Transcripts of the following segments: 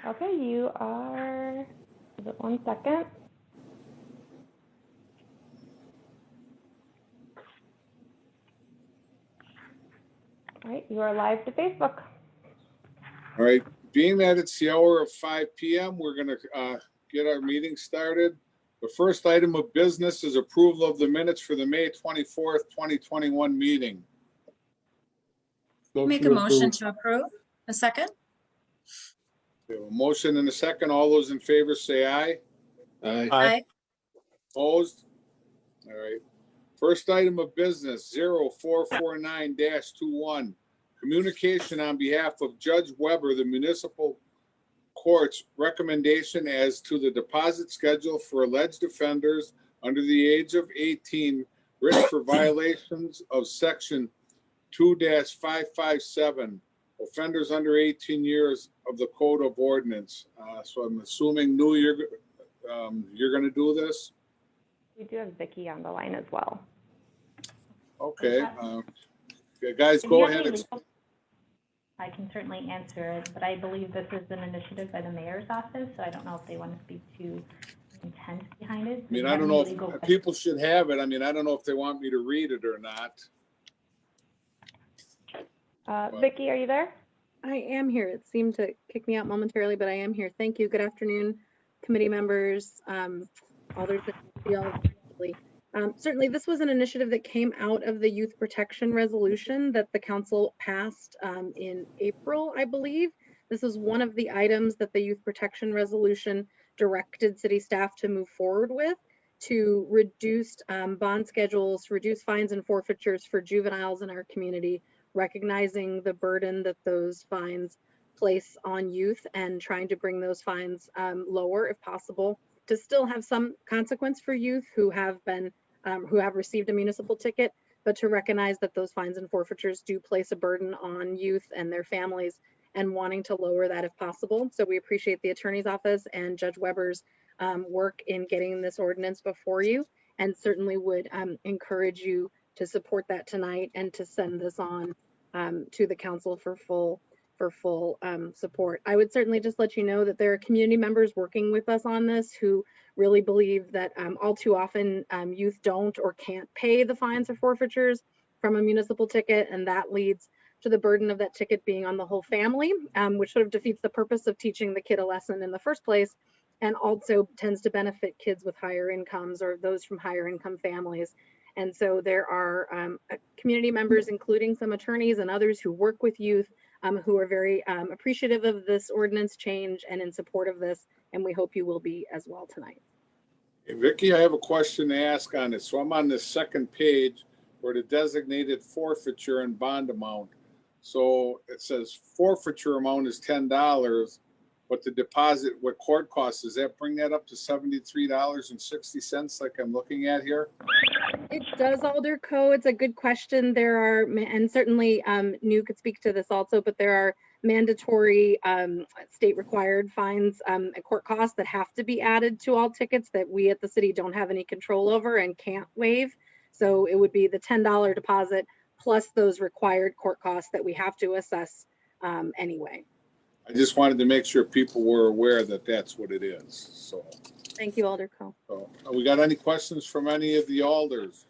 Okay, you are, is it 1 second? All right, you are live to Facebook. All right, being that it's the hour of 5 p.m., we're going to get our meeting started. The first item of business is approval of the minutes for the May 24th, 2021 meeting. Make a motion to approve. A second? We have a motion and a second. All those in favor say aye. Aye. Opposed? All right. First item of business, 0449-21. Communication on behalf of Judge Weber, the municipal court's recommendation as to the deposit schedule for alleged offenders under the age of 18, risk for violations of section 2-557, offenders under 18 years of the Code of Ordinance. So I'm assuming, New, you're going to do this? We do have Vicky on the line as well. Okay. Guys, go ahead. I can certainly answer it, but I believe this is an initiative by the mayor's office, so I don't know if they want to speak to intent behind it. I mean, I don't know if people should have it. I mean, I don't know if they want me to read it or not. Vicky, are you there? I am here. It seemed to kick me out momentarily, but I am here. Thank you. Good afternoon, committee members, others. Certainly, this was an initiative that came out of the Youth Protection Resolution that the council passed in April, I believe. This is one of the items that the Youth Protection Resolution directed city staff to move forward with to reduce bond schedules, reduce fines and forfeitures for juveniles in our community, recognizing the burden that those fines place on youth and trying to bring those fines lower if possible, to still have some consequence for youth who have been who have received a municipal ticket, but to recognize that those fines and forfeitures do place a burden on youth and their families, and wanting to lower that if possible. So we appreciate the attorney's office and Judge Weber's work in getting this ordinance before you, and certainly would encourage you to support that tonight and to send this on to the council for full support. I would certainly just let you know that there are community members working with us on this who really believe that all too often youth don't or can't pay the fines or forfeitures from a municipal ticket, and that leads to the burden of that ticket being on the whole family, which sort of defeats the purpose of teaching the kid a lesson in the first place, and also tends to benefit kids with higher incomes or those from higher income families. And so there are community members, including some attorneys and others who work with youth, who are very appreciative of this ordinance change and in support of this, and we hope you will be as well tonight. Hey, Vicky, I have a question to ask on it. So I'm on this second page where the designated forfeiture and bond amount. So it says forfeiture amount is $10, but the deposit, what court costs, does that bring that up to $73.60 like I'm looking at here? It does, Alder Co. It's a good question. There are, and certainly New could speak to this also, but there are mandatory state required fines and court costs that have to be added to all tickets that we at the city don't have any control over and can't waive. So it would be the $10 deposit plus those required court costs that we have to assess anyway. I just wanted to make sure people were aware that that's what it is. So thank you, Alder Co. So, we got any questions from any of the alders?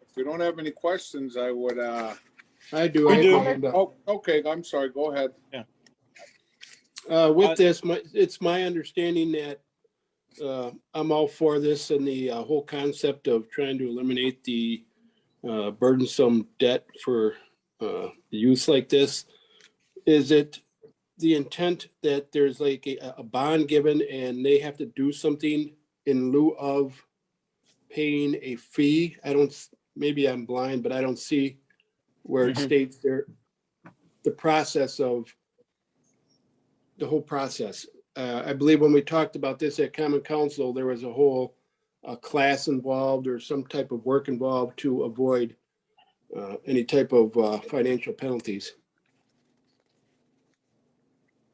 If we don't have any questions, I would. I do. Oh, okay. I'm sorry. Go ahead. Yeah. With this, it's my understanding that I'm all for this and the whole concept of trying to eliminate the burdensome debt for youth like this. Is it the intent that there's like a bond given and they have to do something in lieu of paying a fee? I don't, maybe I'm blind, but I don't see where it states there the process of the whole process. I believe when we talked about this at Common Council, there was a whole class involved or some type of work involved to avoid any type of financial penalties.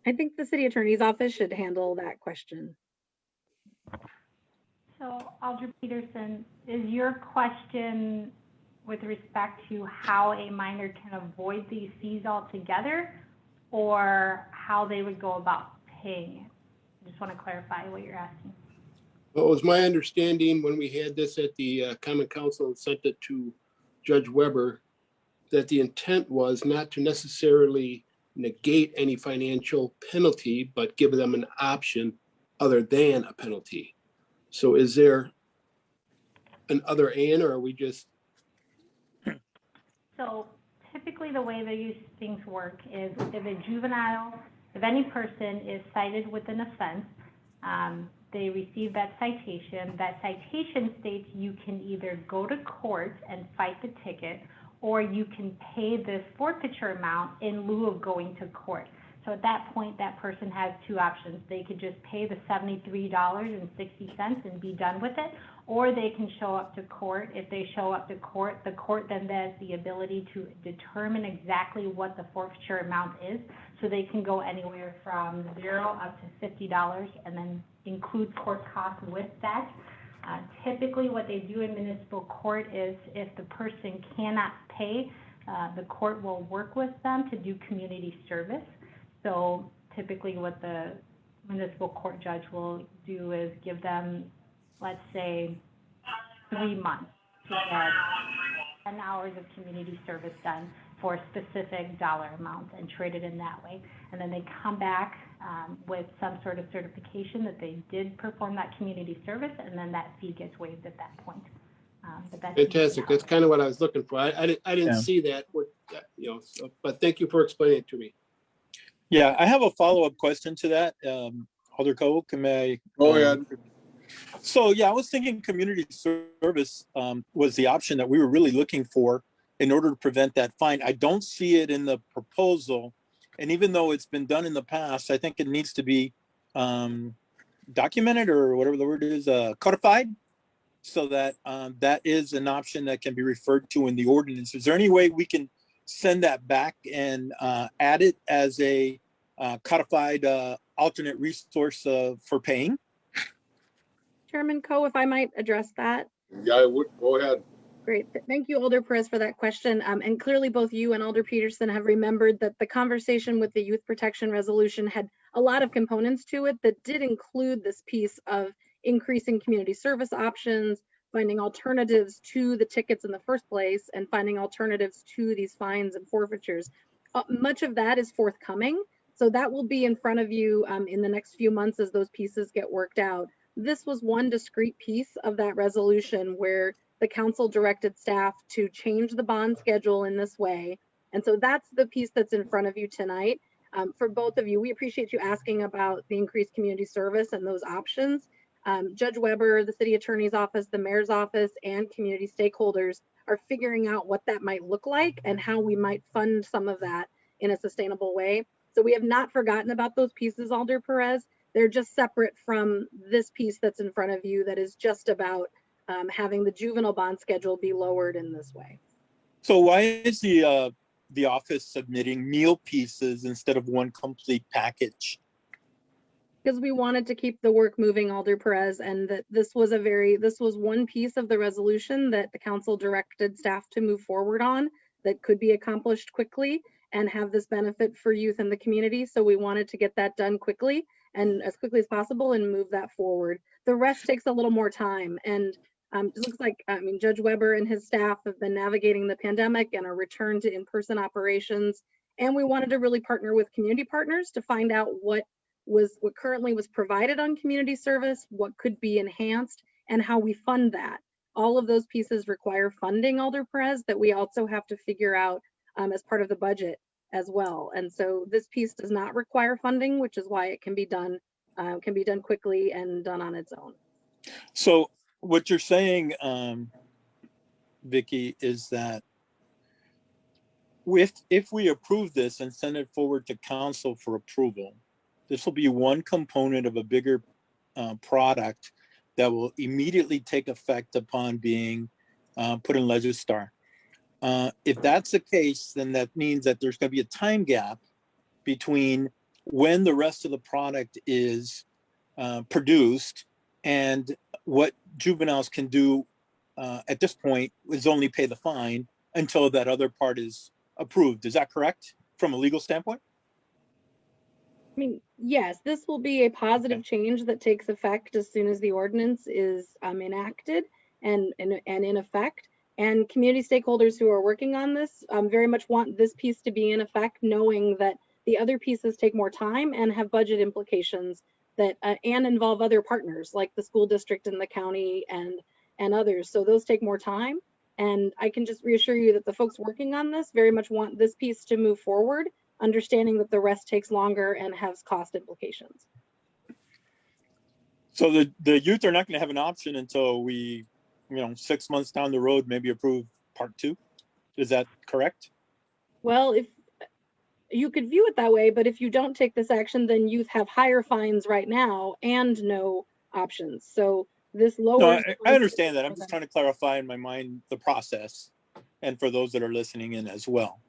I think the city attorney's office should handle that question. So Alder Peterson, is your question with respect to how a minor can avoid these fees altogether, or how they would go about paying it? I just want to clarify what you're asking. Well, it was my understanding when we had this at the Common Council and sent it to Judge Weber, that the intent was not to necessarily negate any financial penalty, but give them an option other than a penalty. So is there an other and, or are we just, So typically the way these things work is if a juvenile, if any person is cited with an offense, they receive that citation. That citation states you can either go to court and fight the ticket, or you can pay this forfeiture amount in lieu of going to court. So at that point, that person has two options. They could just pay the $73.60 and be done with it, or they can show up to court. If they show up to court, the court then has the ability to determine exactly what the forfeiture amount is. So they can go anywhere from $0 up to $50 and then include court costs with that. Typically what they do in municipal court is if the person cannot pay, the court will work with them to do community service. So typically what the municipal court judge will do is give them, let's say, 3 months to get 10 hours of community service done for a specific dollar amount and trade it in that way. And then they come back with some sort of certification that they did perform that community service, and then that fee gets waived at that point. But that's fantastic. That's kind of what I was looking for. I didn't Yeah. see that, but thank you for explaining it to me. Yeah, I have a follow-up question to that. Alder Koch, may I? Go ahead. So, yeah, I was thinking community service was the option that we were really looking for in order to prevent that fine. I don't see it in the proposal. And even though it's been done in the past, I think it needs to be documented, or whatever the word is, codified, so that that is an option that can be referred to in the ordinance. Is there any way we can send that back and add it as a codified alternate resource for paying? Chairman Coe, if I might address that. Yeah, I would, go ahead. Great. Thank you, Alder Perez, for that question. And clearly both you and Alder Peterson have remembered that the conversation with the Youth Protection Resolution had a lot of components to it that did include this piece of increasing community service options, finding alternatives to the tickets in the first place, and finding alternatives to these fines and forfeitures. Much of that is forthcoming. So that will be in front of you in the next few months as those pieces get worked out. This was one discrete piece of that resolution where the council directed staff to change the bond schedule in this way. And so that's the piece that's in front of you tonight. For both of you, we appreciate you asking about the increased community service and those options. Judge Weber, the city attorney's office, the mayor's office, and community stakeholders are figuring out what that might look like and how we might fund some of that in a sustainable way. So we have not forgotten about those pieces, Alder Perez. They're just separate from this piece that's in front of you that is just about having the juvenile bond schedule be lowered in this way. So why is the office submitting meal pieces instead of one complete package? Because we wanted to keep the work moving, Alder Perez, and that this was one piece of the resolution that the council directed staff to move forward on that could be accomplished quickly and have this benefit for youth in the community. So we wanted to get that done quickly and as quickly as possible and move that forward. The rest takes a little more time. And it looks like, Judge Weber and his staff have been navigating the pandemic and a return to in-person operations. And we wanted to really partner with community partners to find out what currently was provided on community service, what could be enhanced, and how we fund that. All of those pieces require funding, Alder Perez, that we also have to figure out as part of the budget as well. And so this piece does not require funding, which is why it can be done quickly and done on its own. So what you're saying, Vicky, is that if we approve this and send it forward to council for approval, this will be one component of a bigger product that will immediately take effect upon being put in Legistar. If that's the case, then that means that there's going to be a time gap between when the rest of the product is produced and what juveniles can do at this point, is only pay the fine until that other part is approved. Is that correct from a legal standpoint? I mean, yes, this will be a positive change that takes effect as soon as the ordinance is enacted and in effect. And community stakeholders who are working on this very much want this piece to be in effect, knowing that the other pieces take more time and have budget implications that and involve other partners like the school district and the county and others. So those take more time. And I can just reassure you that the folks working on this very much want this piece to move forward, understanding that the rest takes longer and has cost implications. So the youth are not going to have an option until we, 6 months down the road, maybe approve part 2. Is that correct? Well, if you could view it that way, but if you don't take this action, then youth have higher fines right now and no options. So this lowers. No, I understand that. I'm just trying to clarify in my mind the process, and for those that are listening in as well.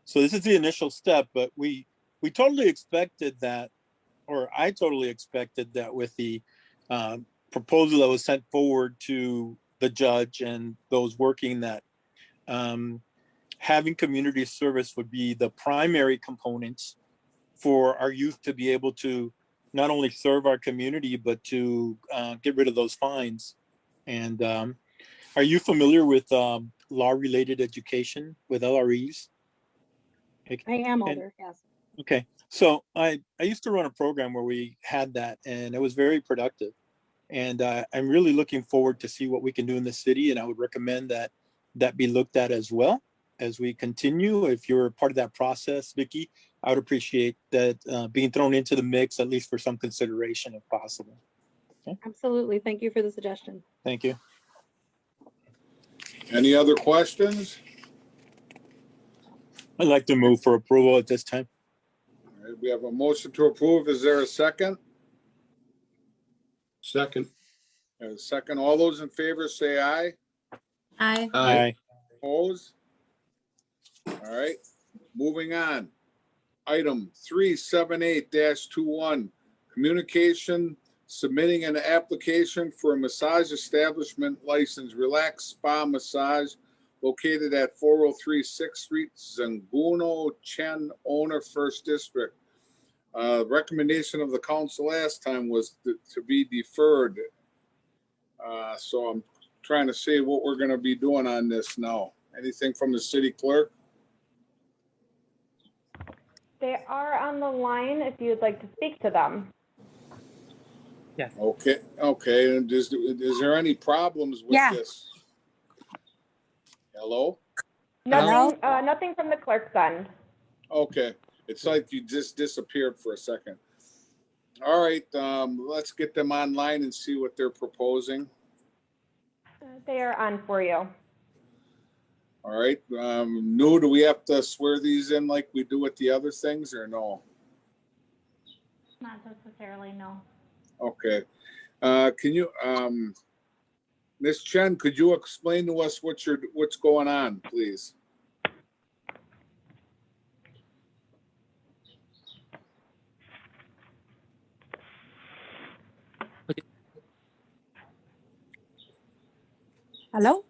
So this is the initial step, but we totally expected that, or I totally expected that with the proposal that was sent forward to the judge and those working that having community service would be the primary components for our youth to be able to not only serve our community, but to get rid of those fines. And are you familiar with law-related education with LREs? I am older, yes. Okay, so I used to run a program where we had that, and it was very productive. And I'm really looking forward to see what we can do in the city, and I would recommend that be looked at as well as we continue. If you're part of that process, Vicky, I would appreciate that being thrown into the mix, at least for some consideration if possible. Okay. Absolutely. Thank you for the suggestion. Thank you. Any other questions? I'd like to move for approval at this time. All right, we have a motion to approve. Is there a second? Second. A second. All those in favor say aye. Aye. Aye. Opposed? All right, moving on. Item 378-21, communication submitting an application for a massage establishment license, Relax Spa Massage, located at 403 6th Street, Zanguno Chen, owner, First District. Recommendation of the council last time was to be deferred. So I'm trying to see what we're going to be doing on this now. Anything from the city clerk? They are on the line if you'd like to speak to them. Okay, okay. And is there any problems with this? Hello? Nothing from the clerk's end. Okay, it's like you just disappeared for a second. All right, let's get them online and see what they're proposing. They are on for you. All right, do we have to swear these in like we do with the other things or no? Not necessarily, no. Okay, can you, Ms. Chen, could you explain to us what's going on, please? Hello?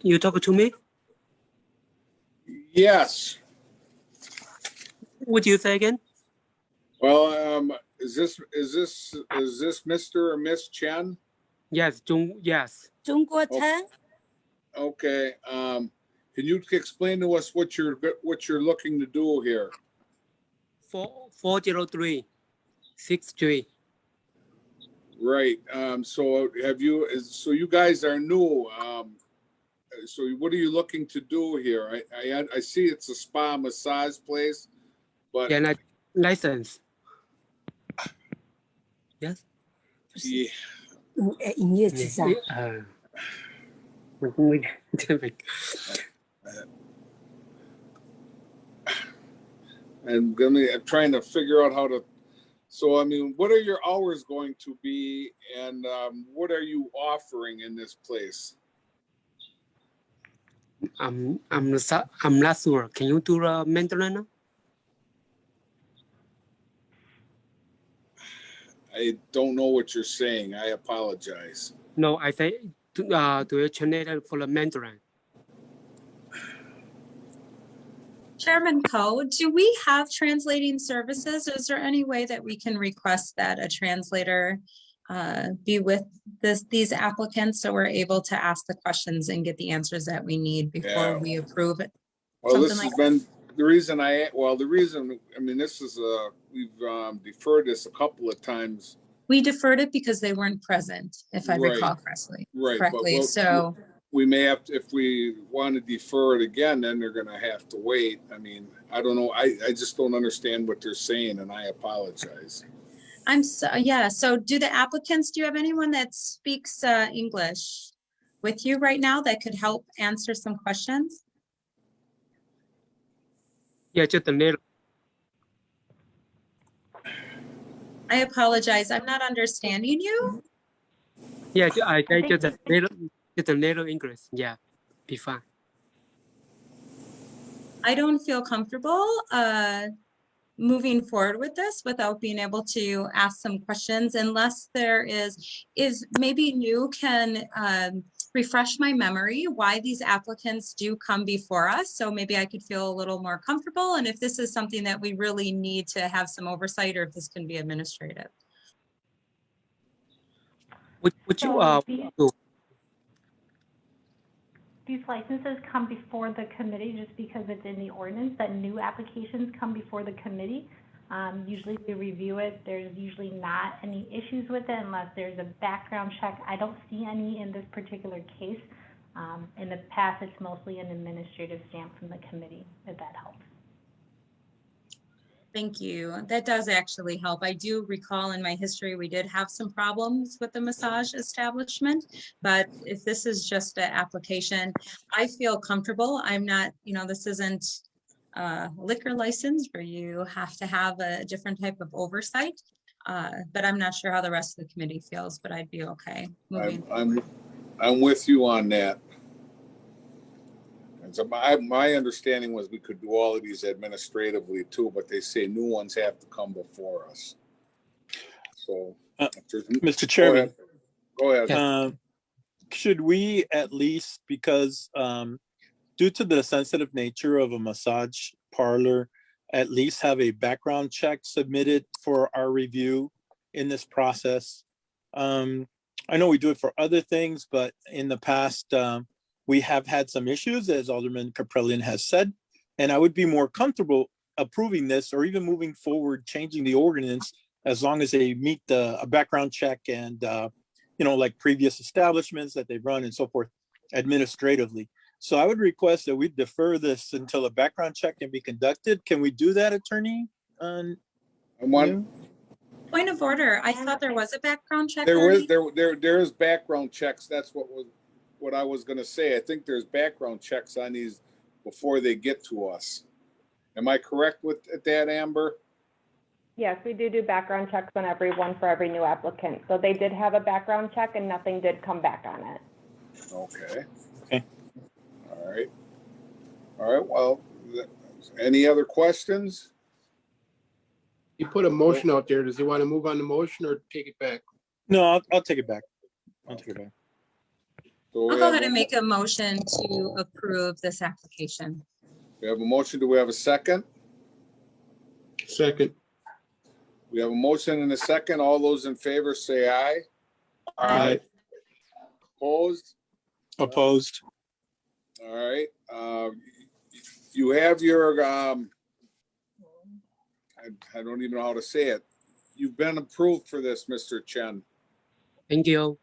You talk to me? Yes. What do you say again? Well, is this Mr. or Miss Chen? Yes, yes. 中国城 Okay, can you explain to us what you're looking to do here? 403 6th Street. Right, so so you guys are new, so what are you looking to do here? I see it's a spa massage place, but Yeah, license. Yes. yeah, 营业执照 mình không biết. and I'm trying to figure out how to, so I mean, what are your hours going to be, and what are you offering in this place? I'm not sure. Can you do the maintenance? I don't know what you're saying. I apologize. No, I say do you translate it for the Mandarin? Chairman Coe, do we have translating services? Is there any way that we can request that a translator be with these applicants so we're able to ask the questions and get the answers that we need before Yeah. we approve it? Well, this Something has like been the reason I mean, this is, we've deferred this a couple of times. We deferred it because they weren't present, if I recall Right, but correctly. So we may have to, if we want to defer it again, then they're gonna have to wait. I mean, I don't know. I just don't understand what they're saying, and I apologize. so do the applicants, do you have anyone that speaks English with you right now that could help answer some questions? Yeah, just a little. I apologize, I'm not understanding you. Yeah, I say think- just a little English. Yeah, be fine. I don't feel comfortable moving forward with this without being able to ask some questions unless there is maybe you can refresh my memory why these applicants do come before us. So maybe I could feel a little more comfortable, and if this is something that we really need to have some oversight, or if this can be administrative. Would you So do? these licenses come before the committee just because it's in the ordinance that new applications come before the committee. Usually we review it. There's usually not any issues with it unless there's a background check. I don't see any in this particular case. In the past, it's mostly an administrative stamp from the committee, if that helps. Thank you. That does actually help. I do recall in my history, we did have some problems with the massage establishment, but if this is just an application, I feel comfortable. I'm not, this isn't a liquor license where you have to have a different type of oversight. But I'm not sure how the rest of the committee feels, but I'd be okay moving. I'm with you on that. And so my understanding was we could do all of these administratively too, but they say new ones have to come before us. So, Mr. Chairman, go ahead. should we at least, because due to the sensitive nature of a massage parlor, at least have a background check submitted for our review in this process? I know we do it for other things, but in the past, we have had some issues, as Alderman Caprellian has said, and I would be more comfortable approving this or even moving forward, changing the ordinance as long as they meet a background check and, like previous establishments that they've run and so forth administratively. So I would request that we defer this until a background check can be conducted. Can we do that, Attorney? Point of order, I thought there was a background check. There already. is background checks. That's what I was gonna say. I think there's background checks on these before they get to us. Am I correct with that, Amber? Yes, we do background checks on everyone for every new applicant. So they did have a background check and nothing did come back on it. Okay. Okay. All right, well, any other questions? You put a motion out there. Does he want to move on the motion or take it back? No, I'll take it back. I'll take it back. So I'll go ahead and make a motion to approve this application. we have a motion. Do we have a second? Second. We have a motion and a second. All those in favor say aye. Aye. Opposed? Opposed? All right. You have your, I don't even know how to say it. You've been approved for this, Mr. Chen, Thank you.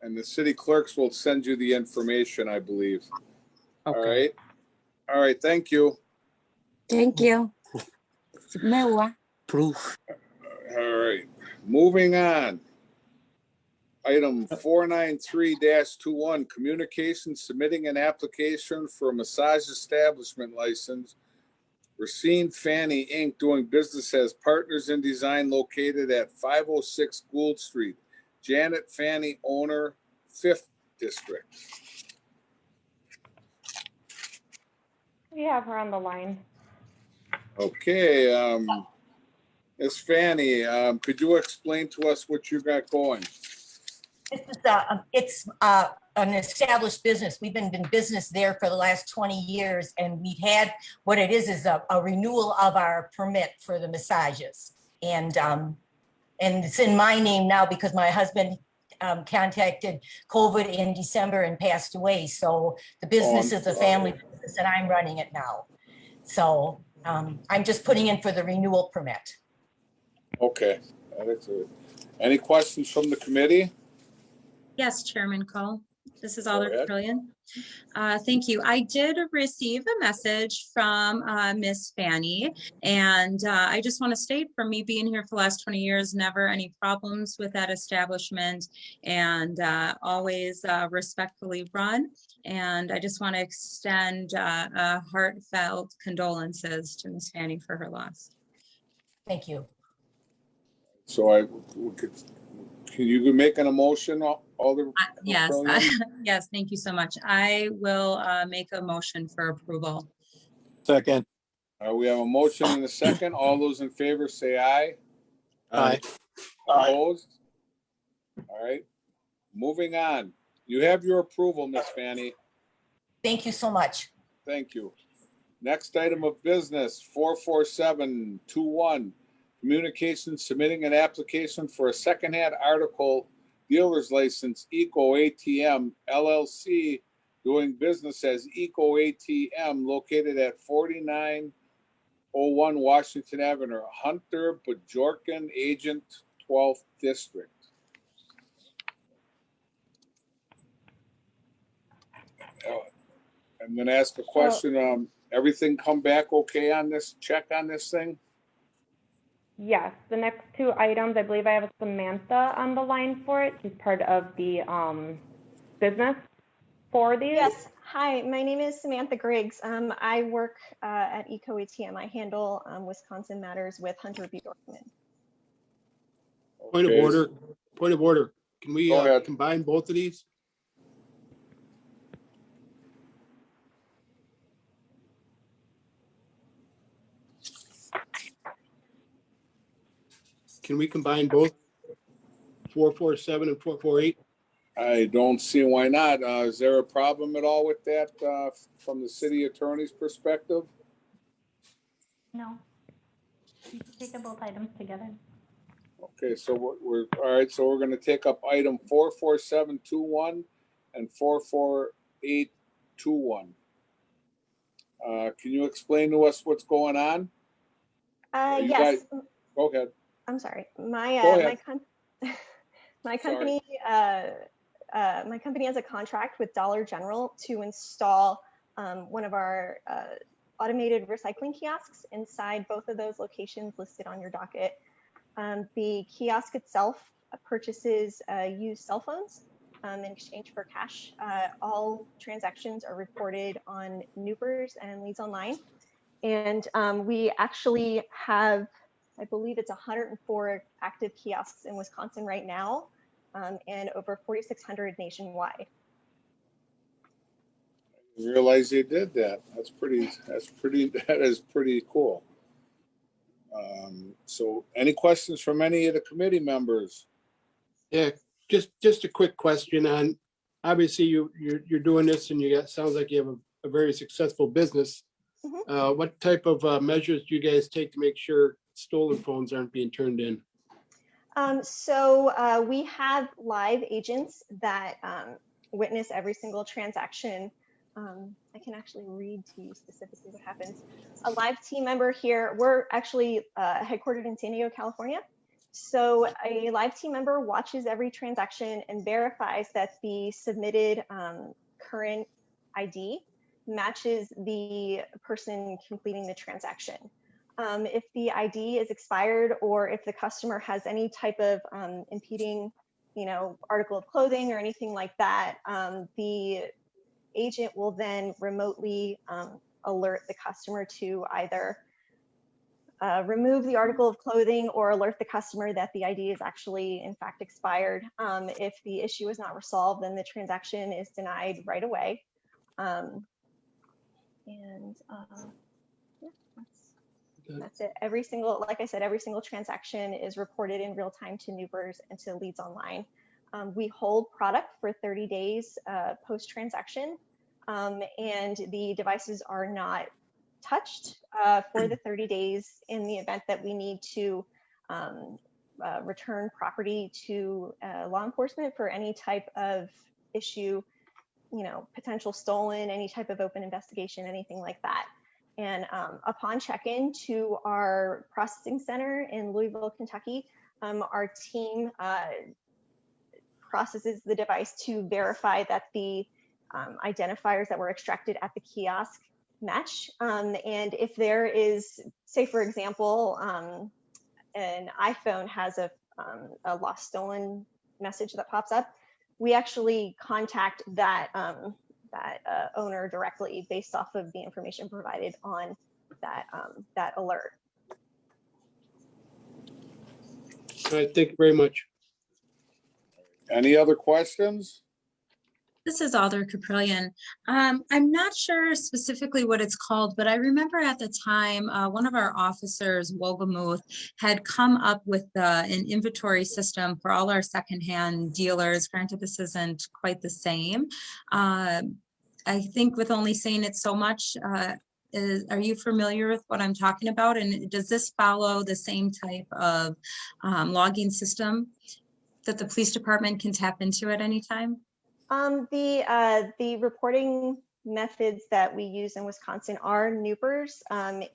and the city clerks will send you the information, I believe. All Okay. right. All right, thank you. Thank you. Mewa. Proof. All right, moving on. Item 493-21, communication submitting an application for a massage establishment license. Racine Fanny Inc. doing business as Partners in Design located at 506 Gould Street. Janet Fanny, owner, 5th District. We have her on the line. Okay, Miss Fanny, could you explain to us what you got going? It's an established business. We've been in business there for the last 20 years, and we've had, what it is a renewal of our permit for the massages. And it's in my name now because my husband contacted COVID in December and passed away. So the business is a family business and I'm running it now. So I'm just putting in for the renewal permit. Okay. That's it. Any questions from the committee? Yes, Chairman Cole. This is Go Alder ahead. Trillian. Thank you. I did receive a message from Miss Fanny, and I just want to state, for me being here for the last 20 years, never any problems with that establishment, and always respectfully run. And I just want to extend heartfelt condolences to Miss Fanny for her loss. Thank you. So can you make an emotion, Alder? Yes, Trillian? yes, thank you so much. I will make a motion for approval. Second. We have a motion and a second. All those in favor say aye. Aye. Opposed? All right. Moving on. You have your approval, Miss Fanny. Thank you so much. Thank you. Next item of business, 44721. Communication submitting an application for a secondhand article dealer's license, Eco ATM LLC, doing business as Eco ATM, located at 4901 Washington Avenue, Hunter Bajorkin, Agent, 12th District. I'm gonna ask a question. Everything come back okay on this, check on this thing? Yes, the next two items, I believe I have Samantha on the line for it. She's part of the business for these. Yes. Hi, my name is Samantha Griggs. I work at Eco ATM. I handle Wisconsin matters with Hunter B. Dorfman. Point of Okay. order, point of order. Can we Go ahead. combine both of these? Can we combine both 447 and 448? I don't see why not. Is there a problem at all with that from the city attorney's perspective? No. You can take both items together. Okay, so we're all right. So we're going to take up item 44721 and 44821. Can you explain to us what's going on? You Yes. Go ahead. I'm sorry. Go My ahead. my company has a contract with Dollar General to install one of our automated recycling kiosks inside both of those locations listed on your docket. The kiosk itself purchases used cell phones in exchange for cash. All transactions are reported on Newpers and Leads Online. And we actually have, I believe it's 104 active kiosks in Wisconsin right now, and over 4,600 nationwide. I realize they did that. That is pretty cool. So any questions from any of the committee members? Yeah, just a quick question on, obviously you're doing this and sounds like you have a very successful business. Mhm. What type of measures do you guys take to make sure stolen phones aren't being turned in? So we have live agents that witness every single transaction. I can actually read to you specifically what happens. A live team member here, we're actually headquartered in San Diego, California. So a live team member watches every transaction and verifies that the submitted current ID matches the person completing the transaction. If the ID is expired or if the customer has any type of impeding, article of clothing or anything like that, the agent will then remotely alert the customer to either remove the article of clothing or alert the customer that the ID is actually in fact expired. If the issue is not resolved, then the transaction is denied right away. That's it. Every single, like I said, every single transaction is reported in real time to Newpers and to Leads Online. We hold product for 30 days post-transaction, and the devices are not touched for the 30 days in the event that we need to return property to law enforcement for any type of issue, you know, potential stolen, any type of open investigation, anything like that. And upon check-in to our processing center in Louisville, Kentucky, our team processes the device to verify that the identifiers that were extracted at the kiosk match. And if there is, say for example, an iPhone has a lost stolen message that pops up, we actually contact that owner directly based off of the information provided on that alert. All right, thank you very much. Any other questions? This is Alder Caprillion. I'm not sure specifically what it's called, but I remember at the time, one of our officers, Wogamuth, had come up with an inventory system for all our secondhand dealers. Granted, this isn't quite the same. I think with only saying it so much, are you familiar with what I'm talking about? And does this follow the same type of logging system that the police department can tap into at any time? The reporting methods that we use in Wisconsin are Newpers and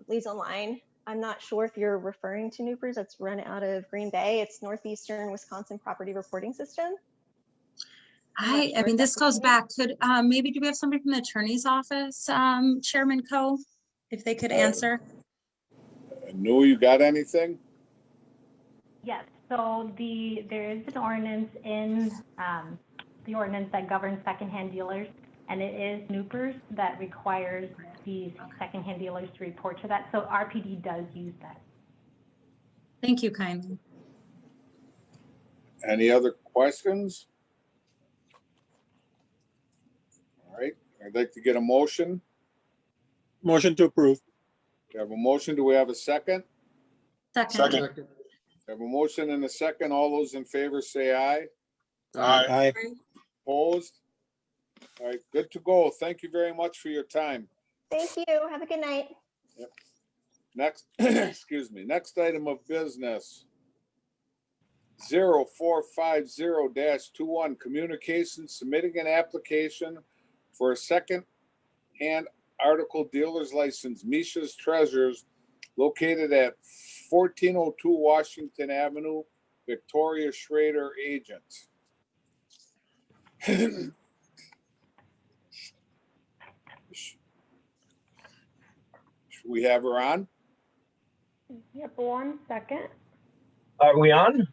Leads Online. I'm not sure if you're referring to Newpers. That's run out of Green Bay. It's Northeastern Wisconsin Property Reporting System. I mean, this goes back. Could maybe do we have somebody from the attorney's office, Chairman Coe, if they could answer? Nui, you got anything? Yes, so there is an ordinance in the ordinance that governs secondhand dealers, and it is Newpers that requires the secondhand dealers to report to that. So RPD does use that. Thank you kindly. Any other questions? All right, I'd like to get a motion. Motion to approve. We have a motion. Do we have a second? Second. We have a motion and a second. All those in favor say aye. Aye. Opposed? All right, good to go. Thank you very much for your time. Thank you. Have a good night. Next, excuse me, next item of business. 0450-21, communication submitting an application for a second-hand article dealer's license, Misha's Treasures, located at 1402 Washington Avenue, Victoria Schrader, agent. Should we have her on? Yep, 1 second. Are we on?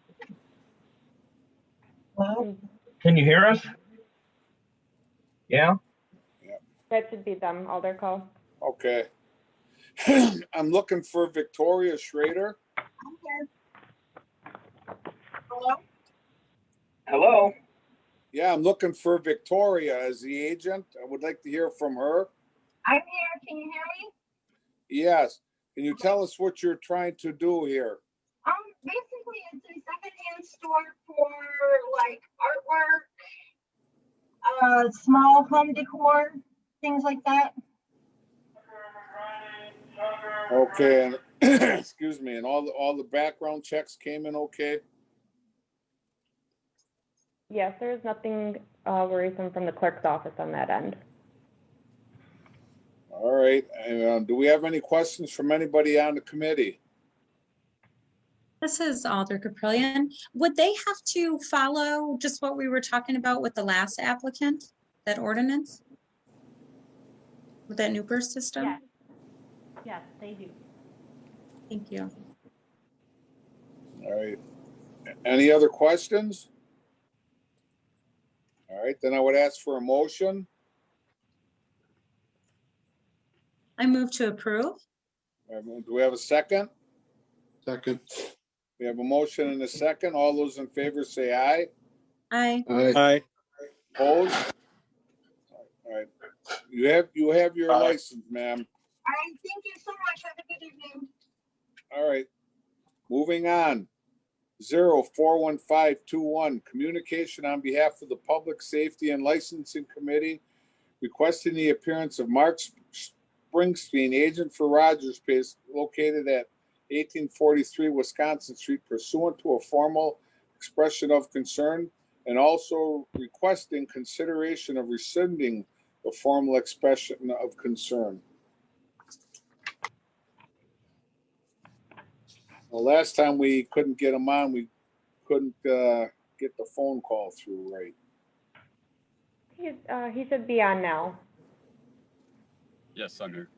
Hello? Can you hear us? Yeah? That should be them, Alder Coe. Okay. I'm looking for Victoria Schrader. Hello? Hello? Yeah, I'm looking for Victoria as the agent. I would like to hear from her. I'm here. Can you hear me? Yes. Can you tell us what you're trying to do here? Basically, it's a secondhand store for like artwork, small home decor, things like that. Okay, and excuse me, and all the background checks came in okay? Yes, there is nothing worrisome from the clerk's office on that end. All right, and do we have any questions from anybody on the committee? This is Alder Caprillion. Would they have to follow just what we were talking about with the last applicant, that ordinance? With that Newper system? Yes. Yes, they do. Thank you. All right, any other questions? All right, then I would ask for a motion. I move to approve. Do we have a second? Second. We have a motion and a second. All those in favor say aye. Aye. Aye. Opposed? All right. You have your license, ma'am. right, thank you so much. Have a good evening. All right. Moving on. 041521, communication on behalf of the Public Safety and Licensing Committee requesting the appearance of Mark Springsteen, agent for Rogers Place, located at 1843 Wisconsin Street, pursuant to a formal expression of concern, and also requesting consideration of rescinding the formal expression of concern. The last time we couldn't get him on, we couldn't get the phone call through right. He should be on now. Yes, I'm here.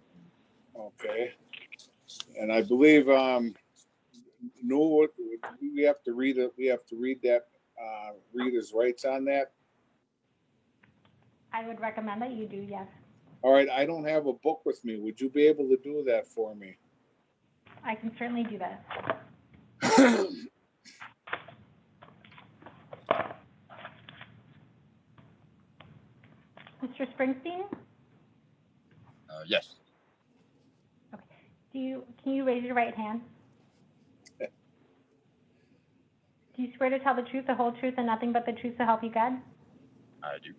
Okay. And I believe no, we have to read it. We have to read that. Read his rights on that. I would recommend that you do, yes. All right. I don't have a book with me. Would you be able to do that for me? I can certainly do that. Mr. Springsteen, Yes. can you raise your right hand? Do you swear to tell the truth, the whole truth, and nothing but the truth to help you God? I do.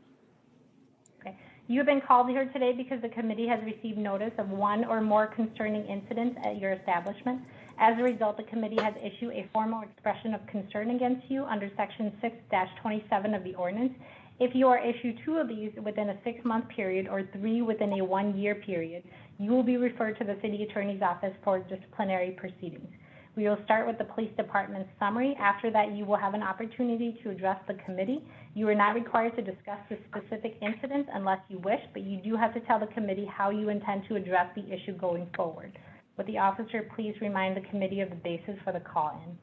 Okay. You have been called here today because the committee has received notice of one or more concerning incidents at your establishment. As a result, the committee has issued a formal expression of concern against you under Section 6-27 of the ordinance. If you are issued 2 of these within a 6-month period or 3 within a 1-year period, you will be referred to the city attorney's office for disciplinary proceedings. We will start with the police department's summary. After that, you will have an opportunity to address the committee. You are not required to discuss the specific incidents unless you wish, but you do have to tell the committee how you intend to address the issue going forward. Would the officer please remind the committee of the basis for the call-in?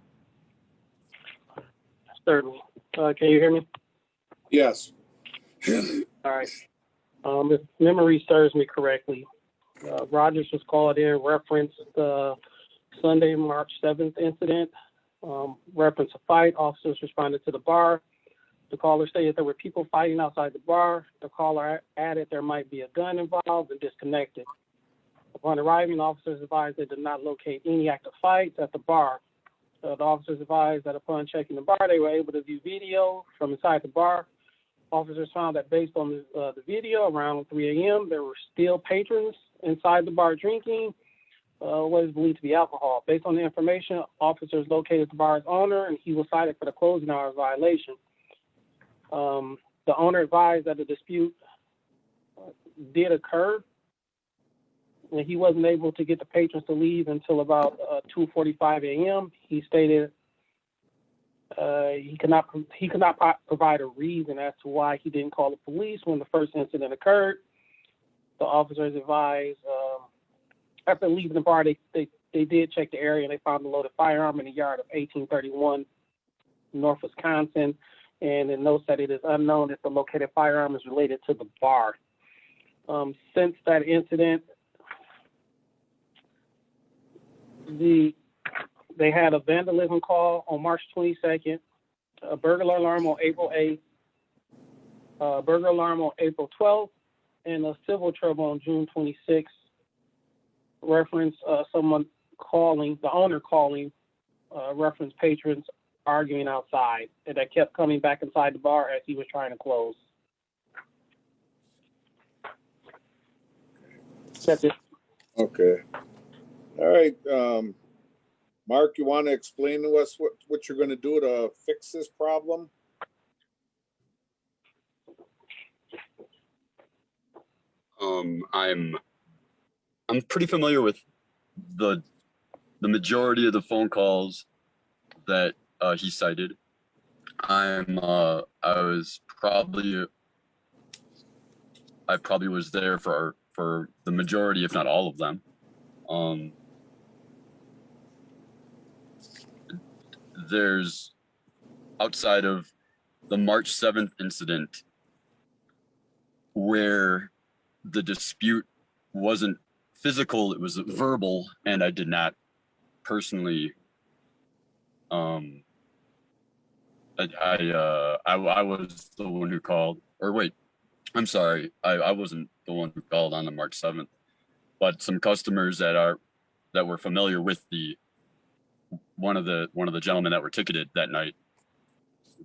Certainly. Can you hear me? Yes. All right. If memory serves me correctly, Rogers was called in, referenced the Sunday, March 7th incident, referenced a fight. Officers responded to the bar. The caller stated there were people fighting outside the bar. The caller added there might be a gun involved and disconnected. Upon arriving, officers advised they did not locate any active fights at the bar. The officers advised that upon checking the bar, they were able to view video from inside the bar. Officers found that based on the video, around 3 a.m., there were still patrons inside the bar drinking what is believed to be alcohol. Based on the information, officers located the bar's owner, and he was cited for the closing hours violation. The owner advised that the dispute did occur, and he wasn't able to get the patrons to leave until about 2:45 a.m. He stated he could not provide a reason as to why he didn't call the police when the first incident occurred. The officers advised after leaving the bar, they did check the area and they found a loaded firearm in the yard of 1831 North Wisconsin, and it notes that it is unknown if the located firearm is related to the bar. Since that incident, they had a vandalism call on March 22nd, a burglar alarm on April 8th, a burglar alarm on April 12th, and a civil trouble on June 26th. Reference someone calling, the owner calling, reference patrons arguing outside, and that kept coming back inside the bar as he was trying to close. That's it. Okay. All right. Mark, you want to explain to us what you're going to do to fix this problem? I'm pretty familiar with the majority of the phone calls that he cited. I probably was there for the majority, if not all of them. There's, outside of the March 7th incident, where the dispute wasn't physical, it was verbal, and I did not personally I was the one who called, or wait, I'm sorry, I wasn't the one who called on the March 7th, but some customers that were familiar with one of the gentlemen that were ticketed that night,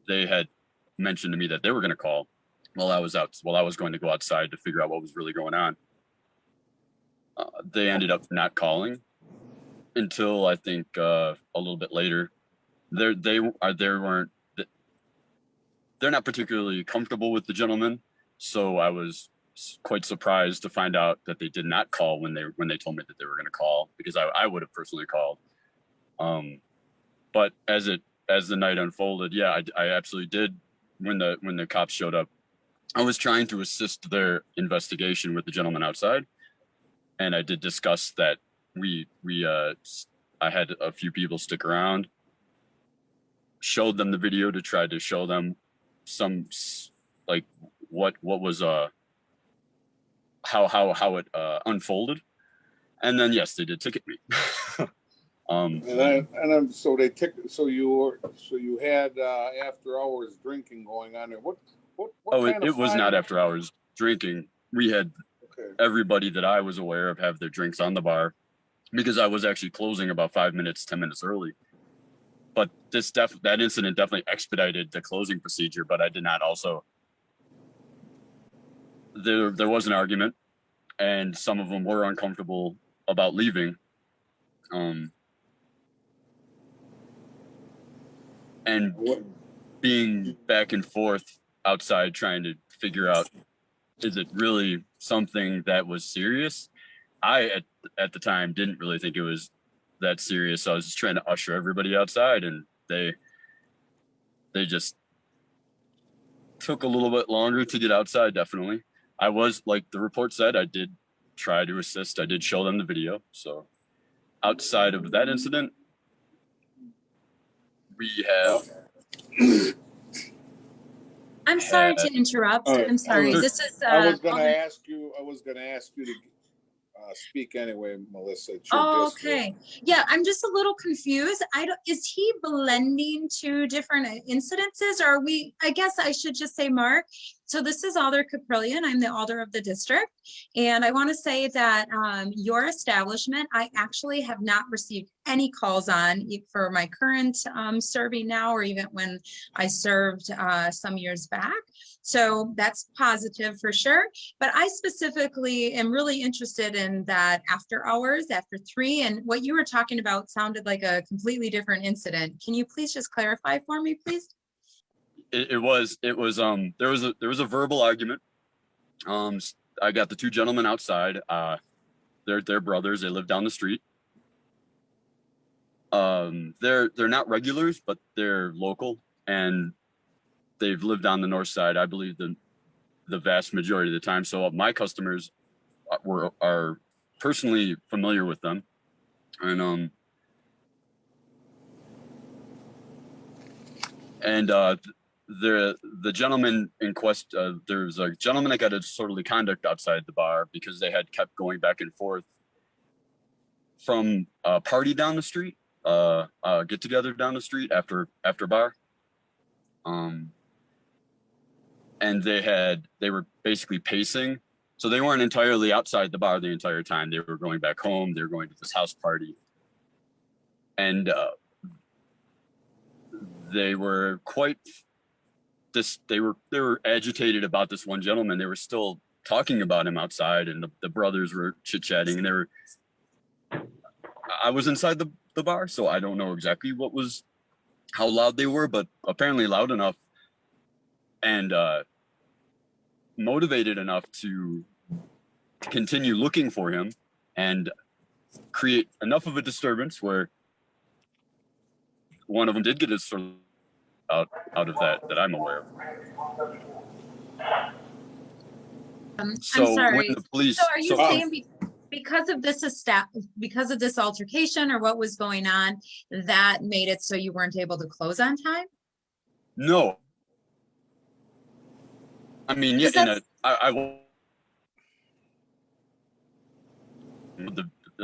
they had mentioned to me that they were going to call while I was going to go outside to figure out what was really going on. They ended up not calling until I think a little bit later. They're not particularly comfortable with the gentleman, so I was quite surprised to find out that they did not call when they told me that they were going to call, because I would have personally called. But as the night unfolded, yeah, I absolutely did. When the cops showed up, I was trying to assist their investigation with the gentleman outside, and I did discuss that I had a few people stick around, showed them the video to try to show them some, like, what was how it unfolded, and then yes, they did ticket me. So you had after hours drinking going on there. What kind of it was not after hours drinking. We had everybody that I was aware of have their drinks on the bar, because I was actually closing about 10 minutes early. But that incident definitely expedited the closing procedure, but I did not also. There was an argument, and some of them were uncomfortable about leaving. And being back and forth outside trying to figure out, is it really something that was serious? I, at the time, didn't really think it was that serious. So I was just trying to usher everybody outside, and they just took a little bit longer to get outside, definitely. I was, like the report said, I did try to assist. I did show them the video. So outside of that incident, we have... I'm sorry to interrupt. All right. I'm sorry. This is. I was going to ask you to speak anyway, Melissa. It's your district. Okay. Yeah, I'm just a little confused. Is he blending two different incidences, or are we? I guess I should just say, Mark. So this is Alder Caprillion. I'm the Alder of the district. And I want to say that your establishment, I actually have not received any calls on for my current serving now, or even when I served some years back. So that's positive for sure. But I specifically am really interested in that after hours, after 3, and what you were talking about sounded like a completely different incident. Can you please just clarify for me, please? There was a verbal argument. I got the two gentlemen outside. They're brothers. They live down the street. They're not regulars, but they're local, and they've lived on the north side, I believe, the vast majority of the time. So my customers are personally familiar with them, and the gentleman in question, there's a gentleman that got a disorderly conduct outside the bar because they had kept going back and forth from a party down the street, get together down the street after bar. And they were basically pacing. So they weren't entirely outside the bar the entire time. They were going back home. They were going to this house party. And they were they were agitated about this one gentleman. They were still talking about him outside, and the brothers were chit-chatting, and I was inside the bar, so I don't know exactly how loud they were, but apparently loud enough and motivated enough to continue looking for him and create enough of a disturbance where one of them did get his sort of out of that I'm aware of. So I'm sorry. when the police, so are you saying because of this altercation or what was going on, that made it so you weren't able to close on time? No. I mean, yeah, there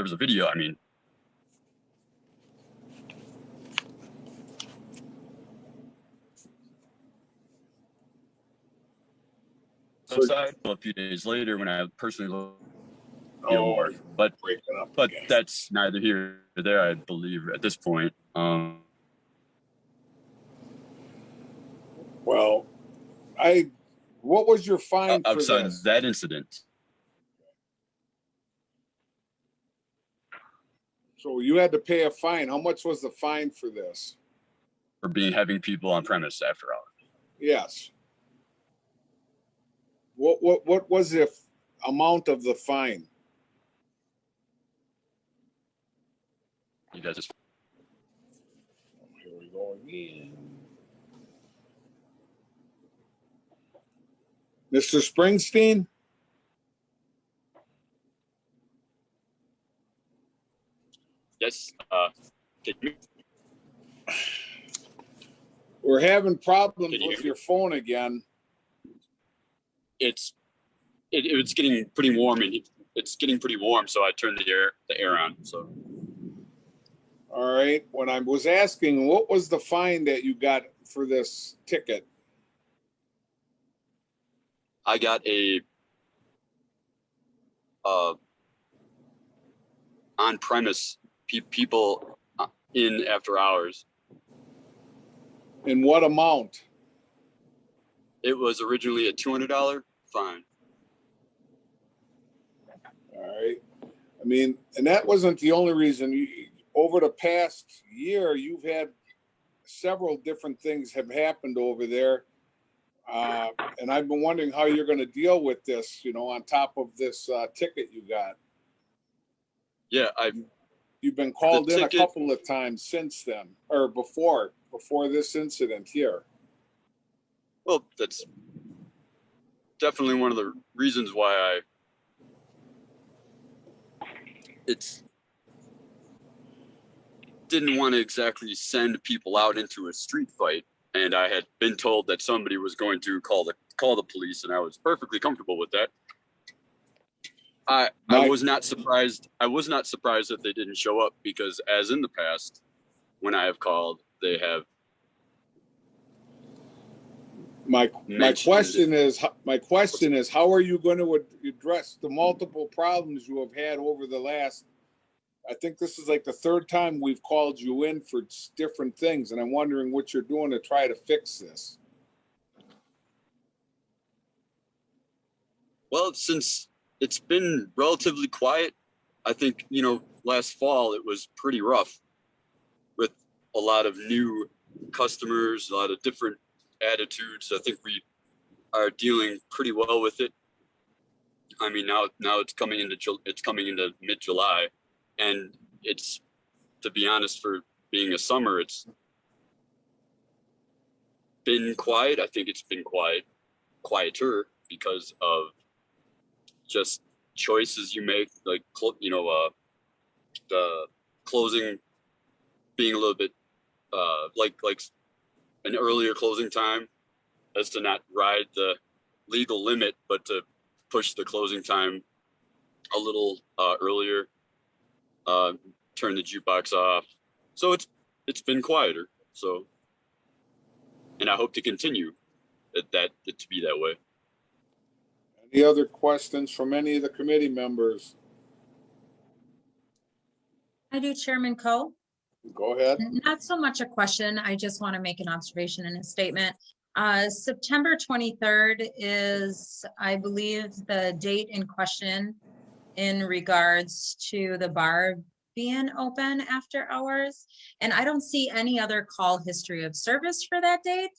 was a video. I mean, outside a few days later, when I personally looked feel Oh, more. But breaking up but again. that's neither here nor there, I believe, at this point. Well, what was your fine for Outside this? of that incident, So you had to pay a fine. How much was the fine for this? for having people on premise after hours. Yes. What was the amount of the fine? You guys just Here we go again. Mr. Springsteen? yes. Can you, We're having problems Can you with hear me? your phone again. it's getting pretty warm, and it's getting pretty warm, so I turned the air on. So All right. When I was asking, what was the fine that you got for this ticket? I got a on premise people in after hours. In what amount? It was originally a $200 fine. All right. I mean, and that wasn't the only reason. Over the past year, you've had several different things have happened over there. And I've been wondering how you're going to deal with this, on top of this ticket you got. Yeah, You've been called in a ticket- couple of times since then, or before this incident here. Well, that's definitely one of the reasons why didn't want to exactly send people out into a street fight, and I had been told that somebody was going to call the police, and I was perfectly comfortable with that. I was not surprised. I was not surprised that they didn't show up, because as in the past, when I have called, they have. My question is, how are you going to address the multiple problems you have had over the last? I think this is like the third time we've called you in for different things, and I'm wondering what you're doing to try to fix this. Well, since it's been relatively quiet, I think, last fall it was pretty rough with a lot of new customers, a lot of different attitudes. I think we are dealing pretty well with it. I mean, now it's coming into mid-July, and it's, to be honest, for being a summer, it's been quiet. I think it's been quieter because of just choices you make, like the closing being a little bit like an earlier closing time, as to not ride the legal limit, but to push the closing time a little earlier, turn the jukebox off. So it's been quieter. So, and I hope to continue that to be that way. Any other questions from any of the committee members? I do, Chairman Coe. Go ahead. Not so much a question. I just want to make an observation and a statement. September 23rd is, I believe, the date in question in regards to the bar being open after hours. And I don't see any other call history of service for that date.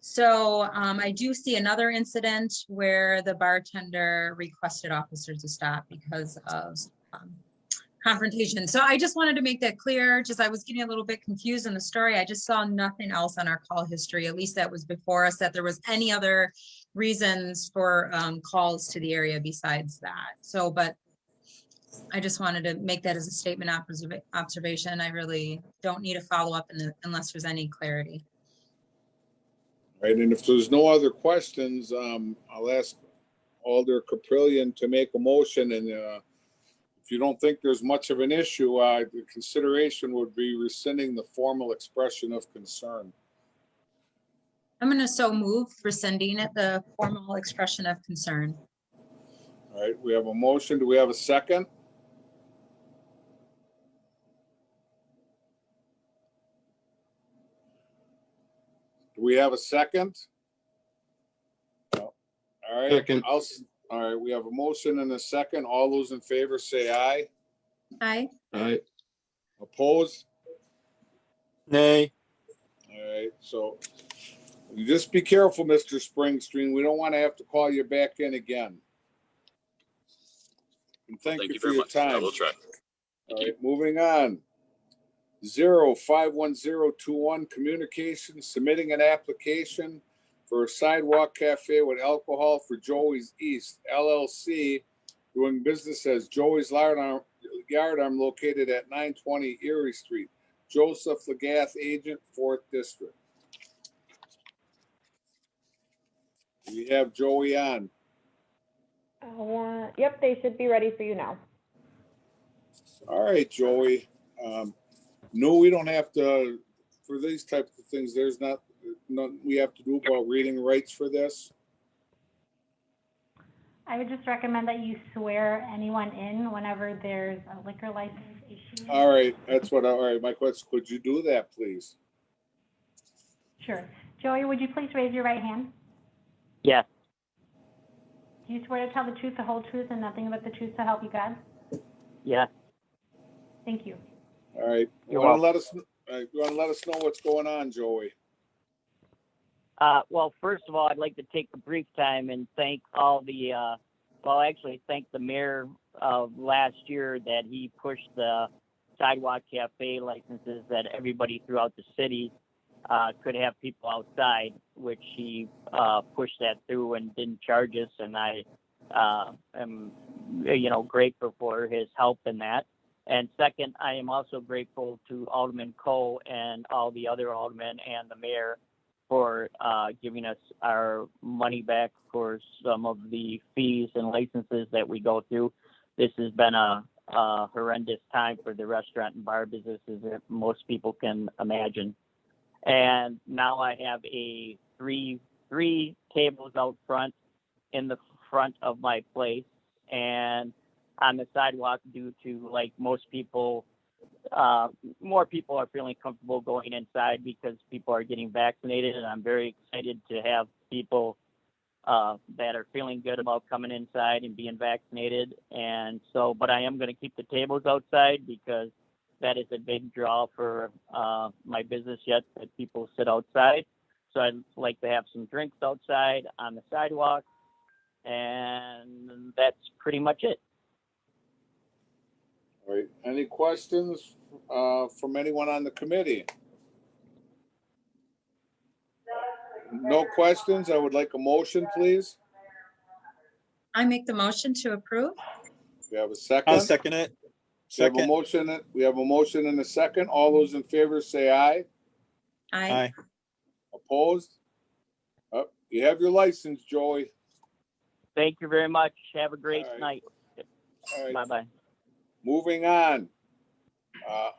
So I do see another incident where the bartender requested officers to stop because of confrontation. So I just wanted to make that clear. I was getting a little bit confused in the story. I just saw nothing else on our call history, at least that was before us, that there was any other reasons for calls to the area besides that. So, but I just wanted to make that as a statement observation. I really don't need a follow-up unless there's any clarity. Right, and if there's no other questions, I'll ask Alder Caprillion to make a motion, and if you don't think there's much of an issue, the consideration would be rescinding the formal expression of concern. I'm going to so move rescinding the formal expression of concern. All right, we have a motion. Do we have a second? Do we have a second? No. All right. Second. All right, we have a motion and a second. All those in favor say aye. Aye. Aye. Opposed? Nay. All right, so you just be careful, Mr. Springsteen. We don't want to have to call you back in again. And thank you for very your much. I time. will try. All right, moving on. 051021 communications, submitting an application for a sidewalk cafe with alcohol for Joey's East LLC, doing business as Joey's Yardarm located at 920 Erie Street. Joseph Legath, agent, 4th District. We have Joey on. Yep, they should be ready for you now. All right, Joey. No, we don't have to, for these types of things, there's not, we have to do about reading rights for this. I would just recommend that you swear anyone in whenever there's a liquor license issue. All right, all right, my question, could you do that, please? Sure. Joey, would you please raise your right hand? Yes. Do you swear to tell the truth, the whole truth, and nothing but the truth to help you God? Yes. Thank you. All right, you You're want to let us know what's going on, Joey? Well, first of all, I'd like to take a brief time and thank all the, thank the mayor of last year that he pushed the sidewalk cafe licenses that everybody throughout the city could have people outside, which he pushed that through and didn't charge us. And I am, grateful for his help in that. And second, I am also grateful to Alderman Coe and all the other aldermen and the mayor for giving us our money back for some of the fees and licenses that we go through. This has been a horrendous time for the restaurant and bar businesses that most people can imagine. And now I have three tables out front in the front of my place and on the sidewalk due to, like most people, more people are feeling comfortable going inside because people are getting vaccinated, and I'm very excited to have people that are feeling good about coming inside and being vaccinated. And so, but I am going to keep the tables outside because that is a big draw for my business yet, that people sit outside. So I'd like to have some drinks outside on the sidewalk, and that's pretty much it. All right, any questions from anyone on the committee? No questions? I would like a motion, please. I make the motion to approve. We have a second. I'll second it. We have a motion. We have a motion and a second. All those in favor say aye. Aye. Opposed? You have your license, Joey. Thank you very much. Have a great All right. night. All right. Bye-bye. Moving on.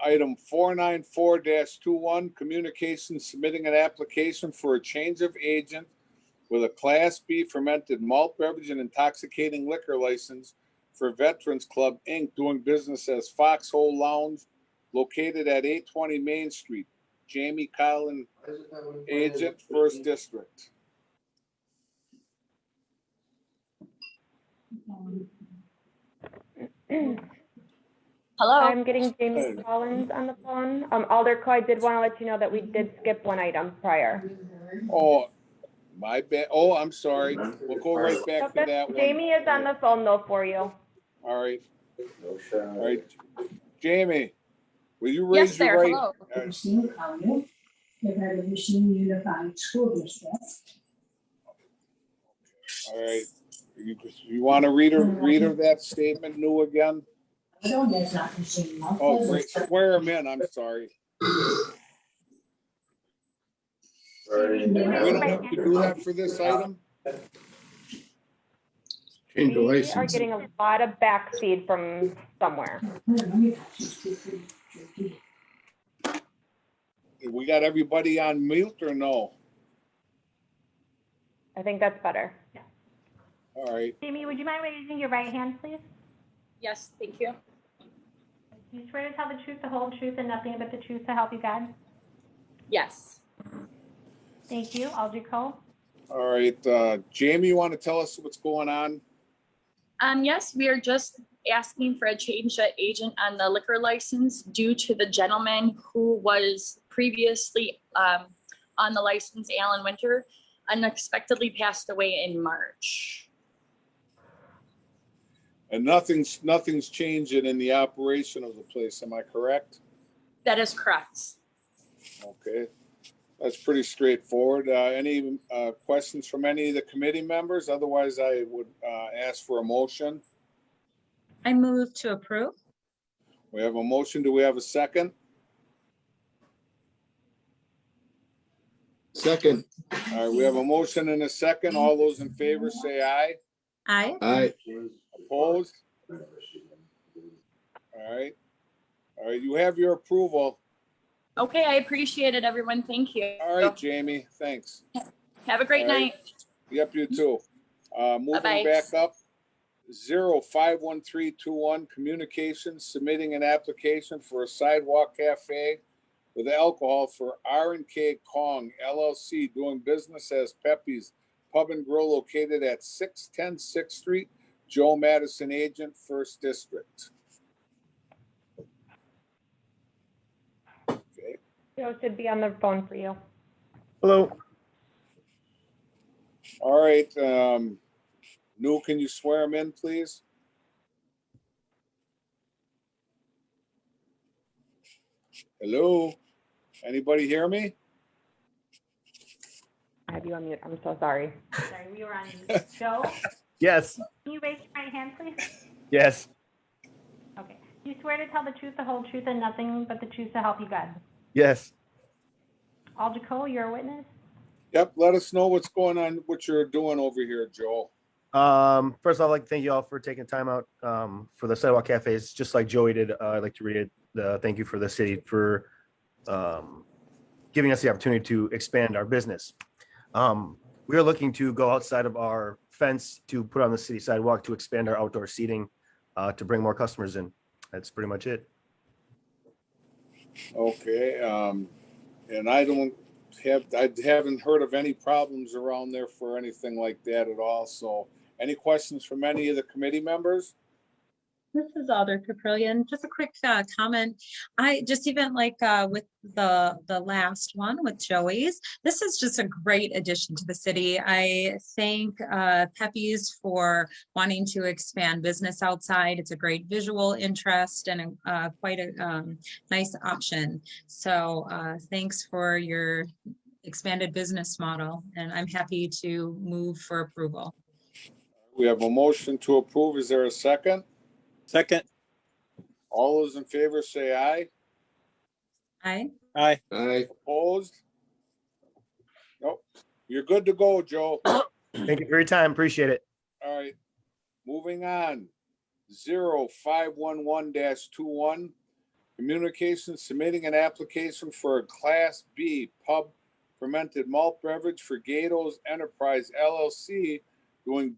Item 494-21, communications submitting an application for a change of agent with a Class B fermented malt beverage and intoxicating liquor license for Veterans Club, Inc., doing business as Foxhole Lounge, located at 820 Main Street. Jamie Collin, agent, 1st District. Hello. I'm getting Jamie Collins on the phone. Alder Coe, I did want to let you know that we did skip one item prior. Oh, my bad. Oh, I'm sorry. We'll go right back to that one. Jamie is on the phone though for you. All right. All right. Jamie, will you raise your right? Hello. All right. You want to read her that statement new again? Oh, great. Swear him in. I'm sorry. We don't have to do that for this item? Change the We are license. getting a lot of backseat from somewhere. We got everybody on mute or no? I think that's better. All right. Jamie, would you mind raising your right hand, please? Yes, thank you. Do you swear to tell the truth, the whole truth, and nothing but the truth to help you God? Yes. Thank you. Audrey Cole? All right, Jamie, you want to tell us what's going on? Yes, we are just asking for a change of agent on the liquor license due to the gentleman who was previously on the license, Alan Winter, unexpectedly passed away in March. And nothing's changing in the operation of the place, am I correct? That is correct. Okay, that's pretty straightforward. Any questions from any of the committee members? Otherwise, I would ask for a motion. I move to approve. We have a motion. Do we have a second? Second. All right, we have a motion and a second. All those in favor say aye. Aye. Aye. Opposed? All right. All right, you have your approval. Okay, I appreciate it, everyone. Thank you. All right, Jamie, thanks. Have a great All right. night. Yep, you too. Moving Bye-bye. back up, 051321, communications, submitting an application for a sidewalk cafe with alcohol for R&K Kong LLC, doing business as Pepe's Pub and Grill located at 610 6th Street. Joe Madison, agent, First District. Okay. Joe should be on the phone for you. Hello. All right. New, can you swear him in, please? Hello? Anybody hear me? I have you on mute. I'm so sorry. Sorry, we were on mute. Joe, Yes. can you raise your right hand, please? Yes. Okay. Do you swear to tell the truth, the whole truth, and nothing but the truth to help you God? Yes. Audrey Cole, you're a witness? Yep, let us know what's going on, what you're doing over here, Joel. First, I'd like to thank you all for taking time out for the sidewalk cafes. Just like Joey did, I'd like to read it. Thank you for the city for giving us the opportunity to expand our business. We are looking to go outside of our fence to put on the city sidewalk to expand our outdoor seating to bring more customers in. That's pretty much it. Okay, and I haven't heard of any problems around there for anything like that at all. So any questions from any of the committee members? This is Alder Caprillion. Just a quick comment. I just even like with the last one with Joey's, this is just a great addition to the city. I thank Pepe's for wanting to expand business outside. It's a great visual interest and quite a nice option. So thanks for your expanded business model, and I'm happy to move for approval. We have a motion to approve. Is there a second? Second. All those in favor say aye. Aye. Aye. Aye. Opposed? Nope. You're good to go, Joe. Thank you for your time. Appreciate it. All right. Moving on. 0511-21. Communications submitting an application for a Class B pub fermented malt beverage for Gatos Enterprise LLC, doing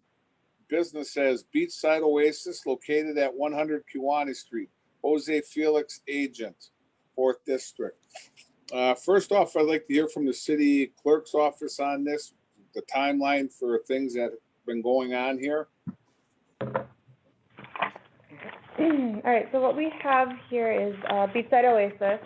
business as Beachside Oasis, located at 100 Kiwani Street. Jose Felix, agent, 4th District. First off, I'd like to hear from the city clerk's office on this, the timeline for things that have been going on here. All right, so what we have here is Beachside Oasis.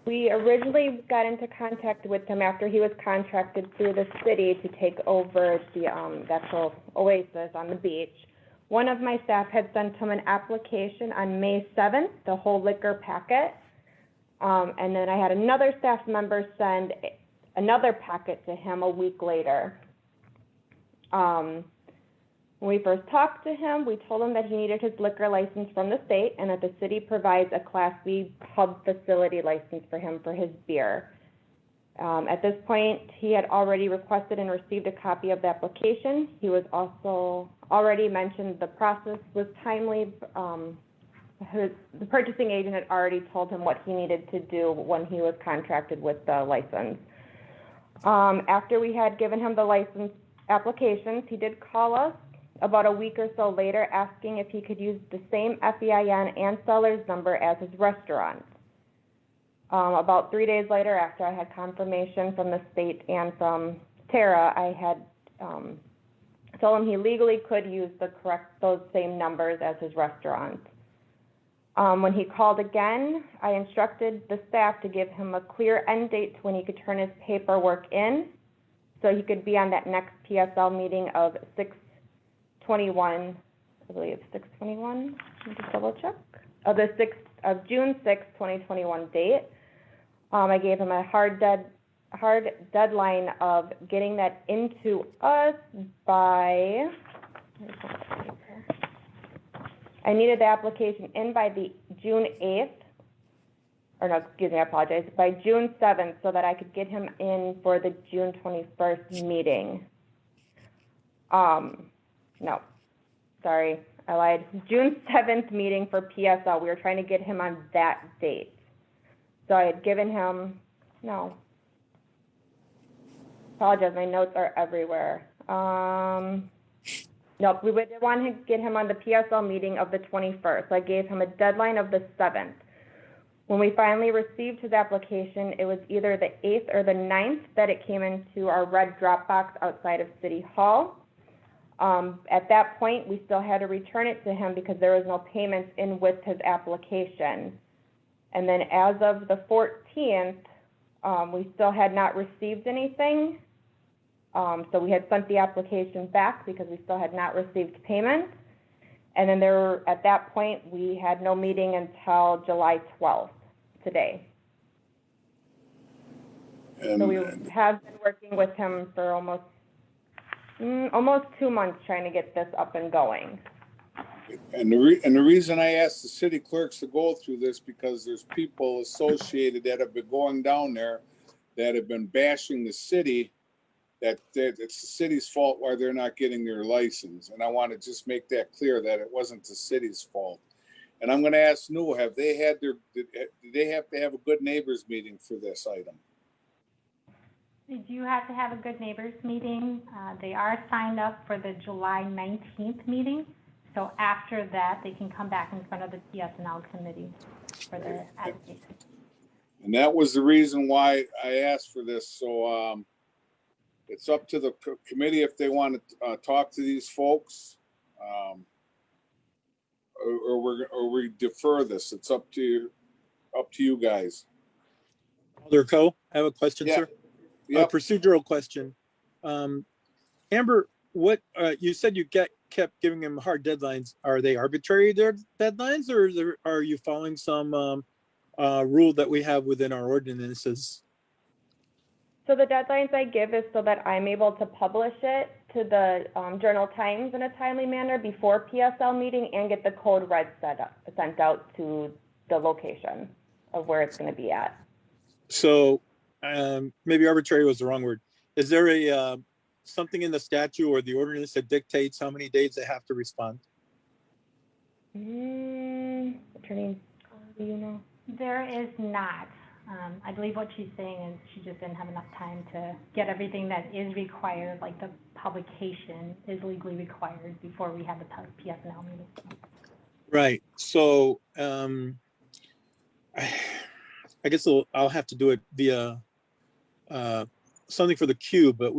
We originally got into contact with him after he was contracted through the city to take over the actual oasis on the beach. One of my staff had sent him an application on May 7th, the whole liquor packet. And then I had another staff member send another packet to him a week later. When we first talked to him, we told him that he needed his liquor license from the state and that the city provides a Class B pub facility license for him for his beer. At this point, he had already requested and received a copy of the application. He was also already mentioned the process was timely. The purchasing agent had already told him what he needed to do when he was contracted with the license. After we had given him the license applications. He did call us about a week or so later asking if he could use the same FEIN and seller's number as his restaurant. About 3 days later, after I had confirmation from the state and from Tara, I had told him he legally could use those same numbers as his restaurant. When he called again, I instructed the staff to give him a clear end date to when he could turn his paperwork in, so he could be on that next PSL meeting of 6/21, I believe 6/21, let me just double check, of June 6th, 2021 date. I gave him a hard deadline of getting that into us by, I needed the application in by the June 8th, or no, excuse me, I apologize, by June 7th, so that I could get him in for the June 21st meeting. No, sorry, I lied. June 7th meeting for PSL. We were trying to get him on that date. So I had given him, no. Apologize, my notes are everywhere. Nope, we would want to get him on the PSL meeting of the 21st. So I gave him a deadline of the 7th. When we finally received his application, it was either the 8th or the 9th that it came into our red drop box outside of City Hall. At that point, we still had to return it to him because there was no payments in with his application. And then as of the 14th, we still had not received anything. So we had sent the application back because we still had not received payment. And then at that point, we had no meeting until July 12th, today. So we have been working with him for almost 2 months trying to get this up and going. And the reason I asked the city clerks to go through this, because there's people associated that have been going down there that have been bashing the city, that it's the city's fault why they're not getting their license. And I want to just make that clear that it wasn't the city's fault. And I'm going to ask New, did they have to have a good neighbors meeting for this item? They do have to have a good neighbors meeting. They are signed up for the July 19th meeting. So after that, they can come back in front of the PSNL committee for their application. And that was the reason why I asked for this. So it's up to the committee if they want to talk to these folks, or we defer this. It's up to you guys. Alder Coe, I have a question, sir. Yep. A procedural question. Amber, what you said you kept giving him hard deadlines. Are they arbitrary deadlines, or are you following some rule that we have within our ordinances? So the deadlines I give is so that I'm able to publish it to the Journal Times in a timely manner before PSL meeting and get the code red sent out to the location of where it's going to be at. So maybe arbitrary was the wrong word. Is there a something in the statute or the ordinance that dictates how many days they have to respond? Attorney, do you know? There is not. I believe what she's saying is she just didn't have enough time to get everything that is required, like the publication is legally required before we have the PSNL meeting. Right. So I guess I'll have to do it via something for the queue, but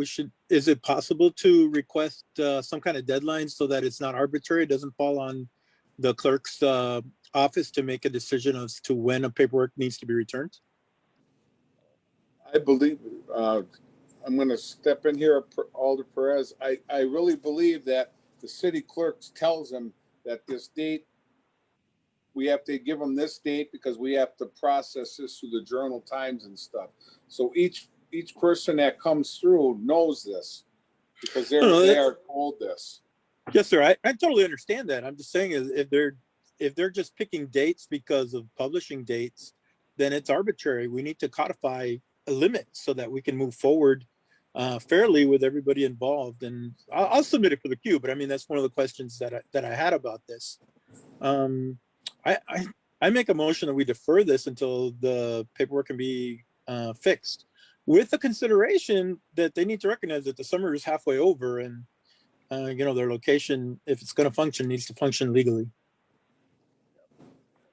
is it possible to request some kind of deadline so that it's not arbitrary? It doesn't fall on the clerk's office to make a decision as to when a paperwork needs to be returned? I believe, I'm going to step in here, Alder Perez. I really believe that the city clerk tells them that this date, we have to give them this date because we have to process this through the Journal Times and stuff. So each person that comes through knows this because they are told this. Yes, sir. I totally understand that. I'm just saying if they're just picking dates because of publishing dates, then it's arbitrary. We need to codify a limit so that we can move forward fairly with everybody involved. And I'll submit it for the queue, but I mean, that's one of the questions that I had about this. I make a motion that we defer this until the paperwork can be fixed. with the consideration that they need to recognize that the summer is halfway over and, their location, if it's going to function, needs to function legally.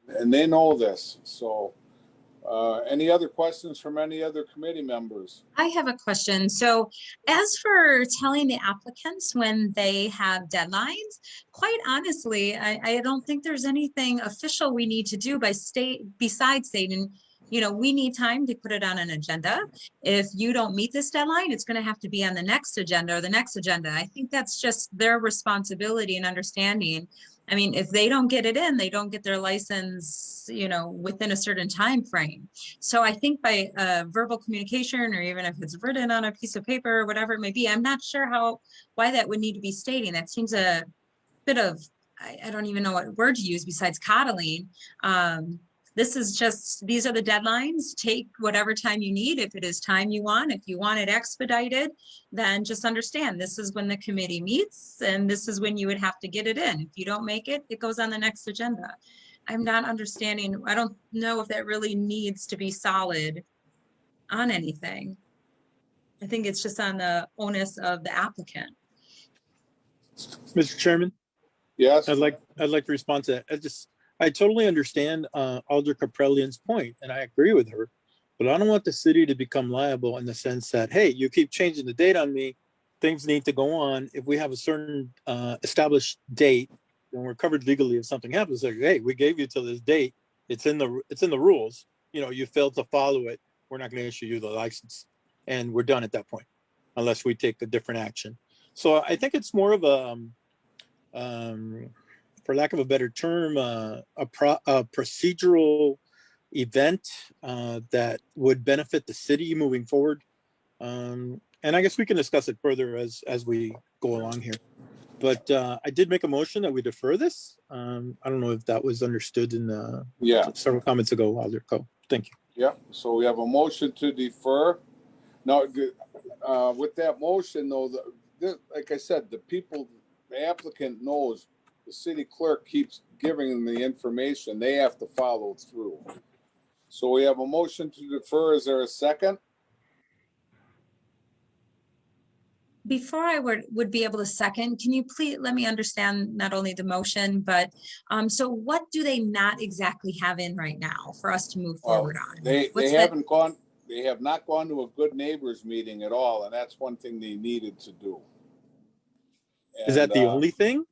And they know this. So any other questions from any other committee members? I have a question. So as for telling the applicants when they have deadlines, quite honestly, I don't think there's anything official we need to do besides stating, we need time to put it on an agenda. If you don't meet this deadline, it's going to have to be on the next agenda or the next agenda. I think that's just their responsibility and understanding. I mean, if they don't get it in, they don't get their license, within a certain time frame. So I think by verbal communication, or even if it's written on a piece of paper or whatever it may be, I'm not sure why that would need to be stating. That seems a bit of, I don't even know what word to use besides coddling. This is just, these are the deadlines. Take whatever time you need. If it is time you want, if you want it expedited, then just understand this is when the committee meets and this is when you would have to get it in. If you don't make it, it goes on the next agenda. I'm not understanding. I don't know if that really needs to be solid on anything. I think it's just on the onus of the applicant. Mr. Chairman? Yes. I'd like to respond to that. I totally understand Alder Caprellian's point, and I agree with her, but I don't want the city to become liable in the sense that, hey, you keep changing the date on me, things need to go on. If we have a certain established date, then we're covered legally if something happens. Like, hey, we gave you till this date. It's in the rules. You failed to follow it. We're not going to issue you the license, and we're done at that point, unless we take a different action. So I think it's more of a for lack of a better term, a procedural event that would benefit the city moving forward. And I guess we can discuss it further as we go along here. But I did make a motion that we defer this. I don't know if that was understood in several comments ago, Alder Co. Thank you. Yeah, so we have a motion to defer. Now, with that motion, though, like I said, the applicant knows the city clerk keeps giving them the information. They have to follow through. So we have a motion to defer. Is there a second? Before I would be able to second, can you please let me understand not only the motion, but so what do they not exactly have in right now for us to move forward on? They have not gone to a good neighbors meeting at all, and that's one thing they needed to do. Is that the only thing?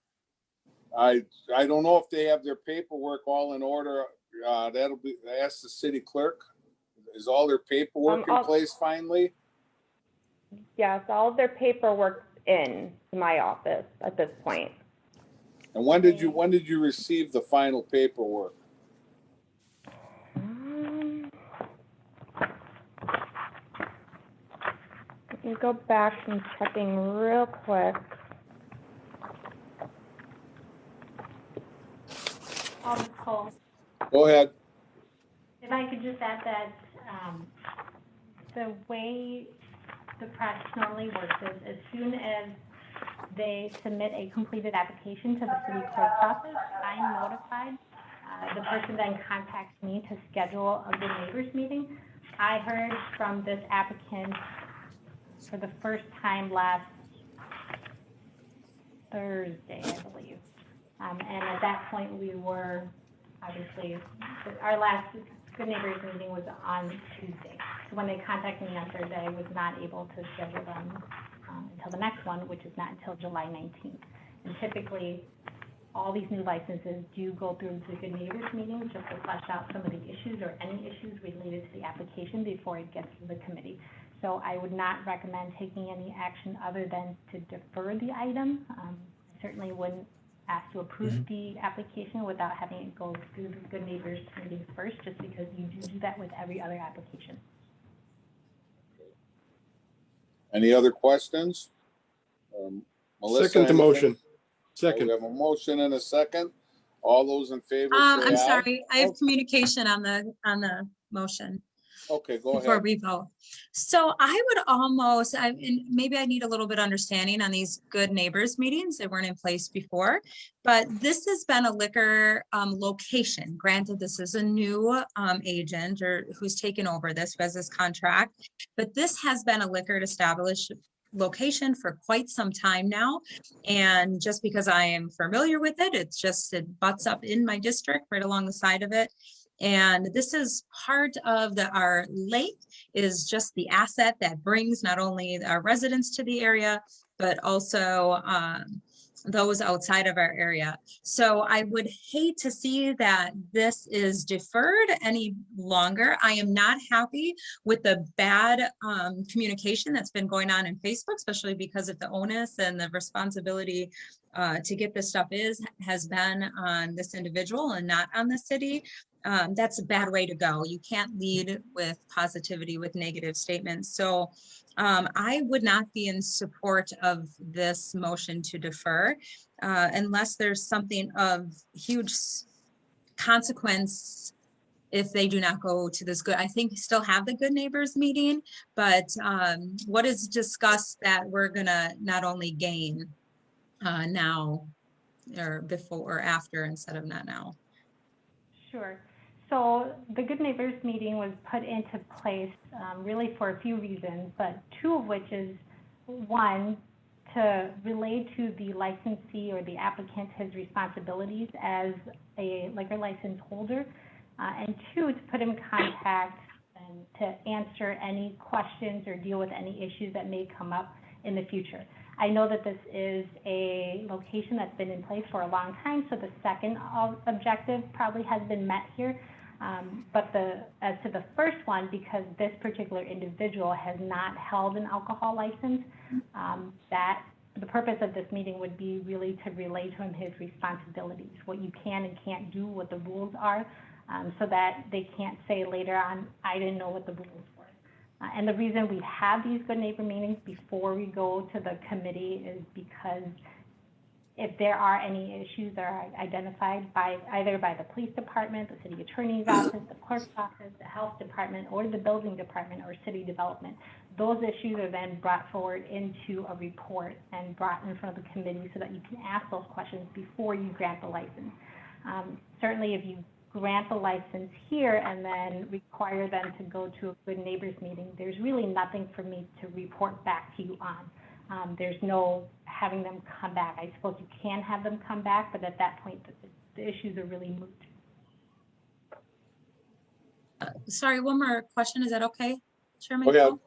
I don't know if they have their paperwork all in order. That'll be, ask the city clerk. Is all their paperwork in place finally? Yes, all of their paperwork's in my office at this point. And when did you receive the final paperwork? Let me go back and checking real quick. Cole. Go ahead. If I could just add that the way the process normally works is as soon as they submit a completed application to the city clerk's office, I'm notified. The person then contacts me to schedule a good neighbors meeting. I heard from this applicant for the first time last Thursday, I believe. And at that point, we were obviously, our last Good Neighbors meeting was on Tuesday. So when they contacted me on Thursday, I was not able to schedule them until the next one, which is not until July 19th. And typically, all these new licenses do go through the Good Neighbors meeting just to flesh out some of the issues or any issues related to the application before it gets to the committee. So I would not recommend taking any action other than to defer the item. I certainly wouldn't ask to approve the application without having it go through the Good Neighbors meeting first, just because you do that with every other application. Any other questions? Melissa, Second the motion. anything? Second. We have a motion and a second. All those in favor say I'm aye. sorry, I have communication on the motion. Okay, go before ahead. we vote. So I would almost, and maybe I need a little bit of understanding on these good neighbors meetings. They weren't in place before, but this has been a liquor location. Granted, this is a new agent or who's taken over this, who has this contract, but this has been a liquor established location for quite some time now. And just because I am familiar with it, it butts up in my district right along the side of it. And this is part of our lake is just the asset that brings not only our residents to the area, but also those outside of our area. So I would hate to see that this is deferred any longer. I am not happy with the bad communication that's been going on in Facebook, especially because of the onus and the responsibility to get this stuff has been on this individual and not on the city. That's a bad way to go. You can't lead with positivity with negative statements. So I would not be in support of this motion to defer unless there's something of huge consequence if they do not go to this good. I think we still have the good neighbors meeting, but what is discussed that we're gonna not only gain now or before or after instead of not now. Sure. So the Good Neighbors meeting was put into place really for a few reasons, but two of which is one, to relate to the licensee or the applicant his responsibilities as a liquor license holder, and two, to put him in contact and to answer any questions or deal with any issues that may come up in the future. I know that this is a location that's been in place for a long time, so the second objective probably has been met here. But as to the first one, because this particular individual has not held an alcohol license, that the purpose of this meeting would be really to relay to him his responsibilities, what you can and can't do, what the rules are, so that they can't say later on, I didn't know what the rules were. And the reason we have these good neighbor meetings before we go to the committee is because if there are any issues that are identified by either by the police department, the city attorney's office, the clerk's office, the health department, or the building department or city development, those issues are then brought forward into a report and brought in front of the committee so that you can ask those questions before you grant the license. Certainly if you grant the license here and then require them to go to a good neighbors meeting, there's really nothing for me to report back to you on. There's no having them come back. I suppose you can have them come back, but at that point, the issues are really moot. Sorry, one more question. Is that okay, Chairman? Go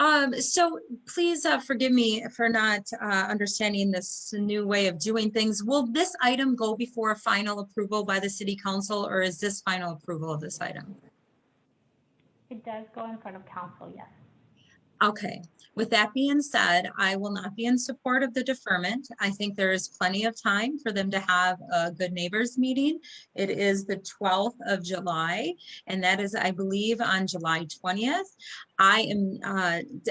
ahead. So please forgive me for not understanding this new way of doing things. Will this item go before final approval by the city council, or is this final approval of this item? It does go in front of council, yes. Okay, with that being said, I will not be in support of the deferment. I think there is plenty of time for them to have a good neighbors meeting. It is the 12th of July, and that is, I believe, on July 20th. I am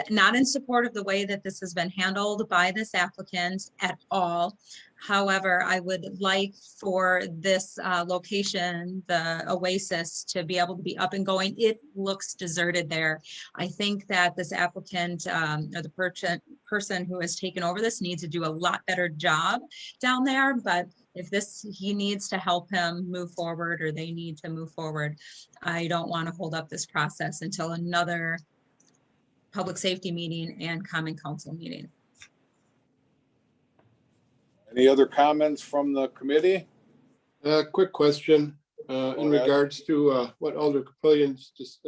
not in support of the way that this has been handled by this applicant at all. However, I would like for this location, the Oasis, to be able to be up and going. It looks deserted there. I think that this applicant or the person who has taken over this needs to do a lot better job down there. But if he needs to help him move forward, or they need to move forward, I don't want to hold up this process until another public safety meeting and common council meeting. Any other comments from the committee? Quick question in ahead. regards to what Alder Capillion's just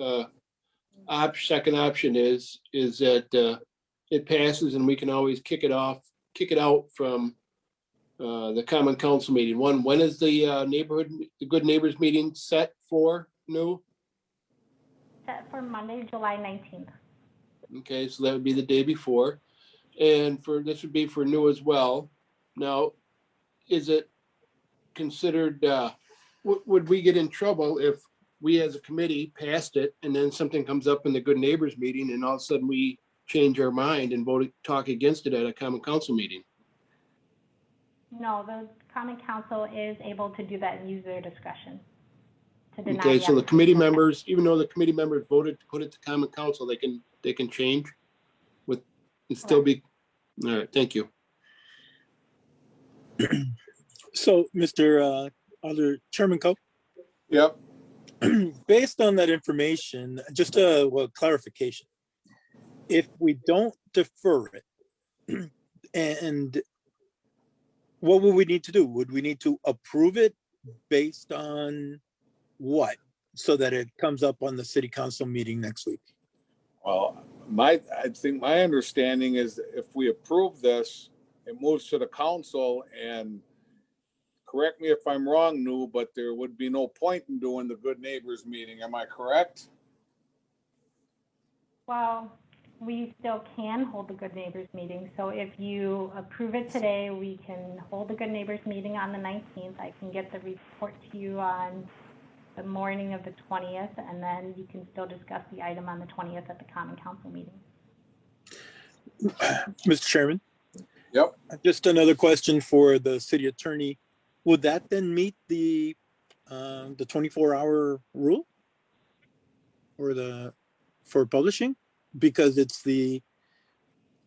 second option is that it passes and we can always kick it out from the common council meeting. When is the the good neighbors meeting set for, New? Set for Monday, July 19th. Okay, so that would be the day before. And this would be for New as well. Now, is it considered, would we get in trouble if we as a committee passed it and then something comes up in the good neighbors meeting and all of a sudden we change our mind and talk against it at a common council meeting? No, the common council is able to do that and use their discretion. to deny. Okay, so the committee application. members, even though the committee members voted to put it to common council, they can change with, and still be, all right, thank you. So, Mr. Alder Chairman Coe, Yep. based on that information, just a clarification. If we don't defer it, and what would we need to do? Would we need to approve it based on what? So that it comes up on the city council meeting next week? Well, I think my understanding is if we approve this, it moves to the council, and correct me if I'm wrong, Lou, but there would be no point in doing the Good Neighbors meeting. Am I correct? Well, we still can hold the Good Neighbors meeting. So if you approve it today, we can hold the Good Neighbors meeting on the 19th. I can get the report to you on the morning of the 20th, and then you can still discuss the item on the 20th at the Common Council meeting. Mr. Chairman? Yep. Just another question for the city attorney. Would that then meet the 24-hour rule or for publishing? Because it's the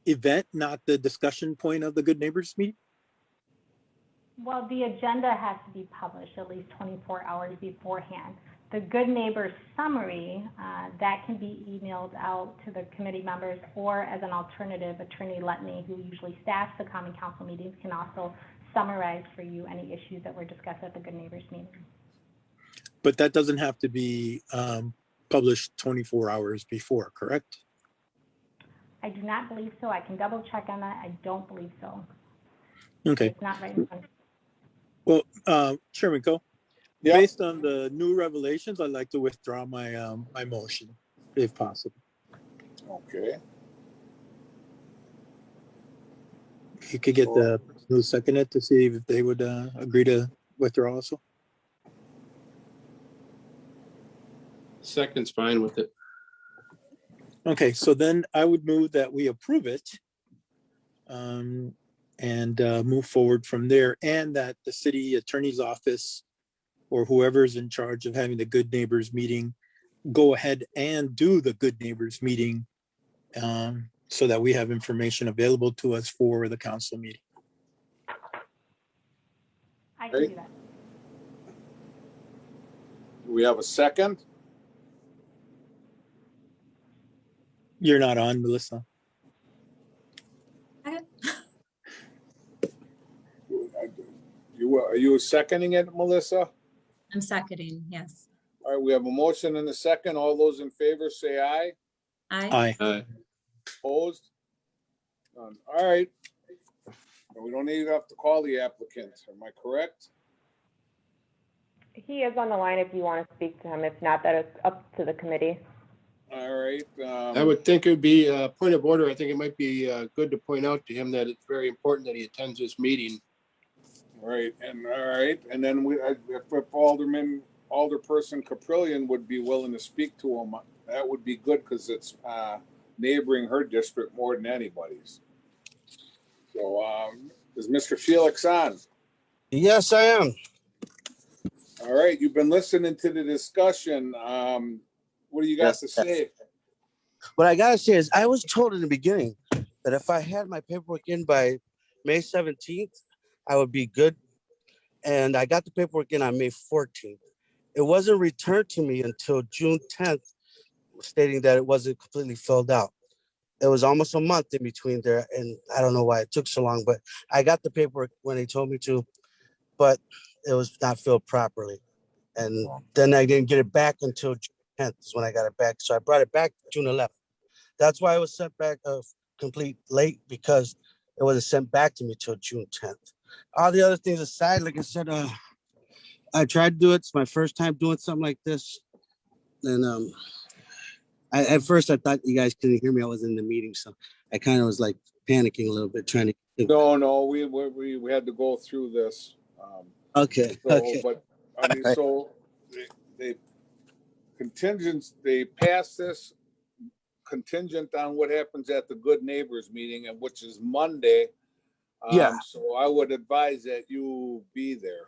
event, not the discussion point of the Good Neighbors meeting? Well, the agenda has to be published at least 24 hours beforehand. The Good Neighbors summary, that can be emailed out to the committee members, or as an alternative, Attorney Letney, who usually staffs the Common Council meetings, can also summarize for you any issues that were discussed at the Good Neighbors meeting. But that doesn't have to be published 24 hours before, correct? I do not believe so. I can double check on that. I don't believe so. Okay. It's not right in front of me. Well, Chairman Coe, Yep. based on the new revelations, I'd like to withdraw my my motion, if possible. Okay. You could get the person who seconded to see if they would agree to withdraw also. Second's fine with it. Okay, so then I would move that we approve it and move forward from there, and that the city attorney's office or whoever's in charge of having the Good Neighbors meeting go ahead and do the Good Neighbors meeting so that we have information available to us for the council meeting. I can do that. Do we have a second? You're not on, Melissa. Are you seconding it, Melissa? I'm seconding, yes. All right, we have a motion and a second. All those in favor say aye. Aye. Aye. Opposed? None. All right. We don't even have to call the applicant. Am I correct? He is on the line if you want to speak to him. If not, that is up to the committee. All right. I would think it would be a point of order. I think it might be good to point out to him that it's very important that he attends this meeting. Right, and then if Alderperson Caprillion would be willing to speak to him, that would be good, because it's neighboring her district more than anybody's. So, is Mr. Felix on? Yes, I am. All right, you've been listening to the discussion. What do you got to say? What I gotta say is, I was told in the beginning that if I had my paperwork in by May 17th, I would be good. And I got the paperwork in on May 14th. It wasn't returned to me until June 10th, stating that it wasn't completely filled out. It was almost a month in between there, and I don't know why it took so long, but I got the paperwork when they told me to, but it was not filled properly. And then I didn't get it back until June 10th is when I got it back. So I brought it back June 11th. That's why it was sent back complete late, because it wasn't sent back to me till June 10th. All the other things aside, like I said, I tried to do it. It's my first time doing something like this. And at first I thought you guys couldn't hear me. I was in the meeting, so I kind of was like panicking a little bit, trying to. No, we had to go through this. Okay. So, Okay. But I mean, so they passed this contingent on what happens at the Good Neighbors meeting, and which is Monday. Yeah. So I would advise that you be there.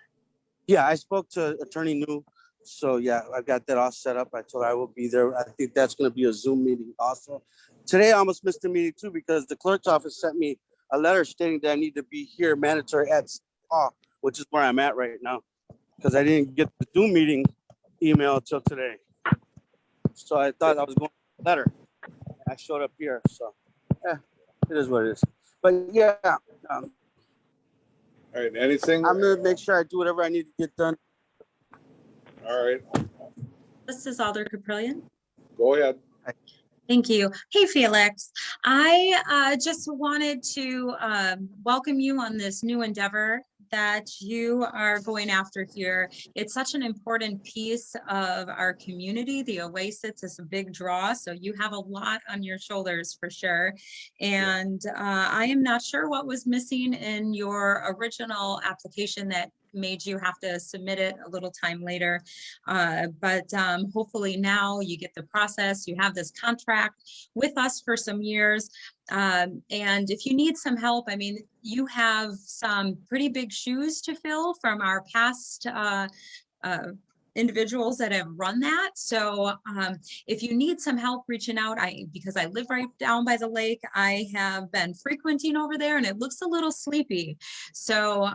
Yeah, I spoke to Attorney New So yeah, I've got that all set up. I told her I will be there. I think that's going to be a Zoom meeting also. Today I almost missed the meeting too because the clerk's office sent me a letter stating that I need to be here mandatory at City Hall, which is where I'm at right now because I didn't get the Zoom meeting email until today. So I thought I was going to the letter. I showed up here. So yeah, it is what it is. But yeah, All right, anything? I'm going to make sure I do whatever I need to get done. All right, This is Alder Caprillion. go ahead. Thank you. Hey, Felix. I just wanted to welcome you on this new endeavor that you are going after here. It's such an important piece of our community. The Oasis is a big draw, so you have a lot on your shoulders for sure. And I am not sure what was missing in your original application that made you have to submit it a little time later. But hopefully now you get the process, you have this contract with us for some years. And if you need some help, I mean, you have some pretty big shoes to fill from our past individuals that have run that. So if you need some help reaching out, because I live right down by the lake, I have been frequenting over there and it looks a little sleepy. So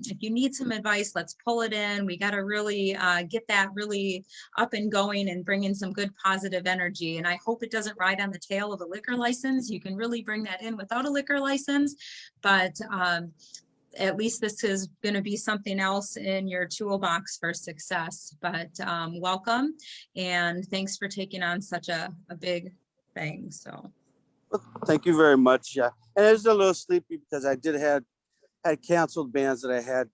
if you need some advice, let's pull it in. We got to really get that really up and going and bring in some good positive energy. And I hope it doesn't ride on the tail of a liquor license. You can really bring that in without a liquor license, but at least this is going to be something else in your toolbox for success. But welcome and thanks for taking on such a big thing. So Thank you very much. Yeah, and it was a little sleepy because I had canceled bands that I had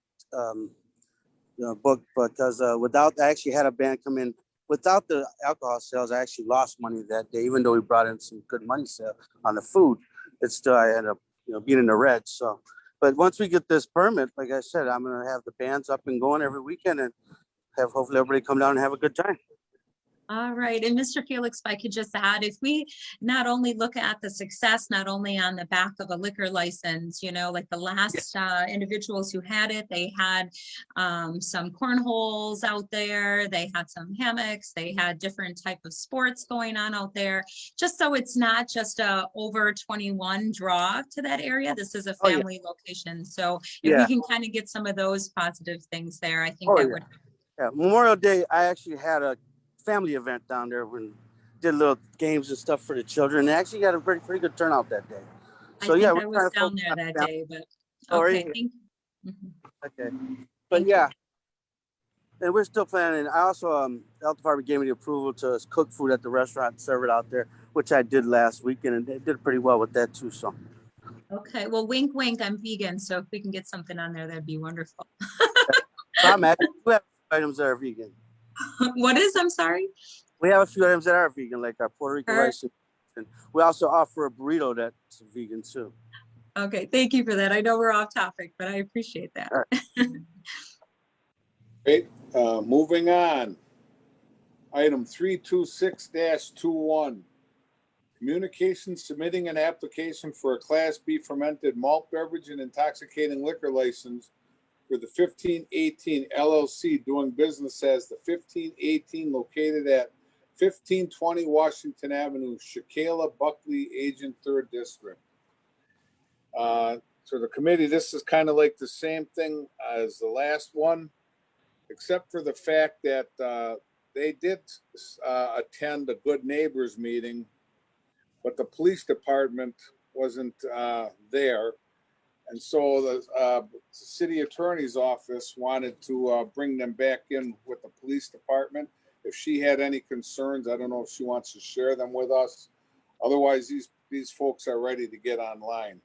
booked because I actually had a band come in without the alcohol sales. I actually lost money that day, even though we brought in some good money sale on the food. It's still I ended up being in the red. So. But once we get this permit, like I said, I'm going to have the bands up and going every weekend and have hopefully everybody come down and have a good time. all right. And Mr. Felix, if I could just add, if we not only look at the success, not only on the back of a liquor license, like the last individuals who had it, they had some cornholes out there, they had some hammocks, they had different type of sports going on out there, just so it's not just a over 21 draw to that area. This is a family location. So if we can kind of get some of those positive things there, I think that would. Yeah, Memorial Day, I actually had a family event down there when did little games and stuff for the children. They actually got a pretty good turnout that day. So I was down there that day, but okay, thank you. Okay, but yeah, and we're still planning. I also the health department gave me the approval to cook food at the restaurant and serve it out there, which I did last weekend, and they did pretty well with that too. So okay, well, wink, wink. I'm vegan, so if we can get something on there, that'd be wonderful. I'm actually we have items that are vegan. What is? I'm sorry. We have a few items that are vegan, like our Puerto Rican rice, and we also offer a burrito that's vegan too. Okay, thank you for that. I know we're off topic, but I appreciate that. Great. Moving on. Item 326-21. Communication submitting an application for a Class B fermented malt beverage and intoxicating liquor license for the 1518 LLC doing business as the 1518 located at 1520 Washington Avenue, Shakela, Buckley, Agent 3rd District. So the committee, this is kind of like the same thing as the last one, except for the fact that they did attend a Good Neighbors meeting, but the police department wasn't there. And so the city attorney's office wanted to bring them back in with the police department. If she had any concerns, I don't know if she wants to share them with us. Otherwise, these folks are ready to get online.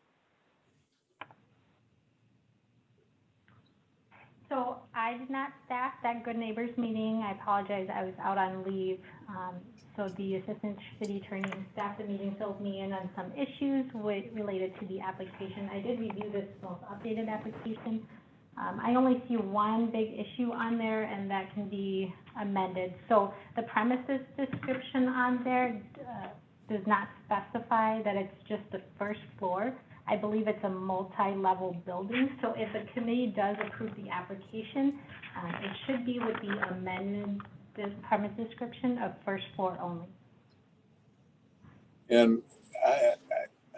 So I did not staff that Good Neighbors meeting. I apologize. I was out on leave. So the assistant city attorney staffed the meeting, filled me in on some issues related to the application. I did review this most updated application. I only see one big issue on there, and that can be amended. So the premises description on there does not specify that it's just the first floor. I believe it's a multi-level building, so if the committee does approve the application, it should be with the amended permit description of first floor only. And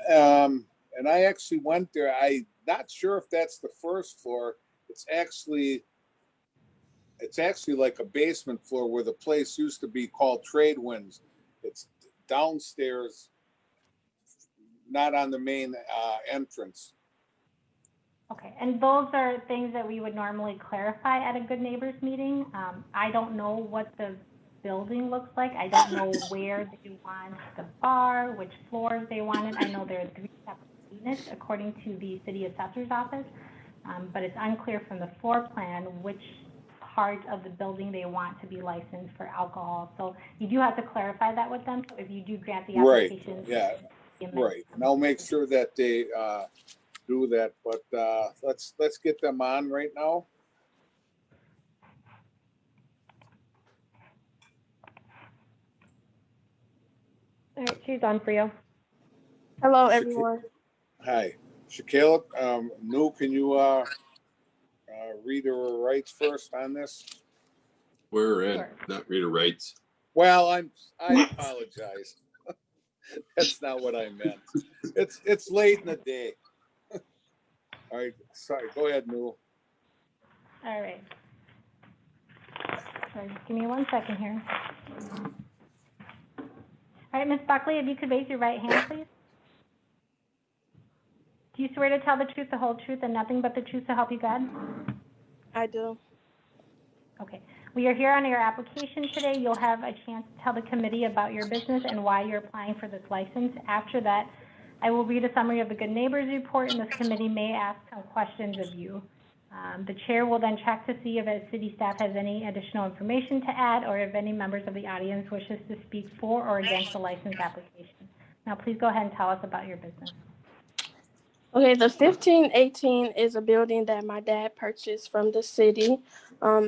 I actually went there. I'm not sure if that's the first floor. It's actually like a basement floor where the place used to be called Trade Winds. It's downstairs, not on the main entrance. Okay, and those are things that we would normally clarify at a Good Neighbors meeting. I don't know what the building looks like. I don't know where they want the bar, which floors they want it. I know there are 3 separate units according to the city assessor's office, but it's unclear from the floor plan which part of the building they want to be licensed for alcohol. So you do have to clarify that with them. So if you do grant the Right, application. yeah, right. And I'll make sure that they do that, but let's get them on right now. All right, she's on for you. Hello, everyone. Hi, Shaquille, Nu, can you read her rights first on this? We're at not reader rights. Well, I apologize. That's not what I meant. It's late in the day. All right, sorry. Go ahead, Nu. All right. Sorry, just give me 1 second here. All right, Ms. Buckley, if you could raise your right hand, please. Do you swear to tell the truth, the whole truth, and nothing but the truth to help you God? I do. Okay. We are here on your application today. You'll have a chance to tell the committee about your business and why you're applying for this license. After that, I will read a summary of the Good Neighbors report, and this committee may ask some questions of you. The chair will then check to see if city staff has any additional information to add or if any members of the audience wishes to speak for or against the license application. Now, please go ahead and tell us about your business. Okay, the 1518 is a building that my dad purchased from the city.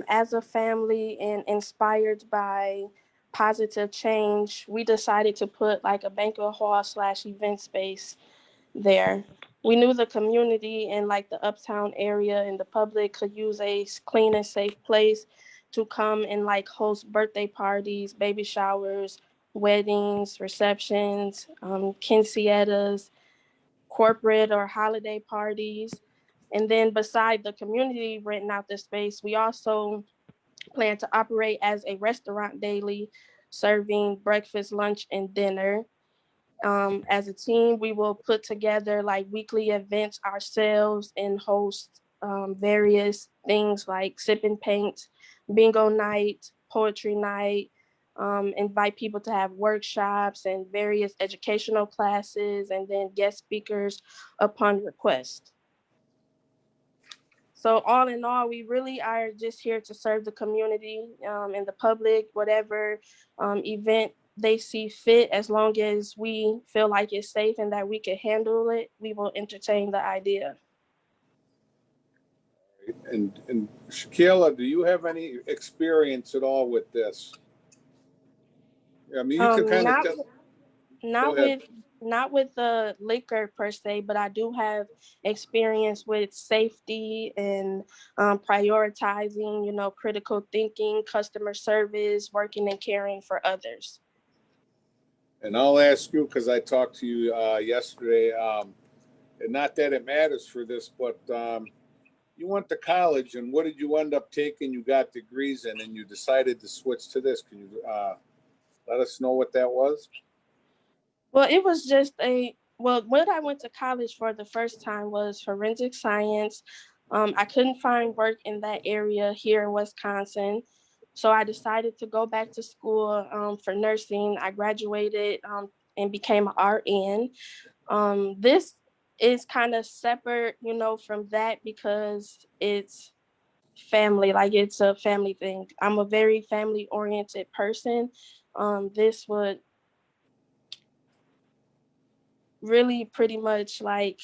As a family and inspired by positive change, we decided to put like a banquet hall / event space there. We knew the community and like the uptown area and the public could use a clean and safe place to come and like host birthday parties, baby showers, weddings, receptions, quinceañeras, corporate or holiday parties. And then beside the community renting out the space, we also plan to operate as a restaurant daily, serving breakfast, lunch, and dinner. As a team, we will put together like weekly events ourselves and host various things like sip and paint, bingo night, poetry night, invite people to have workshops and various educational classes, and then guest speakers upon request. So all in all, we really are just here to serve the community and the public, whatever event they see fit. As long as we feel like it's safe and that we can handle it, we will entertain the idea. And Shaquilla, do you have any experience at all with this? I mean, you can kind of not with the liquor per se, but I do have experience with safety and prioritizing, critical thinking, customer service, working and caring for others. And I'll ask you, because I talked to you yesterday, and not that it matters for this, but you went to college, and what did you end up taking? You got degrees in, and you decided to switch to this. Can you let us know what that was? Well, it was just what I went to college for the first time was forensic science. I couldn't find work in that area here in Wisconsin. So I decided to go back to school for nursing. I graduated and became an RN. This is kind of separate, from that because it's family, like it's a family thing. I'm a very family-oriented person. This would really pretty much like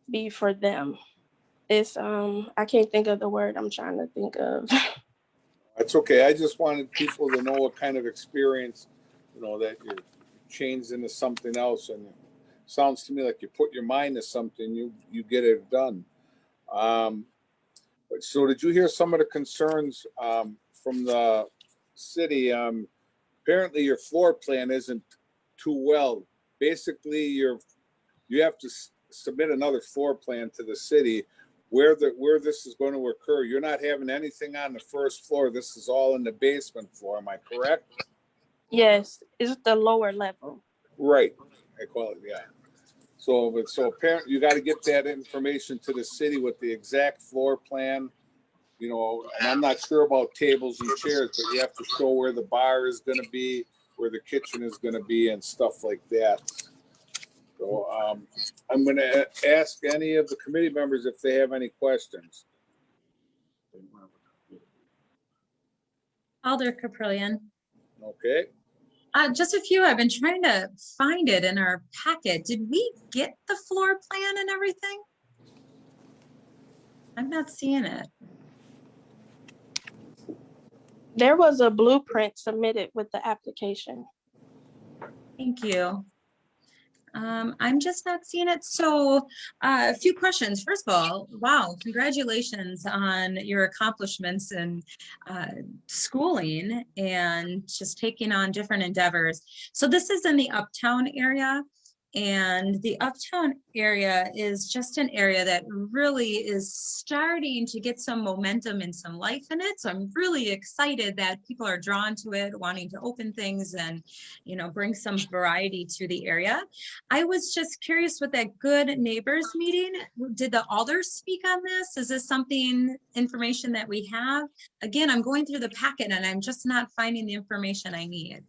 be for them. It's I can't think of the word I'm trying to think of. That's okay. I just wanted people to know what kind of experience, that you're changed into something else. And sounds to me like you put your mind to something, you get it done. So did you hear some of the concerns from the city? Apparently your floor plan isn't too well. Basically, you have to submit another floor plan to the city where this is going to occur. You're not having anything on the first floor. This is all in the basement floor. Am I correct? Yes, it's the lower level. Right. I call it, yeah. So apparently you got to get that information to the city with the exact floor plan, you know, and I'm not sure about tables and chairs, but you have to show where the bar is going to be, where the kitchen is going to be and stuff like that. So I'm going to ask any of the committee members if they have any questions. Alder Caprillion. Okay. Just a few. I've been trying to find it in our packet. Did we get the floor plan and everything? I'm not seeing it. There was a blueprint submitted with the application. Thank you. I'm just not seeing it. So a few questions. First of all, wow, congratulations on your accomplishments in schooling and just taking on different endeavors. So this is in the Uptown area. And the Uptown area is just an area that really is starting to get some momentum and some life in it. So I'm really excited that people are drawn to it, wanting to open things and, you know, bring some variety to the area. I was just curious with that Good Neighbors meeting, did the alders speak on this? Is this information that we have? Again, I'm going through the packet and I'm just not finding the information I need.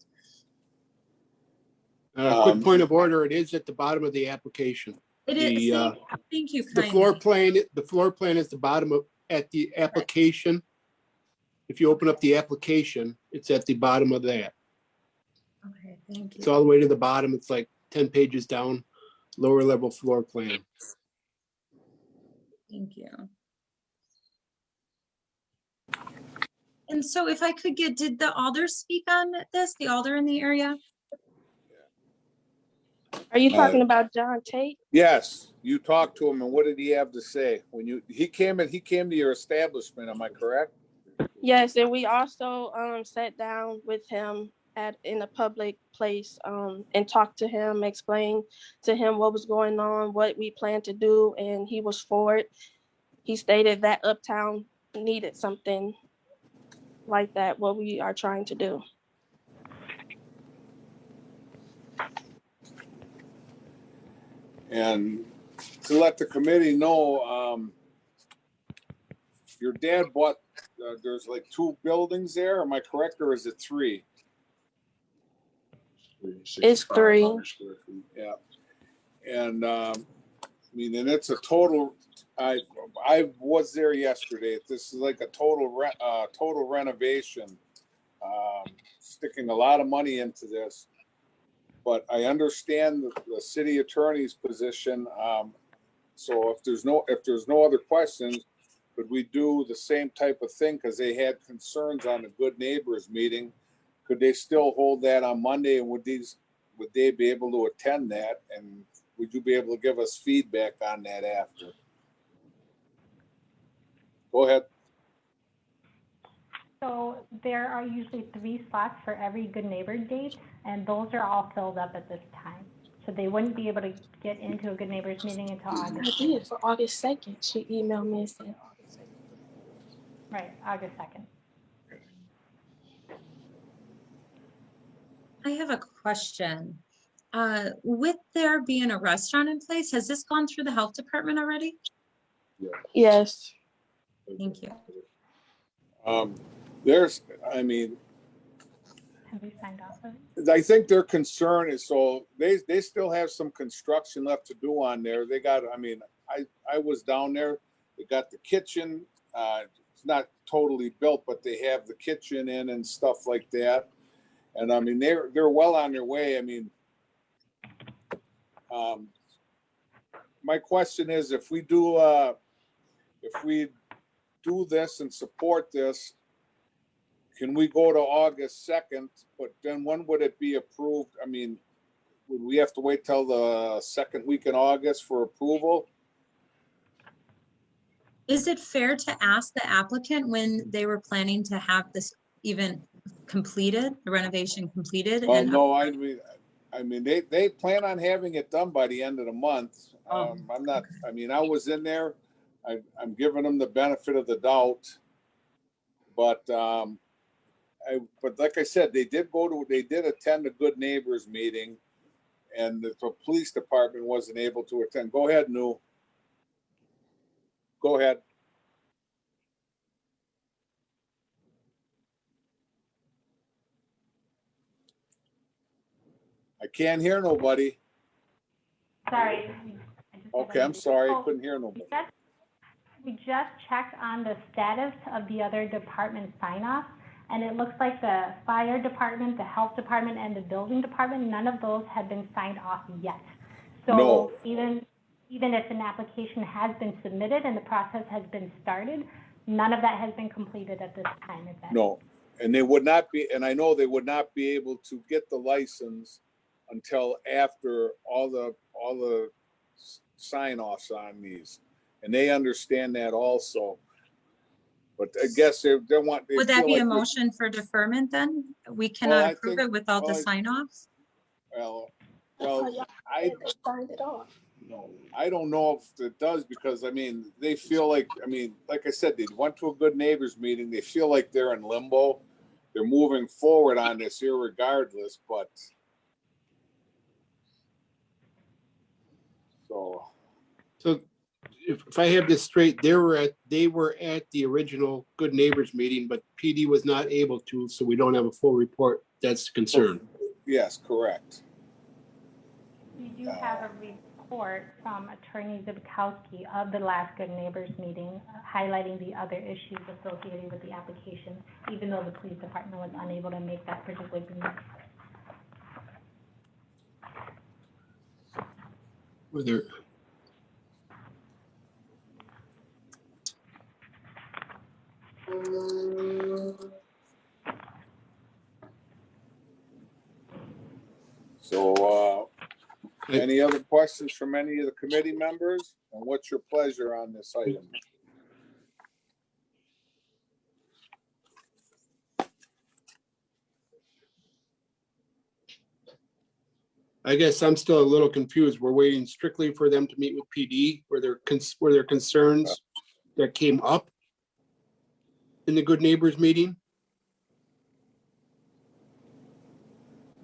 Quick point of order, it is at the bottom of the application. It is. Thank you. The floor plan is the bottom at the application. If you open up the application, it's at the bottom of that. Okay, thank you. It's all the way to the bottom. It's like 10 pages down, lower level floor plan. Thank you. And so if I could did the alder speak on this, the alder in the area? Are you talking about John Tate? Yes, you talked to him, and what did he have to say when he came to your establishment? Am I correct? Yes, and we also sat down with him in a public place and talked to him, explained to him what was going on, what we planned to do, and he was for it. He stated that Uptown needed something like that, what we are trying to do. And to let the committee know, your dad bought, there's like 2 buildings there, am I correct, or is it 3? It's 3. Yeah. And I mean, and it's a total, I was there yesterday. This is like a total renovation, sticking a lot of money into this. But I understand the city attorney's position. So if there's no other questions, could we do the same type of thing? Because they had concerns on the Good Neighbors meeting. Could they still hold that on Monday? And would they be able to attend that? And would you be able to give us feedback on that after? Go ahead. So there are usually 3 slots for every Good Neighbor date, and those are all filled up at this time. So they wouldn't be able to get into a Good Neighbors meeting until August. I did for August 2nd. She emailed me and said August 2nd. Right, August 2nd. I have a question. With there being a restaurant in place, has this gone through the health department already? Yes. Thank you. I mean, Have you signed off of it? I think their concern is, so they still have some construction left to do on there. They got, I mean, I was down there, they got the kitchen, it's not totally built, but they have the kitchen in and stuff like that. And I mean, they're well on their way. I mean, my question is, if we do this and support this, can we go to August 2nd? But then when would it be approved? I mean, would we have to wait till the second week in August for approval? Is it fair to ask the applicant when they were planning to have this even completed, the renovation completed? Well, and no, I mean, they plan on having it done by the end of the month. I'm not, I mean, I was in there, I'm giving them the benefit of the doubt. But, but like I said, they did attend a Good Neighbors meeting, and the police department wasn't able to attend. Go ahead, Nu. Go ahead. I can't hear nobody. Sorry. Okay, I'm sorry, I couldn't hear nobody. We just checked on the status of the other department sign-off, and it looks like the fire department, the health department, and the building department, none of those have been signed off yet. So No. even if an application has been submitted and the process has been started, none of that has been completed at this time. No, and they would not be, and I know they would not be able to get the license until after all the sign-offs on these, and they understand that also. But I guess they want. Would that be a motion for deferment then? We cannot approve it without the sign-offs? Well, I don't know if it does, because I mean, they feel like, I mean, like I said, they went to a Good Neighbors meeting. They feel like they're in limbo. They're moving forward on this irregardless, but So if I have this straight, they were at the original Good Neighbors meeting, but PD was not able to, so we don't have a full report. That's the concern. yes, correct. We do have a report from Attorney Zibkowski of the last Good Neighbors meeting, highlighting the other issues associated with the application, even though the police department was unable to make that particular meeting. Were there? So, any other questions from any of the committee members? And what's your pleasure on this item? I guess I'm still a little confused. We're waiting strictly for them to meet with PD. Were there concerns that came up in the Good Neighbors meeting?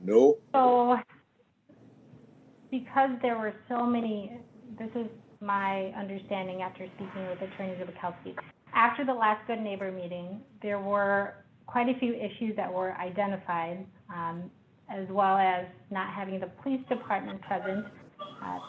No. So, because there were so many, this is my understanding after speaking with Attorney Zibkowski. After the last Good Neighbor meeting, there were quite a few issues that were identified, as well as not having the police department present.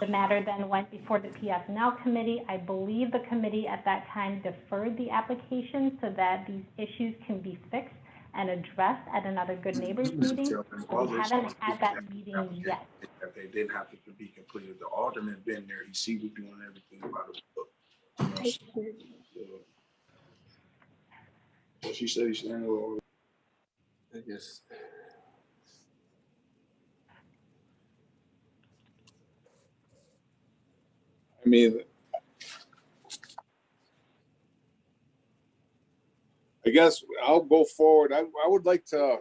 The matter then went before the PSNL committee. I believe the committee at that time deferred the application so that these issues can be fixed and addressed at another Good Neighbors meeting. We haven't had that meeting yet. That they didn't have to be completed. The alderman been there. He was doing everything by the book. So she said he's standing over. I guess. I mean, I guess I'll go forward. I would like to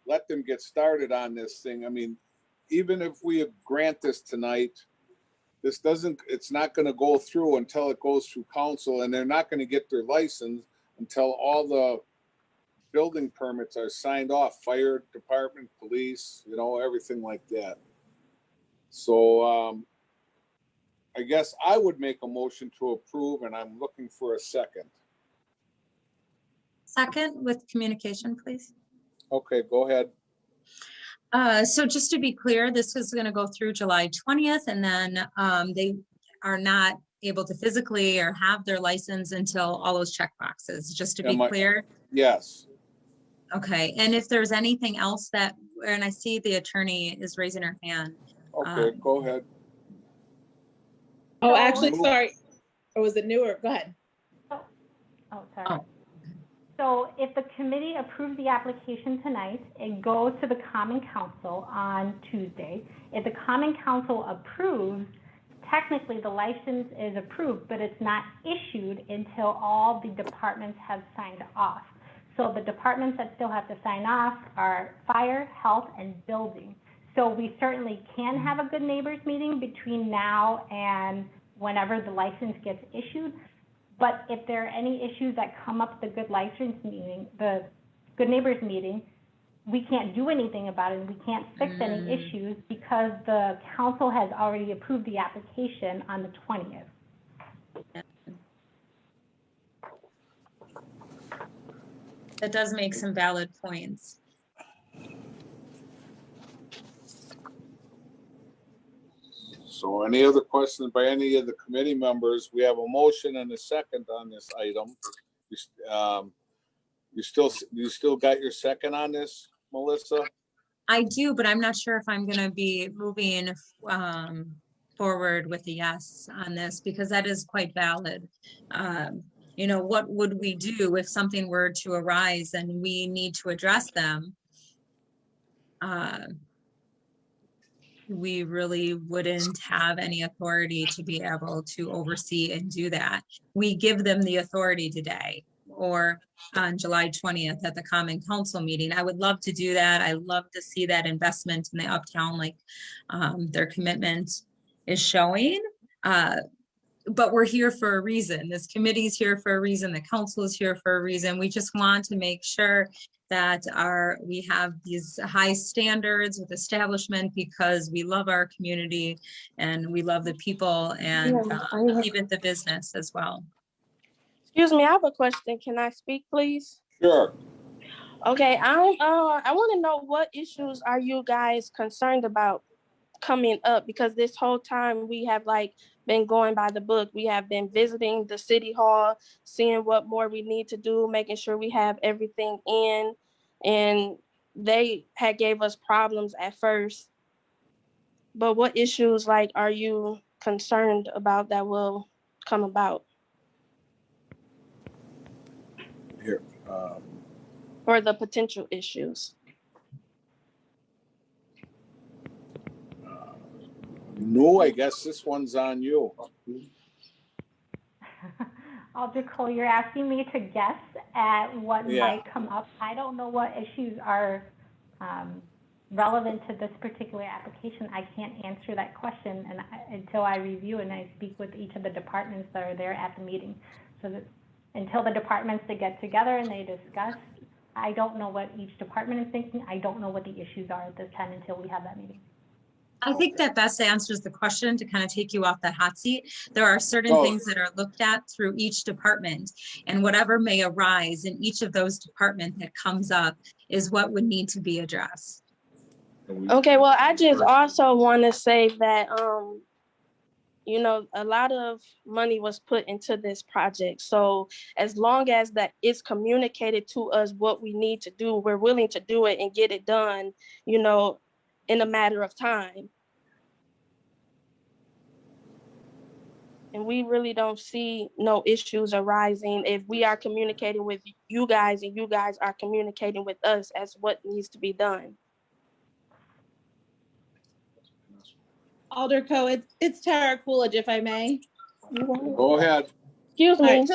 let them get started on this thing. I mean, even if we grant this tonight, it's not going to go through until it goes through council, and they're not going to get their license until all the building permits are signed off, fire department, police, everything like that. So, I guess I would make a motion to approve, and I'm looking for a second. Second with communication, please. Okay, go ahead. So just to be clear, this is going to go through July 20th, and then they are not able to physically or have their license until all those check boxes, just to be clear. Yes. Okay, and if there's anything else and I see the attorney is raising her hand. Okay, go ahead. Oh, actually, sorry. Or was it newer? Go ahead. Oh, sorry. So if the committee approves the application tonight, it goes to the Common Council on Tuesday. If the Common Council approves, technically the license is approved, but it's not issued until all the departments have signed off. So the departments that still have to sign off are fire, health, and building. So we certainly can have a good neighbors meeting between now and whenever the license gets issued. But if there are any issues that come up at the good license meeting, the good neighbors meeting, we can't do anything about it. We can't fix any issues because the council has already approved the application on the 20th. That does make some valid points. So any other questions by any of the committee members? We have a motion and a second on this item. You still got your second on this, Melissa? I do, but I'm not sure if I'm gonna be moving forward with a yes on this because that is quite valid. You know, what would we do if something were to arise and we need to address them? We really wouldn't have any authority to be able to oversee and do that. We give them the authority today or on July 20th at the Common Council meeting. I would love to do that. I love to see that investment in the Uptown like their commitment is showing. But we're here for a reason. This committee is here for a reason. The council is here for a reason. We just want to make sure that we have these high standards with establishment because we love our community and we love the people and even the business as well. Excuse me, I have a question. Can I speak, please? Sure. Okay, I want to know what issues are you guys concerned about coming up, because this whole time we have like been going by the book. We have been visiting the city hall, seeing what more we need to do, making sure we have everything in, and they had gave us problems at first. But what issues like are you concerned about that will come about? Here. Or the potential issues? No, I guess this one's on you. Alder Cole, you're asking me to guess at what might come up. I don't know what issues are relevant to this particular application. I can't answer that question until I review and I speak with each of the departments that are there at the meeting. So that until the departments they get together and they discuss, I don't know what each department is thinking. I don't know what the issues are at this time until we have that meeting. I think that best answers the question to kind of take you off the hot seat. There are certain things that are looked at through each department, and whatever may arise in each of those departments that comes up is what would need to be addressed. Okay, well, I just also want to say that, you know, a lot of money was put into this project. So as long as that is communicated to us what we need to do, we're willing to do it and get it done, you know, in a matter of time. And we really don't see no issues arising if we are communicating with you guys and you guys are communicating with us as what needs to be done. Alder Coe, it's Tara Coolidge, if I may. Go ahead. Excuse me. Right,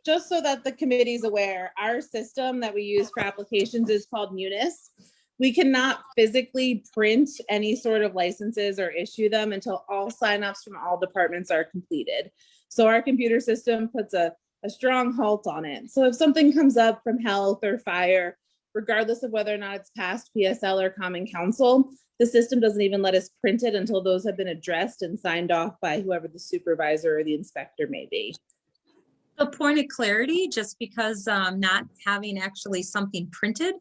just so that the committee is aware, our system that we use for applications is called Munis. We cannot physically print any sort of licenses or issue them until all signups from all departments are completed. So our computer system puts a strong halt on it. So if something comes up from health or fire, regardless of whether or not it's passed PSL or Common Council, the system doesn't even let us print it until those have been addressed and signed off by whoever the supervisor or the inspector may be. A point of clarity, just because not having actually something printed,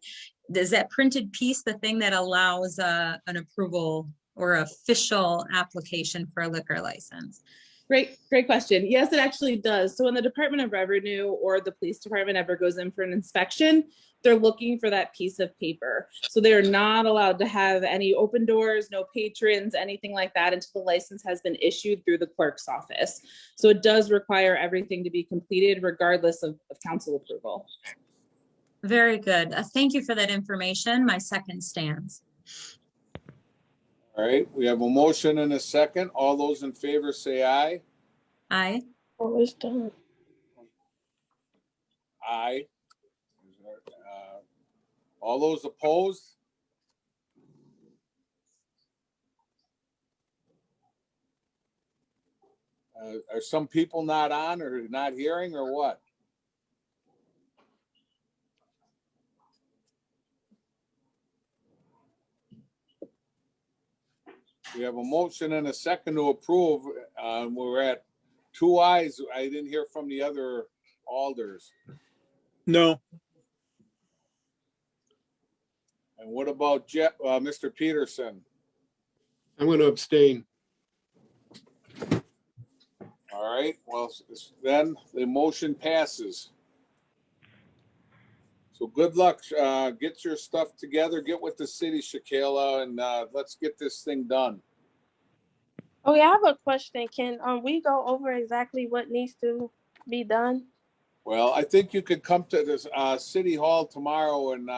is that printed piece the thing that allows an approval or official application for a liquor license? Great question. Yes, it actually does. So when the Department of Revenue or the police department ever goes in for an inspection, they're looking for that piece of paper. So they're not allowed to have any open doors, no patrons, anything like that until the license has been issued through the clerk's office. So it does require everything to be completed regardless of council approval. Very good. Thank you for that information. My second stands. All right, we have a motion and a second. All those in favor say aye. Aye. Oh, it's done. Aye. All those opposed? Are some people not on or not hearing or what? We have a motion and a second to approve. We're at 2 ayes. I didn't hear from the other alders. No. And what about Mr. Peterson? I'm going to abstain. All right, well, then the motion passes. So good luck. Get your stuff together, get with the city, Shakayla, and let's get this thing done. Okay, I have a question. Can we go over exactly what needs to be done? Well, I think you could come to this city hall tomorrow and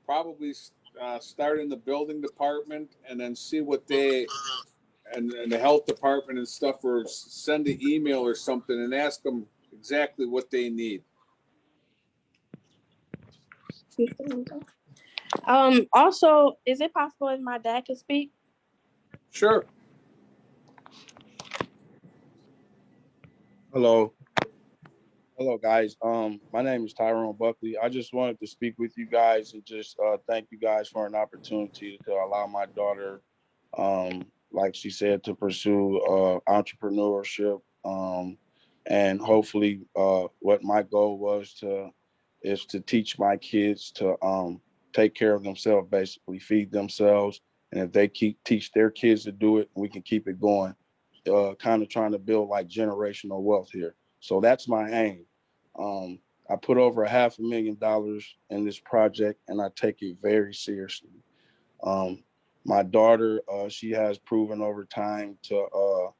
probably start in the building department and then see what they and the health department and stuff, or send an email or something and ask them exactly what they need. Also, is it possible if my dad could speak? Sure. Hello. Hello, guys. My name is Tyrone Buckley. I just wanted to speak with you guys and just thank you guys for an opportunity to allow my daughter, like she said, to pursue entrepreneurship. And hopefully what my goal was is to teach my kids to take care of themselves, basically feed themselves. And if they teach their kids to do it, we can keep it going. Kind of trying to build like generational wealth here. So that's my aim. I put over $500,000 in this project and I take it very seriously. My daughter, she has proven over time to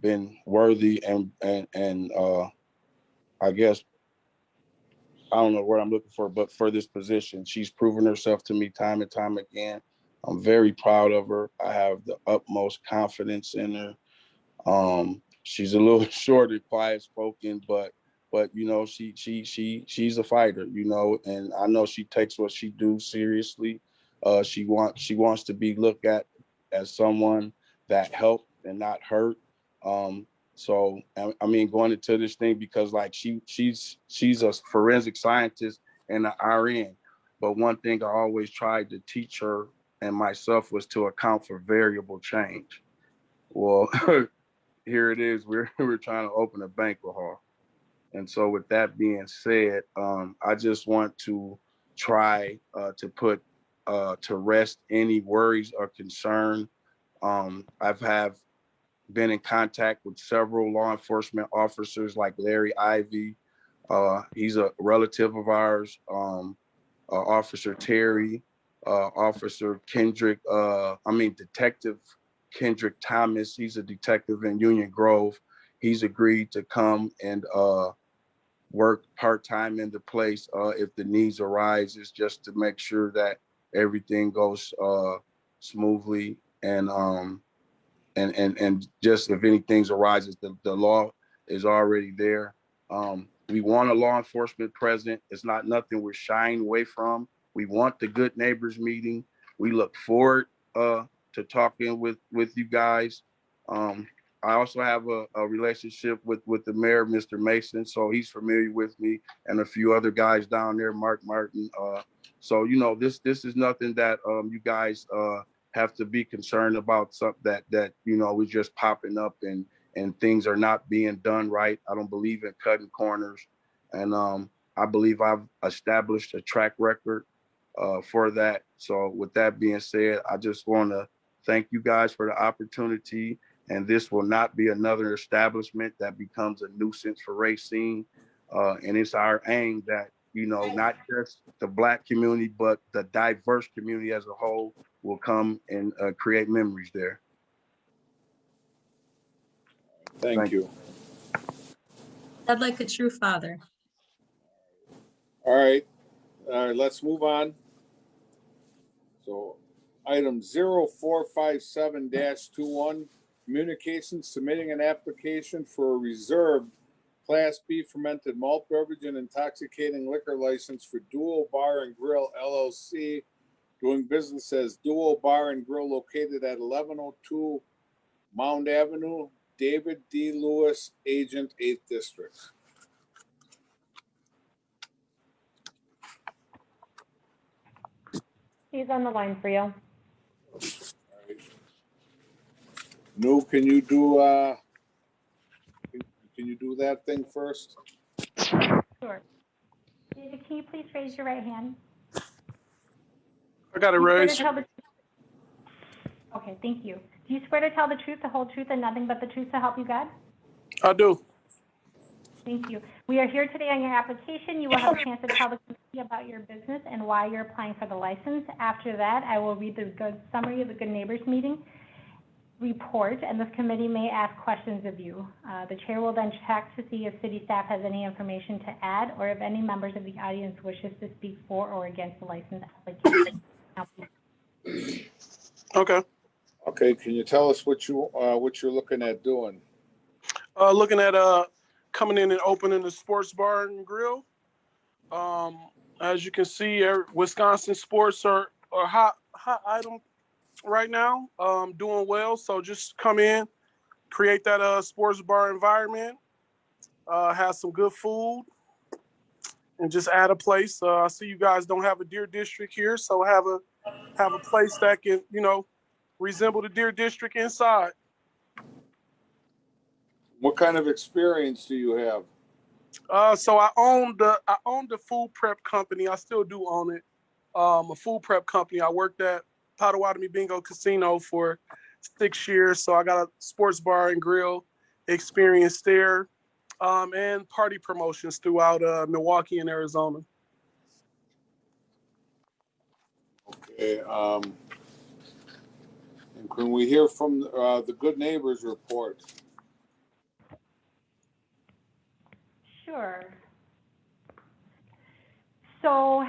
been worthy and I guess, I don't know what I'm looking for, but for this position, she's proven herself to me time and time again. I'm very proud of her. I have the utmost confidence in her. She's a little short and quiet spoken, but you know, she's a fighter, you know, and I know she takes what she do seriously. She wants to be looked at as someone that helped and not hurt. So I mean, going into this thing, because like she's a forensic scientist and an RN, but one thing I always tried to teach her and myself was to account for variable change. Well, here it is. We're trying to open a banquet hall. And so with that being said, I just want to try to put to rest any worries or concern. I've been in contact with several law enforcement officers like Larry Ivy. He's a relative of ours. Officer Terry, Officer Kendrick, Detective Kendrick Thomas. He's a detective in Union Grove. He's agreed to come and work part-time in the place if the needs arises, just to make sure that everything goes smoothly and just if anything arises, the law is already there. We want a law enforcement present. It's not nothing we're shying away from. We want the good neighbors meeting. We look forward to talking with you guys. I also have a relationship with the mayor, Mr. Mason, so he's familiar with me, and a few other guys down there, Mark Martin. So you know, this is nothing that you guys have to be concerned about. Something that you know, we're just popping up and things are not being done right. I don't believe in cutting corners, and I believe I've established a track record for that. So with that being said, I just want to thank you guys for the opportunity. And this will not be another establishment that becomes a nuisance for Racine. And it's our aim that, you know, not just the Black community, but the diverse community as a whole will come and create memories there. Thank you. I'd like a true father. All right, let's move on. So item 0457-21, communication submitting an application for a reserved Class B fermented malt beverage and intoxicating liquor license for Duo Bar and Grill LLC, doing business as Duo Bar and Grill located at 1102 Mound Avenue. David D. Lewis, agent, 8th District. He's on the line for you. No, can you do that thing first? Sure. David, can you please raise your right hand? I got it Do you swear to raised. tell the- Okay, thank you. Do you swear to tell the truth, the whole truth, and nothing but the truth to help you God? I do. Thank you. We are here today on your application. You will have a chance to tell the committee about your business and why you're applying for the license. After that, I will read the good summary of the Good Neighbors meeting report, and this committee may ask questions of you. The chair will then check to see if city staff has any information to add, or if any members of the audience wishes to speak for or against the license application. Okay. Okay, can you tell us what you're looking at doing? Looking at coming in and opening the sports bar and grill. As you can see, Wisconsin sports are a hot item right now, doing well. So just come in, create that sports bar environment, have some good food, and just add a place. I see you guys don't have a Deer District here, so have a place that can, resemble the Deer District inside. What kind of experience do you have? So I own the food prep company. I still do own it. A food prep company. I worked at Potawatomi Bingo Casino for 6 years. So I got a sports bar and grill experience there, and party promotions throughout Milwaukee and Arizona. Okay. And can we hear from the Good Neighbors report? Sure. So,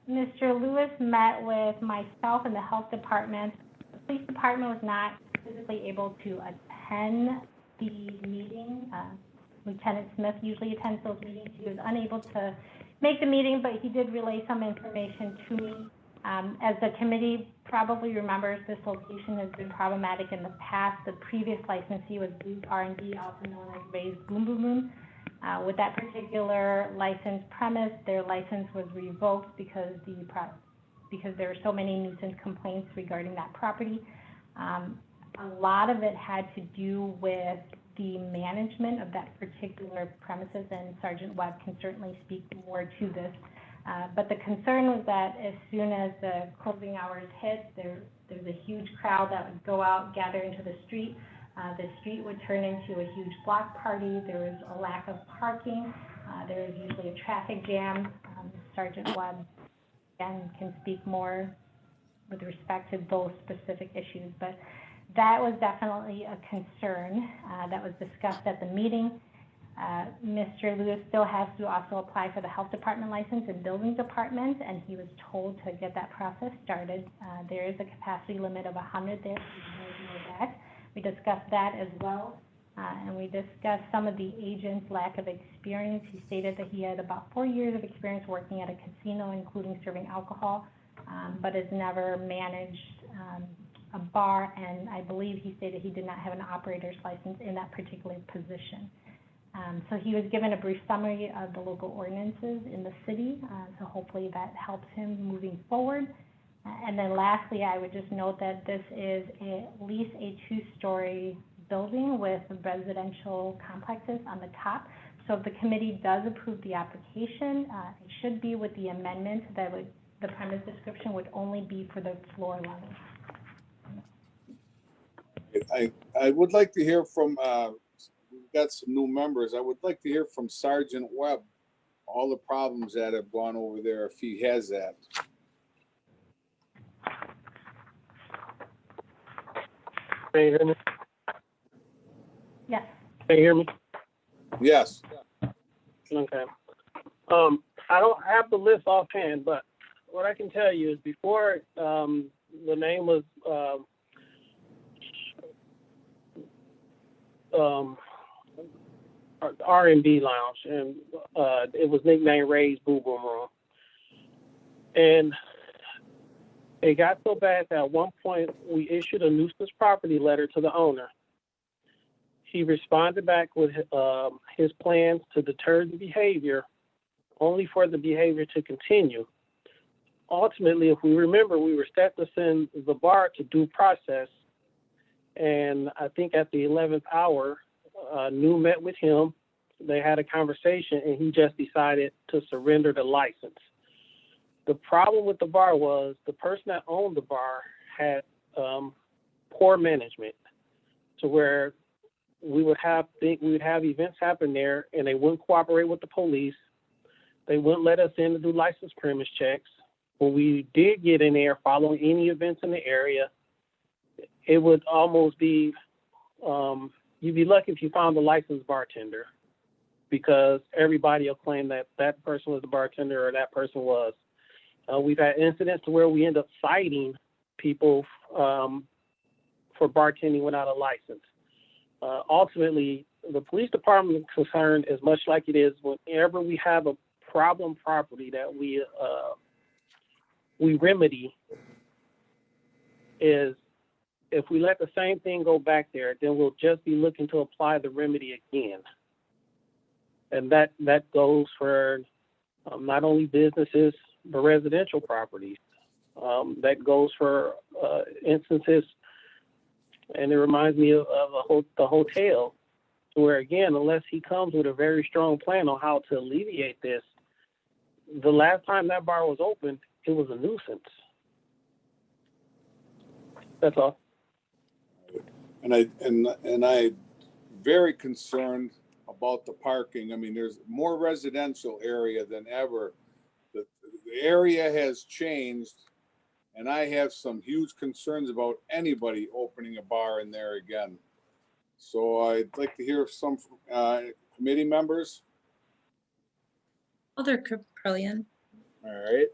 Mr. Lewis met with myself and the health department. The police department was not physically able to attend the meeting. Lieutenant Smith usually attends those meetings. He was unable to make the meeting, but he did relay some information to me. As the committee probably remembers, this location has been problematic in the past. The previous licensee was Booth R&D, also known as Ray's Boom Boom Boom. With that particular license premise, their license was revoked because there were so many nuisance complaints regarding that property. A lot of it had to do with the management of that particular premises, and Sergeant Webb can certainly speak more to this. But the concern was that as soon as the closing hours hit, there's a huge crowd that would go out, gather into the street. The street would turn into a huge block party. There was a lack of parking. There was usually a traffic jam. Sergeant Webb, again, can speak more with respect to those specific issues. But that was definitely a concern that was discussed at the meeting. Mr. Lewis still has to also apply for the health department license and building department, and he was told to get that process started. There is a capacity limit of 100 there, so you know that. We discussed that as well, and we discussed some of the agent's lack of experience. He stated that he had about 4 years of experience working at a casino, including serving alcohol, but has never managed a bar, and I believe he stated he did not have an operator's license in that particular position. So he was given a brief summary of the local ordinances in the city, so hopefully that helps him moving forward. And then lastly, I would just note that this is at least a 2-story building with residential complexes on the top. So if the committee does approve the application, it should be with the amendment that the premise description would only be for the floor level. I would like to hear from, we've got some new members. I would like to hear from Sergeant Webb, all the problems that have gone over there, if he has that. Can you hear me? Yes. Can you hear me? Yes. Okay. I don't have the list offhand, but what I can tell you is before the name was R&B Lounge, and it was nicknamed Ray's Boo Boom Room. And it got so bad that at one point we issued a nuisance property letter to the owner. He responded back with his plans to deter the behavior, only for the behavior to continue. Ultimately, if we remember, we were set to send the bar to due process. And I think at the 11th hour, New met with him. They had a conversation, and he just decided to surrender the license. The problem with the bar was the person that owned the bar had poor management, to where we would have events happen there, and they wouldn't cooperate with the police. They wouldn't let us in to do license premise checks. When we did get in there following any events in the area, it would almost be, you'd be lucky if you found a licensed bartender, because everybody will claim that that person was the bartender or that person was. We've had incidents to where we end up citing people for bartending without a license. Ultimately, the police department is concerned as much like it is whenever we have a problem property that we remedy, is if we let the same thing go back there, then we'll just be looking to apply the remedy again. And that goes for not only businesses, but residential properties. That goes for instances, and it reminds me of the hotel, where again, unless he comes with a very strong plan on how to alleviate this, the last time that bar was open, it was a nuisance. That's all. And I very concerned about the parking. I mean, there's more residential area than ever. The area has changed, and I have some huge concerns about anybody opening a bar in there again. So I'd like to hear some committee members. Alder Caprillion. All right.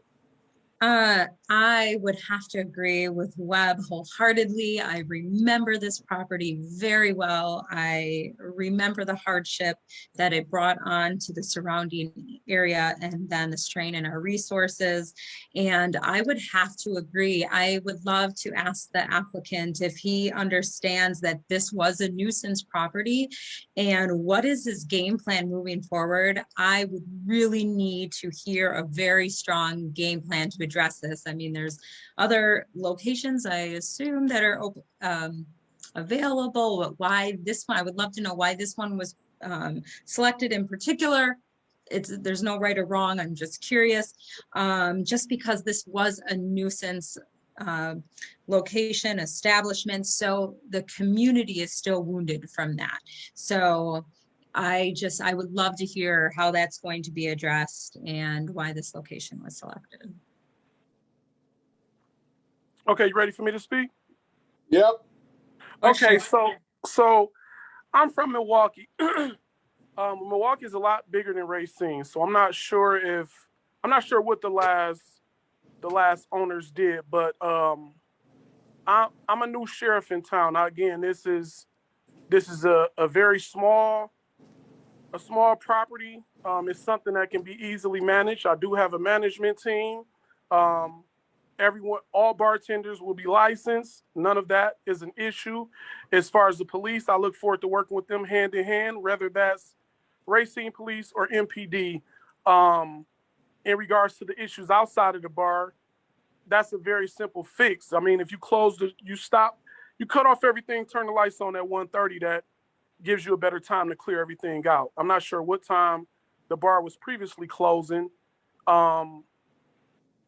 I would have to agree with Webb wholeheartedly. I remember this property very well. I remember the hardship that it brought on to the surrounding area, and then the strain in our resources. And I would have to agree. I would love to ask the applicant if he understands that this was a nuisance property and what is his game plan moving forward. I would really need to hear a very strong game plan to address this. I mean, there's other locations, I assume, that are available, but why this one? I would love to know why this one was selected in particular. There's no right or wrong. I'm just curious. Just because this was a nuisance location, establishment, so the community is still wounded from that. So I would love to hear how that's going to be addressed and why this location was selected. Okay, you ready for me to speak? Yep. Okay, so I'm from Milwaukee. Milwaukee is a lot bigger than Racine, so I'm not sure what the last owners did, but I'm a new sheriff in town. Now, again, this is a very small property. It's something that can be easily managed. I do have a management team. All bartenders will be licensed. None of that is an issue. As far as the police, I look forward to working with them hand in hand, whether that's Racine Police or MPD. In regards to the issues outside of the bar, that's a very simple fix. I mean, if you you cut off everything, turn the lights on at 1:30, that gives you a better time to clear everything out. I'm not sure what time the bar was previously closing.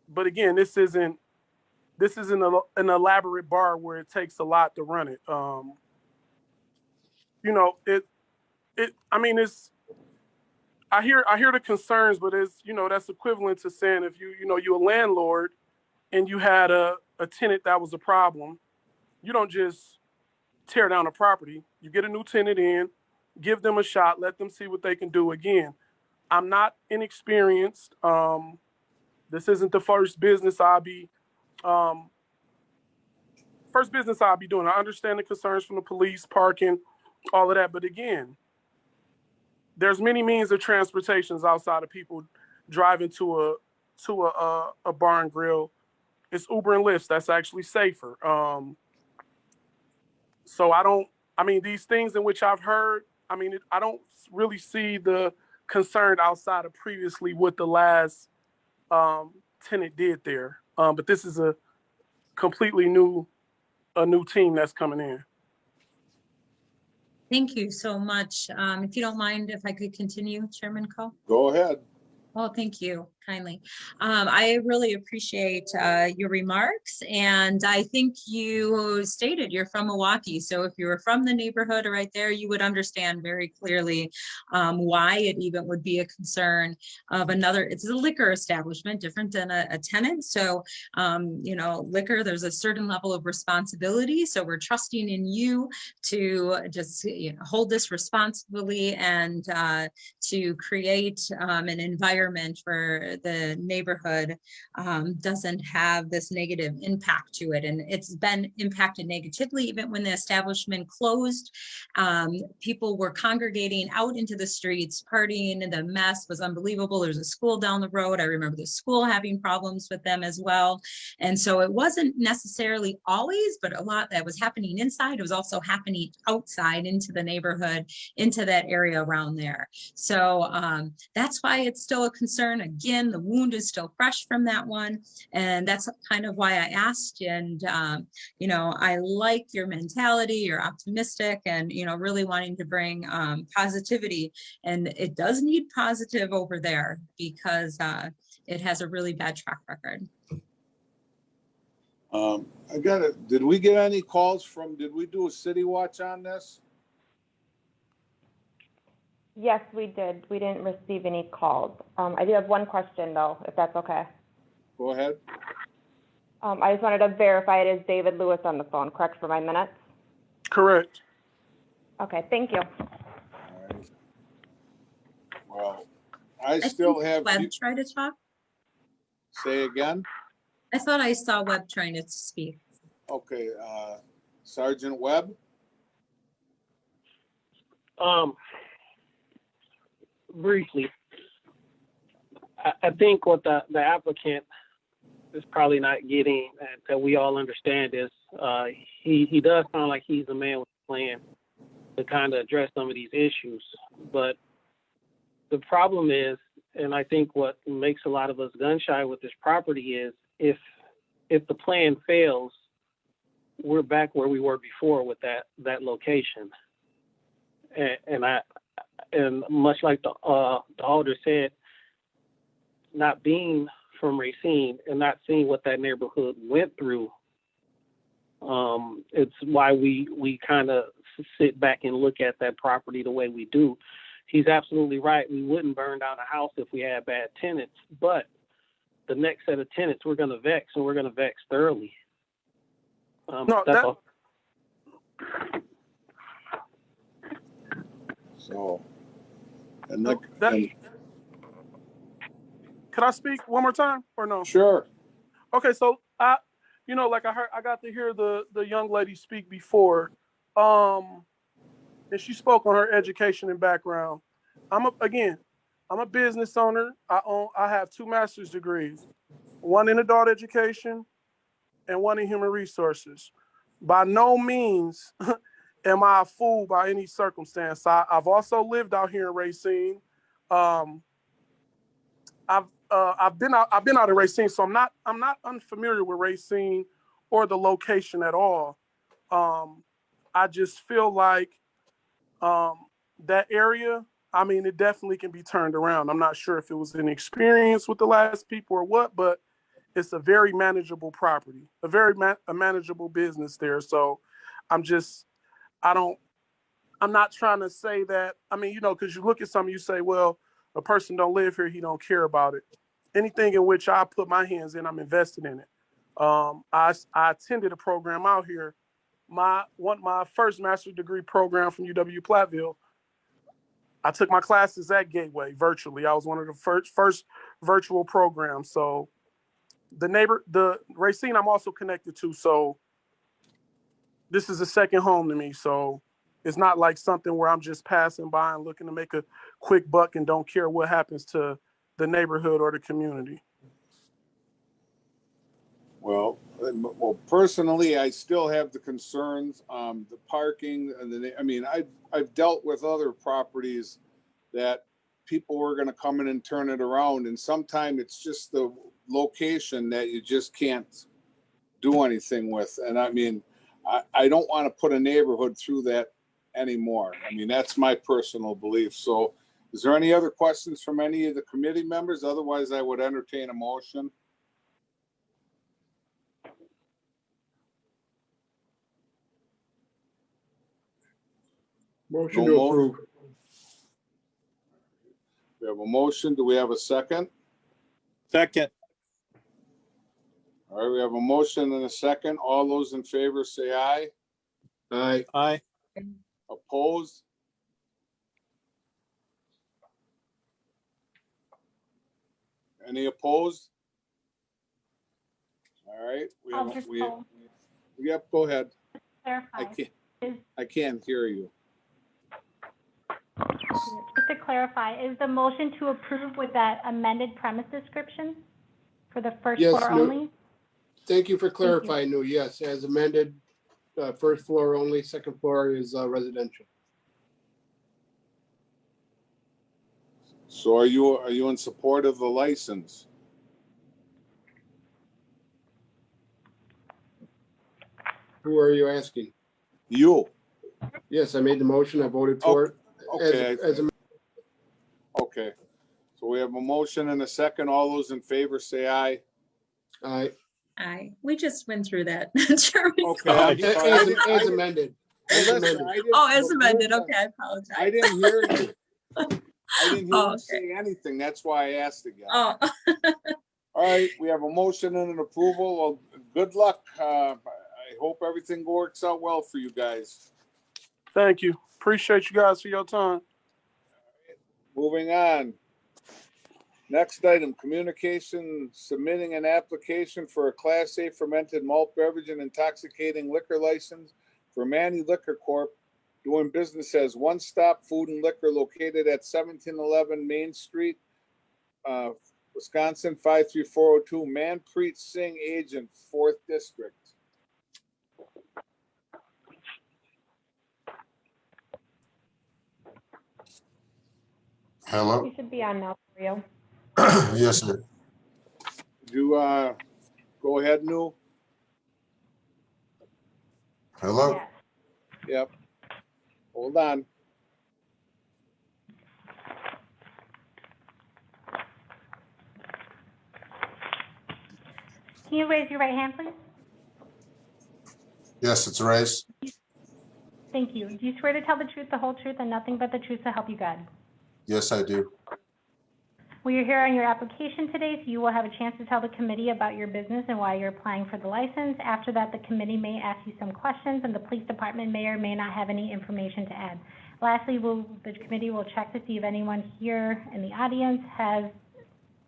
But again, this isn't an elaborate bar where it takes a lot to run it. I hear the concerns, but that's equivalent to saying if you're a landlord and you had a tenant that was a problem, you don't just tear down a property. You get a new tenant in, give them a shot, let them see what they can do. Again, I'm not inexperienced. This isn't the first business I'll be doing. I understand the concerns from the police, parking, all of that. But again, there's many means of transportations outside of people driving to a bar and grill. It's Uber and Lyft. That's actually safer. So these things in which I've heard, I don't really see the concern outside of previously what the last tenant did there. But this is a completely new team that's coming in. Thank you so much. If you don't mind, if I could continue, Chairman Coe? Go ahead. Oh, thank you kindly. I really appreciate your remarks, and I think you stated you're from Milwaukee. So if you were from the neighborhood right there, you would understand very clearly why it even would be a concern of another. It's a liquor establishment, different than a tenant. So, liquor, there's a certain level of responsibility. So we're trusting in you to just hold this responsibly and to create an environment for the neighborhood doesn't have this negative impact to it. And it's been impacted negatively even when the establishment closed. People were congregating out into the streets, partying, and the mess was unbelievable. There's a school down the road. I remember the school having problems with them as well. And so it wasn't necessarily always, but a lot that was happening inside, it was also happening outside into the neighborhood, into that area around there. So that's why it's still a concern. Again, the wound is still fresh from that one. And that's kind of why I asked. And, I like your mentality, you're optimistic and, really wanting to bring positivity. And it does need positive over there because it has a really bad track record. I got it. Did we get any calls did we do a city watch on this? Yes, we did. We didn't receive any calls. I do have one question though, if that's okay. Go ahead. I just wanted to verify it is David Lewis on the phone, correct, for my minutes? Correct. Okay, thank you. All right. Well, I still have. Webb try to talk? Say again? I thought I saw Webb trying to speak. Okay, Sergeant Webb? Briefly, I think what the applicant is probably not getting that we all understand is he does sound like he's a man with a plan to kind of address some of these issues. But the problem is, and I think what makes a lot of us gun shy with this property is if the plan fails, we're back where we were before with that location. And much like the alder said, not being from Racine and not seeing what that neighborhood went through, it's why we kind of sit back and look at that property the way we do. He's absolutely right. We wouldn't burn down a house if we had bad tenants, but the next set of tenants we're going to vex, and we're going to vex thoroughly. So, Could I speak one more time or no? Sure. Okay, so I got to hear the young lady speak before, and she spoke on her education and background. I'm a business owner. I have 2 master's degrees, one in adult education and one in human resources. By no means am I a fool by any circumstance. I've also lived out here in Racine. I've been out of Racine, so I'm not unfamiliar with Racine or the location at all. I just feel like that area, it definitely can be turned around. I'm not sure if it was an experience with the last people or what, but it's a very manageable property, a very manageable business there. So I'm not trying to say that, because you look at something, you say, well, a person don't live here, he don't care about it. Anything in which I put my hands in, I'm invested in it. I attended a program out here. My first master's degree program from UW Platteville, I took my classes at Gateway virtually. I was one of the first virtual programs. So the Racine I'm also connected to. So this is a second home to me. So it's not like something where I'm just passing by and looking to make a quick buck and don't care what happens to the neighborhood or the community. Well, personally, I still have the concerns, the parking, and I mean, I've dealt with other properties that people were gonna come in and turn it around, and sometimes it's just the location that you just can't do anything with. And I mean, I don't want to put a neighborhood through that anymore. I mean, that's my personal belief. So is there any other questions from any of the committee members? Otherwise, I would entertain a motion. Motion No to mo- approve. We have a motion. Do we have a second? Second. All right, we have a motion and a second. All those in favor say aye. Aye. Aye. Opposed? Any opposed? All right, I'll just poll. Yep, go ahead. Clarify. I can't hear you. Just to clarify, is the motion to approve with that amended premise description for the first Yes, floor no. only? Thank you for clarifying, no, yes, as amended, first floor only, second floor is residential. So are you in support of the license? Who are you asking? You. Yes, I made the motion, I voted for it. Okay. As a- Okay. So we have a motion and a second. All those in favor say aye. Aye. Aye. We just went through that. Jeremy. Okay. I'm sorry. As amended. As Listen, amended. I didn't- Oh, as amended. Okay, I apologize. I didn't hear you. I didn't hear Oh, you okay. say anything. That's why I asked again. Oh, All right, we have a motion and an approval. Well, good luck. I hope everything works out well for you guys. Thank you. Appreciate you guys for your time. Moving on. Next item, communication, submitting an application for a Class A fermented malt beverage and intoxicating liquor license for Manny Liquor Corp., doing business as One Stop Food and Liquor located at 1711 Main Street, Wisconsin 53402. Manpreet Singh, agent, 4th District. Hello? You should be on now, Rio. Yes, sir. You go ahead, Nu. Hello? Yep. Hold on. Can you raise your right hand, please? Yes, it's raised. Thank you. Do you swear to tell the truth, the whole truth, and nothing but the truth to help you God? Yes, I do. Well, you're here on your application today, so you will have a chance to tell the committee about your business and why you're applying for the license. After that, the committee may ask you some questions, and the police department may or may not have any information to add. Lastly, the committee will check to see if anyone here in the audience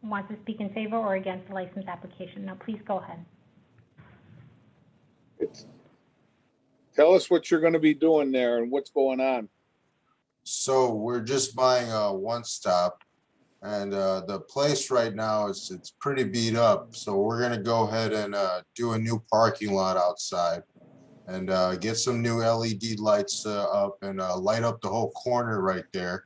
wants to speak in favor or against the license application. Now, please go ahead. Tell us what you're going to be doing there and what's going on. So we're just buying a One Stop, and the place right now it's pretty beat up. So we're gonna go ahead and do a new parking lot outside, and get some new LED lights up and light up the whole corner right there.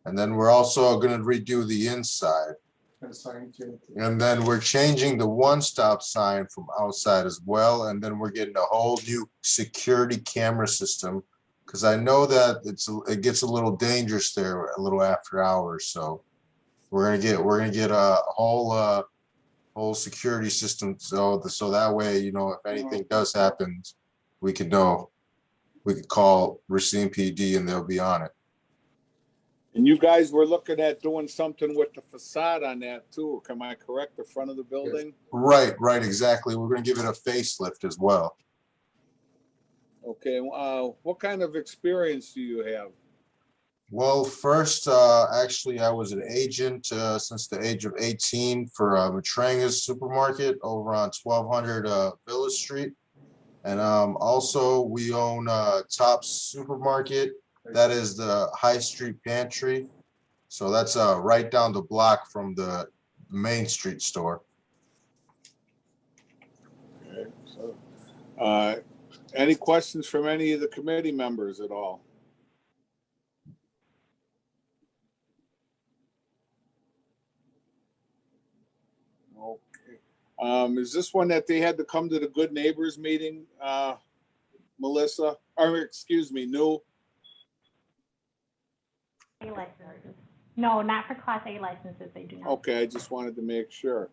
And then we're also gonna redo the inside. And then we're changing the One Stop sign from outside as well. And then we're getting a whole new security camera system, because I know that it gets a little dangerous there a little after hours. So we're gonna get a whole security system, so that way, you know, if anything does happen, we could know. We could call Racine PD and they'll be on it. And you guys were looking at doing something with the facade on that too. Am I correct? The front of the building? Right, exactly. We're gonna give it a facelift as well. Okay. What kind of experience do you have? Well, first, actually, I was an agent since the age of 18 for Matranga's Supermarket over on 1200 Villa Street. And also, we own Tops Supermarket. That is the High Street Pantry. So that's right down the block from the Main Street store. Okay, so, any questions from any of the committee members at all? Okay. Is this one that they had to come to the Good Neighbors meeting, Melissa? Or excuse me, New? A licenses. No, not for Class A licenses, they do not. Okay, I just wanted to make sure.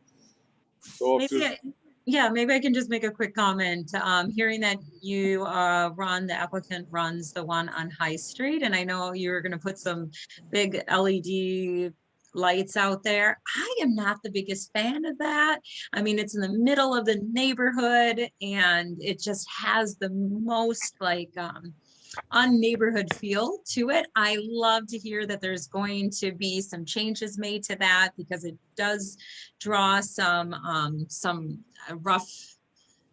So if Maybe there's, Yeah, maybe I can just make a quick comment. Hearing that you, Ron, the applicant runs the one on High Street, and I know you're gonna put some big LED lights out there. I am not the biggest fan of that. I mean, it's in the middle of the neighborhood and it just has the most like, un-neighborhood feel to it. I love to hear that there's going to be some changes made to that because it does draw some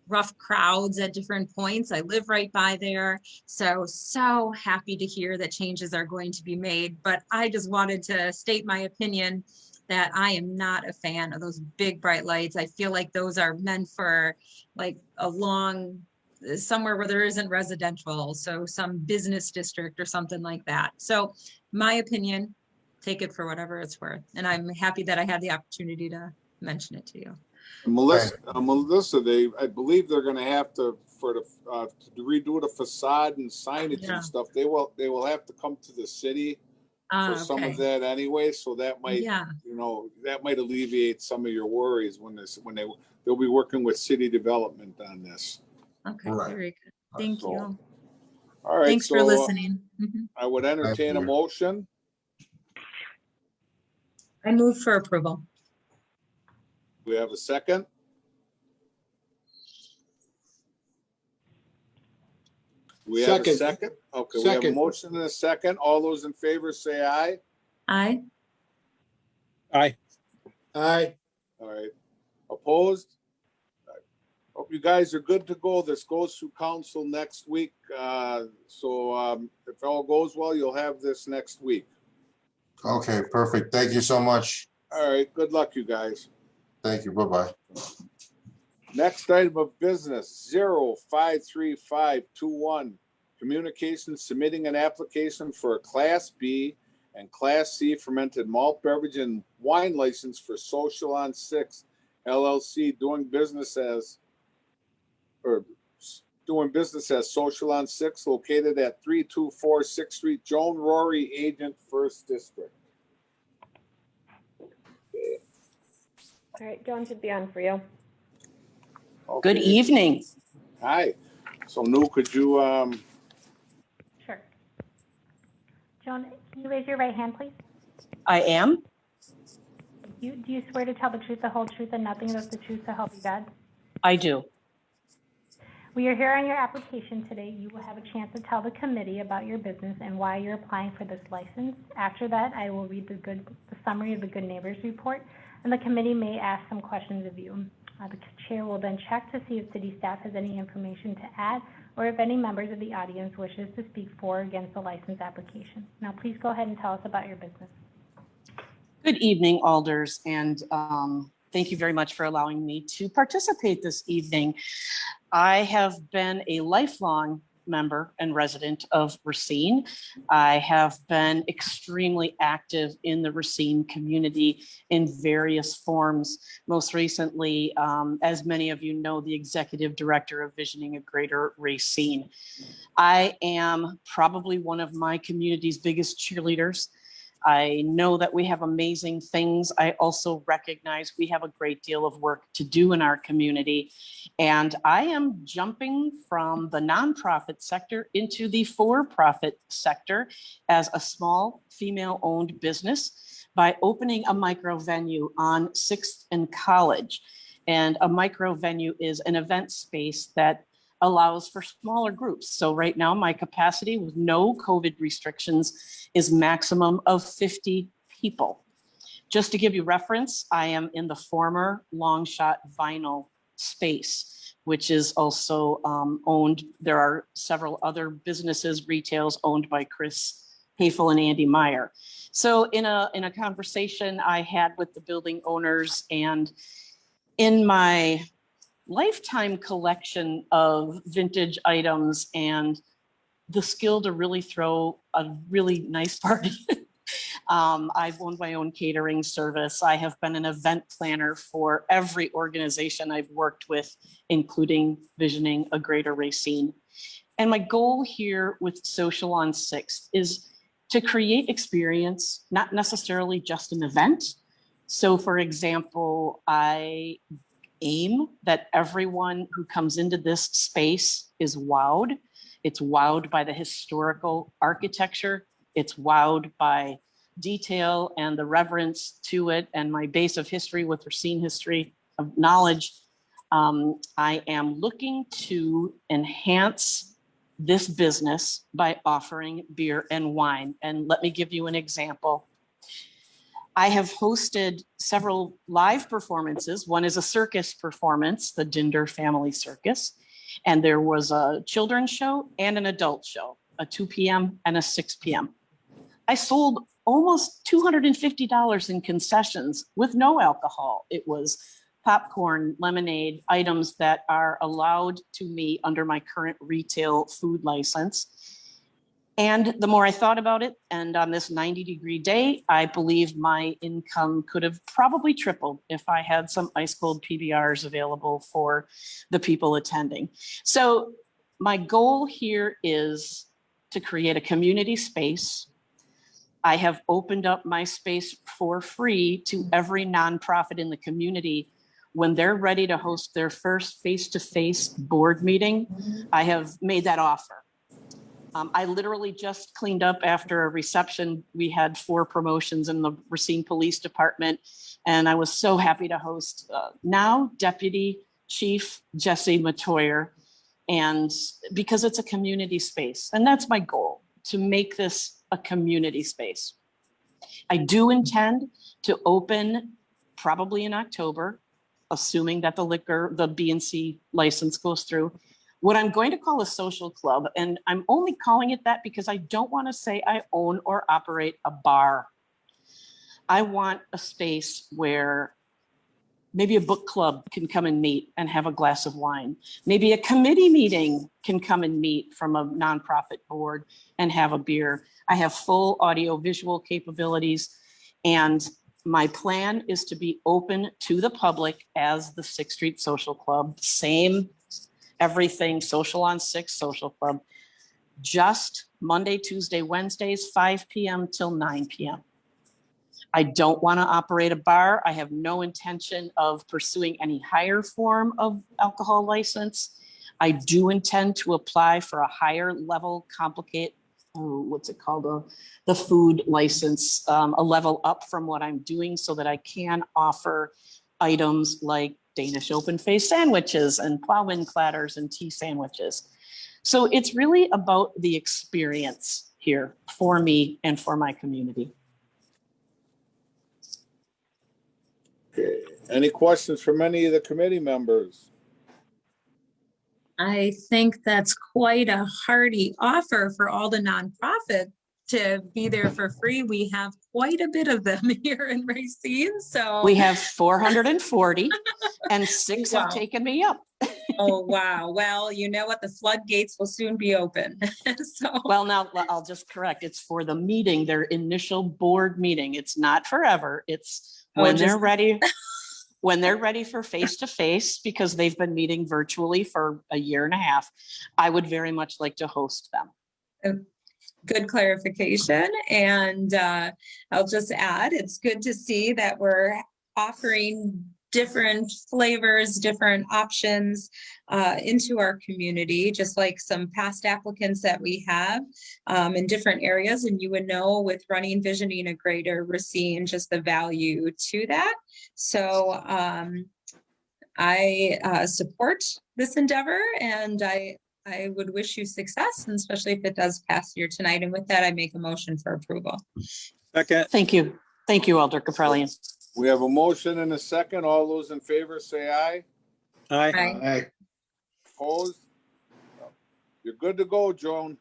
rough crowds at different points. I live right by there. So happy to hear that changes are going to be made. But I just wanted to state my opinion that I am not a fan of those big bright lights. I feel like those are meant for like somewhere where there isn't residential, so some business district or something like that. So my opinion, take it for whatever it's worth. And I'm happy that I had the opportunity to mention it to you. Melissa, I believe they're gonna have to, to redo the facade and signage Yeah. and stuff, they will have to come to the city for some of that anyway, so that might, Yeah. that might alleviate some of your worries they'll be working with city development on this. Okay, Right. very good. Thank So, you. All right. Thanks for so, listening. Mhm. I would entertain a motion. I move for approval. We have a second. We have a Second. second. Okay, we have a Second. motion and a second. All those in favor say aye. Aye. Aye. Aye. All right. Opposed? Hope you guys are good to go. This goes through council next week. So if all goes well, you'll have this next week. Okay, perfect. Thank you so much. All right. Good luck, you guys. Thank you. Bye-bye. Next item of business, 053521. Communications submitting an application for a Class B and Class C fermented malt beverage and wine license for Social on 6 LLC doing business as Social on 6 located at 324 6th Street, Joan Rory, Agent, 1st District. All right, Joan should be on for you. Good Okay. evening. Hi. So Lou, could you, Sure. Joan, can you raise your right hand, please? I am. Do you swear to tell the truth, the whole truth, and nothing but the truth to help you God? I do. We are here on your application today. You will have a chance to tell the committee about your business and why you're applying for this license. After that, I will read the summary of the Good Neighbors report, and the committee may ask some questions of you. The chair will then check to see if city staff has any information to add or if any members of the audience wishes to speak for or against the license application. Now, please go ahead and tell us about your business. Good evening, Alders, and thank you very much for allowing me to participate this evening. I have been a lifelong member and resident of Racine. I have been extremely active in the Racine community in various forms. Most recently, as many of you know, the executive director of Visioning a Greater Racine. I am probably one of my community's biggest cheerleaders. I know that we have amazing things. I also recognize we have a great deal of work to do in our community. And I am jumping from the nonprofit sector into the for-profit sector as a small female-owned business by opening a micro venue on 6th and College. And a micro venue is an event space that allows for smaller groups. So right now, my capacity with no COVID restrictions is maximum of 50 people. Just to give you reference, I am in the former Long Shot Vinyl space, which is also owned. There are several other businesses, retails owned by Chris Hafel and Andy Meyer. So in a conversation I had with the building owners, and in my lifetime collection of vintage items and the skill to really throw a really nice party, I've owned my own catering service. I have been an event planner for every organization I've worked with, including Visioning a Greater Racine. And my goal here with Social on 6th is to create experience, not necessarily just an event. So for example, I aim that everyone who comes into this space is wowed. It's wowed by the historical architecture. It's wowed by detail and the reverence to it, and my base of history with Racine history of knowledge. I am looking to enhance this business by offering beer and wine. And let me give you an example. I have hosted several live performances. One is a circus performance, the Dinder Family Circus. And there was a children's show and an adult show, a 2 p.m. and a 6 p.m. I sold almost $250 in concessions with no alcohol. It was popcorn, lemonade, items that are allowed to me under my current retail food license. And the more I thought about it, and on this 90-degree day, I believe my income could have probably tripled if I had some ice cold PBRs available for the people attending. So my goal here is to create a community space. I have opened up my space for free to every nonprofit in the community. When they're ready to host their first face-to-face board meeting, I have made that offer. I literally just cleaned up after a reception. We had 4 promotions in the Racine Police Department, and I was so happy to host now Deputy Chief Jesse Matoyer, and because it's a community space, and that's my goal, to make this a community space. I do intend to open probably in October, assuming that the B&C license goes through, what I'm going to call a social club. And I'm only calling it that because I don't want to say I own or operate a bar. I want a space where maybe a book club can come and meet and have a glass of wine. Maybe a committee meeting can come and meet from a nonprofit board and have a beer. I have full audio visual capabilities, and my plan is to be open to the public as the 6th Street Social Club. Same everything, Social on 6 Social Club. Just Monday, Tuesday, Wednesdays, 5 p.m. till 9 p.m. I don't want to operate a bar. I have no intention of pursuing any higher form of alcohol license. I do intend to apply for a higher level complicated, what's it called? The food license, a level up from what I'm doing so that I can offer items like Danish open-faced sandwiches and plowman platters and tea sandwiches. So it's really about the experience here for me and for my community. Okay. Any questions from any of the committee members? I think that's quite a hearty offer for all the nonprofit to be there for free. We have quite a bit of them here in Racine, so. We have 440 and 6 Wow. have taken me up. Oh, wow. Well, you know what? The floodgates will soon be open. So. Well, now I'll just correct. It's for the meeting, their initial board meeting. It's not forever. It's when they're ready. When they're ready for face-to-face, because they've been meeting virtually for a year and a half, I would very much like to host them. Good clarification. And I'll just add, it's good to see that we're offering different flavors, different options into our community, just like some past applicants that we have in different areas. And you would know with running Visioning a Greater Racine, just the value to that. So I support this endeavor, and I would wish you success, and especially if it does pass here tonight. And with that, I make a motion for approval. Second. Thank you. Thank you, Alder Caprellian. We have a motion and a second. All those in favor say aye. Aye. Aye. Opposed? You're good to go, Joan.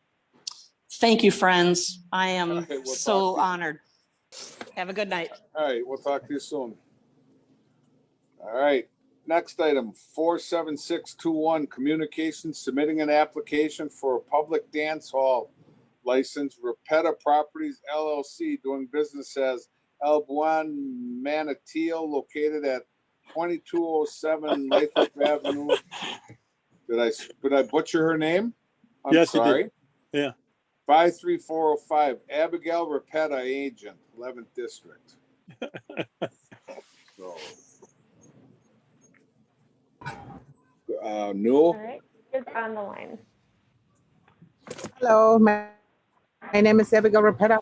Thank you, friends. I am All right, we'll so talk to you. honored. Have a good night. All right, we'll talk to you soon. All right, next item, 47621, communications, submitting an application for a public dance hall license, Repeta Properties LLC, doing business as El Buen Manateel, located at 2207 Lathrop Avenue. Did I butcher her name? I'm Yes, you did. sorry. Yeah. 53405, Abigail Repeta, agent, 11th District. So, All Newell? right, is on the line. Hello, my name is Abigail Repeta.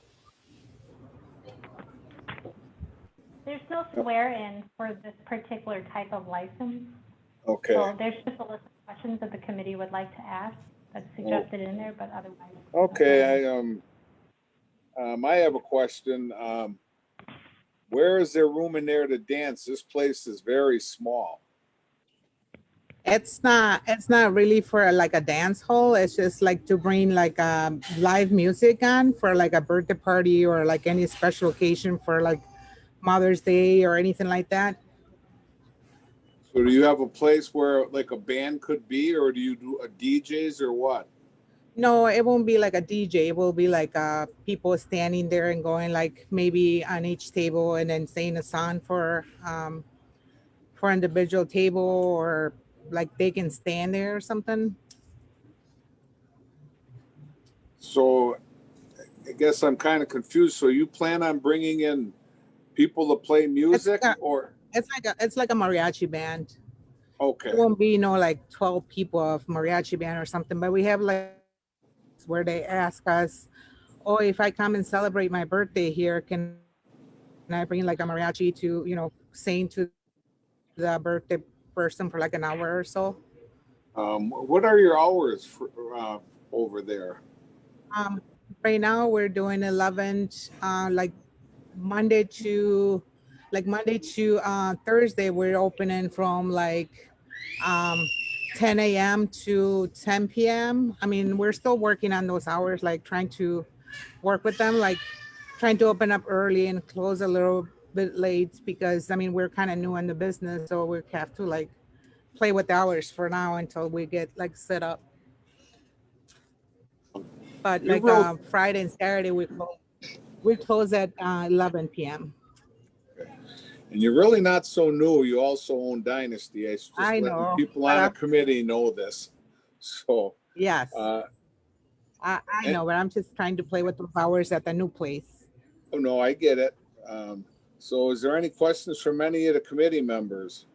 There's no swear-in for this particular type of license. Okay. So there's just a list of questions that the committee would like to ask that's suggested in there, but otherwise. Okay, I have a question. Where is there room in there to dance? This place is very small. It's not really for like a dance hall. It's just like to bring like live music on for like a birthday party or like any special occasion for like Mother's Day or anything like that. So do you have a place where like a band could be, or do you do a DJs or what? No, it won't be like a DJ. It will be like people standing there and going like maybe on each table and then singing a song for individual table, or like they can stand there or something. So I guess I'm kind of confused. So you plan on bringing in people to play music, or? It's like a mariachi band. Okay. It won't be like 12 people of mariachi band or something, but we have like where they ask us, oh, if I come and celebrate my birthday here, can I bring like a mariachi to, sing to the birthday person for like an hour or so? What are your hours for, over there? Right now we're doing 11, like Monday to Thursday. We're opening from like 10 a.m. to 10 p.m. I mean, we're still working on those hours, like trying to work with them, like trying to open up early and close a little bit late, because I mean, we're kind of new in the business, so we have to like play with hours for now until we get like set up. But like Friday and Saturday we close at 11 p.m. And you're really not so new. You also own Dynasty. I know. People on the committee know this. So yes, I know, but I'm just trying to play with those hours at the new place. Oh no, I get it. So is there any questions from any of the committee members?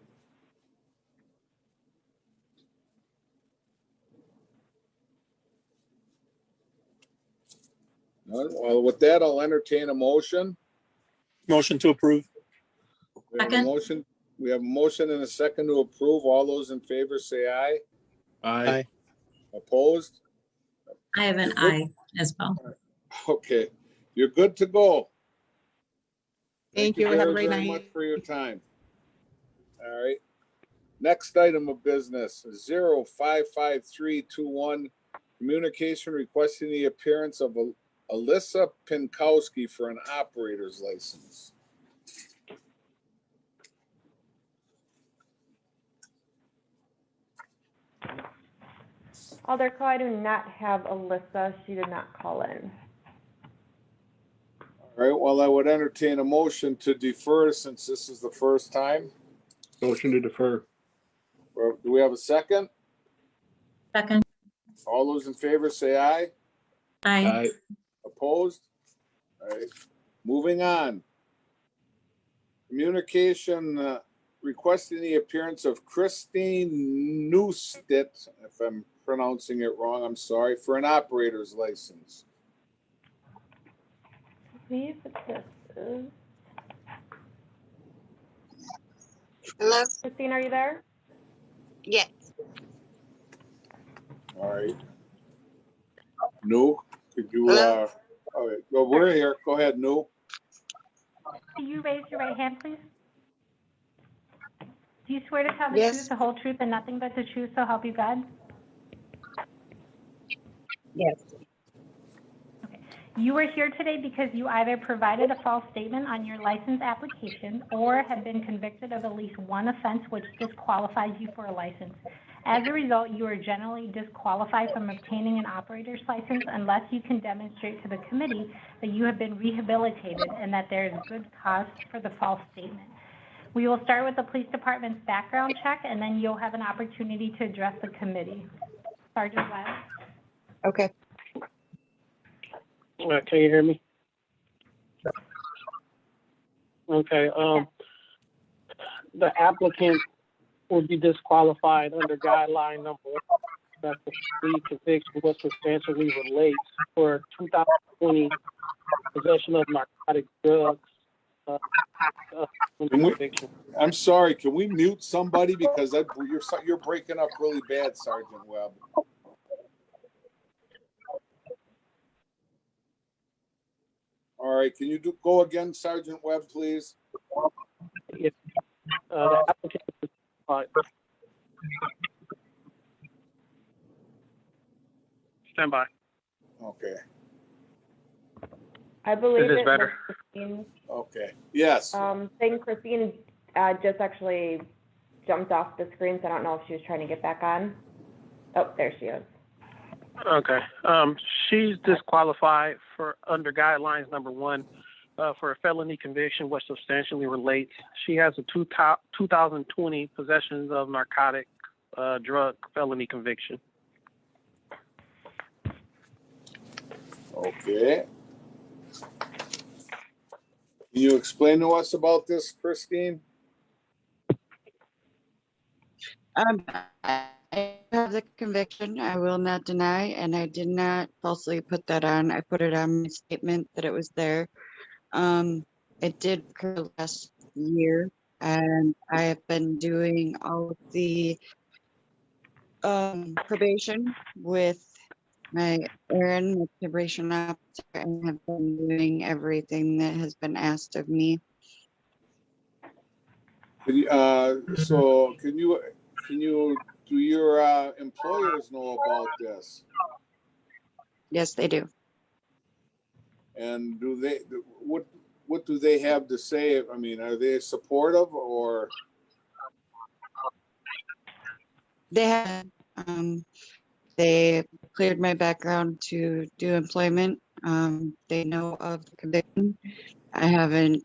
None? Well, with that, I'll entertain a motion. Motion to approve. We have a motion. We have a motion and a second to approve. All those in favor say aye. Aye. Opposed? I have an aye as well. Okay, you're good to go. Thank you. Have a great very night. much for your time. All right. Next item of business, 055321, communication requesting the appearance of Alyssa Pinkowski for an operator's license. Alderco, I do not have Alyssa. She did not call in. All right, well, I would entertain a motion to defer since this is the first time. Motion to defer. Or do we have a second? Second. All those in favor say aye. Aye. Opposed? All right, moving on. Communication requesting the appearance of Christine Neustadt, if I'm pronouncing it wrong, I'm sorry, for an operator's license. See if this is. Hello. Christine, are you there? Yes. All right. No, could you, Hello? all right, well, we're here. Go ahead, No. Can you raise your right hand, please? Do you swear to tell the Yes. truth, the whole truth, and nothing but the truth, so help you God? Yes. You are here today because you either provided a false statement on your license application or have been convicted of at least one offense which disqualifies you for a license. As a result, you are generally disqualified from obtaining an operator's license unless you can demonstrate to the committee that you have been rehabilitated and that there is good cause for the false statement. We will start with the police department's background check, and then you'll have an opportunity to address the committee. Sergeant Webb. Okay. Can you hear me? Okay, the applicant will be disqualified under guideline number 1. That the plea conviction was substantially relates for 2020 possession of narcotic drugs. Conviction. I'm sorry, can we mute somebody because you're breaking up really bad, Sergeant Webb. All right, can you go again, Sergeant Webb, please? Yes. The applicant is stand by. Okay. I believe Is this it better? was Christine. Okay, yes. Thing Christine just actually jumped off the screen, so I don't know if she was trying to get back on. Oh, there she is. Okay. She's disqualified for under guidelines number 1 for a felony conviction which substantially relates. She has a 2020 possessions of narcotic drug felony conviction. Okay. Can you explain to us about this, Christine? I have the conviction. I will not deny, and I did not falsely put that on. I put it on my statement that it was there. It did occur last year, and I have been doing all of the probation with my Aaron, my probation officer, and have been doing everything that has been asked of me. So can you do your employers know about this? Yes, they do. And what do they have to say? I mean, are they supportive or? They have, they cleared my background to do employment. They know of the conviction. I haven't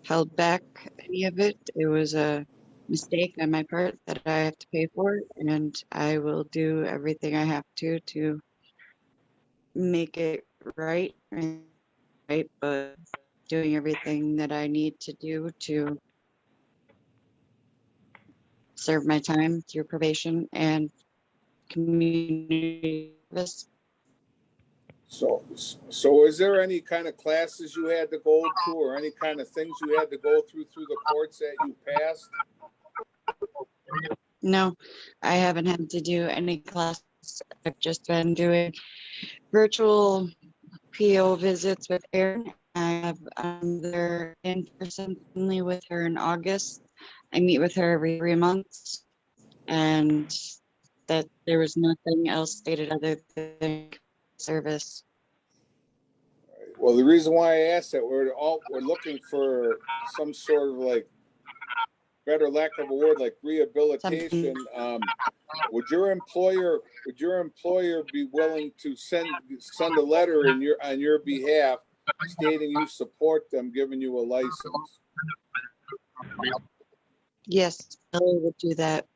held back any of it. It was a mistake on my part that I have to pay for, and I will do everything I have to make it right, but doing everything that I need to do to serve my time through probation and community service. So is there any kind of classes you had to go to or any kind of things you had to go through the courts that you passed? No, I haven't had to do any classes. I've just been doing virtual PO visits with Erin. I have there in person only with her in August. I meet with her every 3 months, and that there was nothing else stated other than service. Well, the reason why I asked that, we're looking for some sort of like, better lack of a word, like rehabilitation. Would your employer be willing to send a letter on your behalf stating you support them, giving you a license? Yes, I would do that.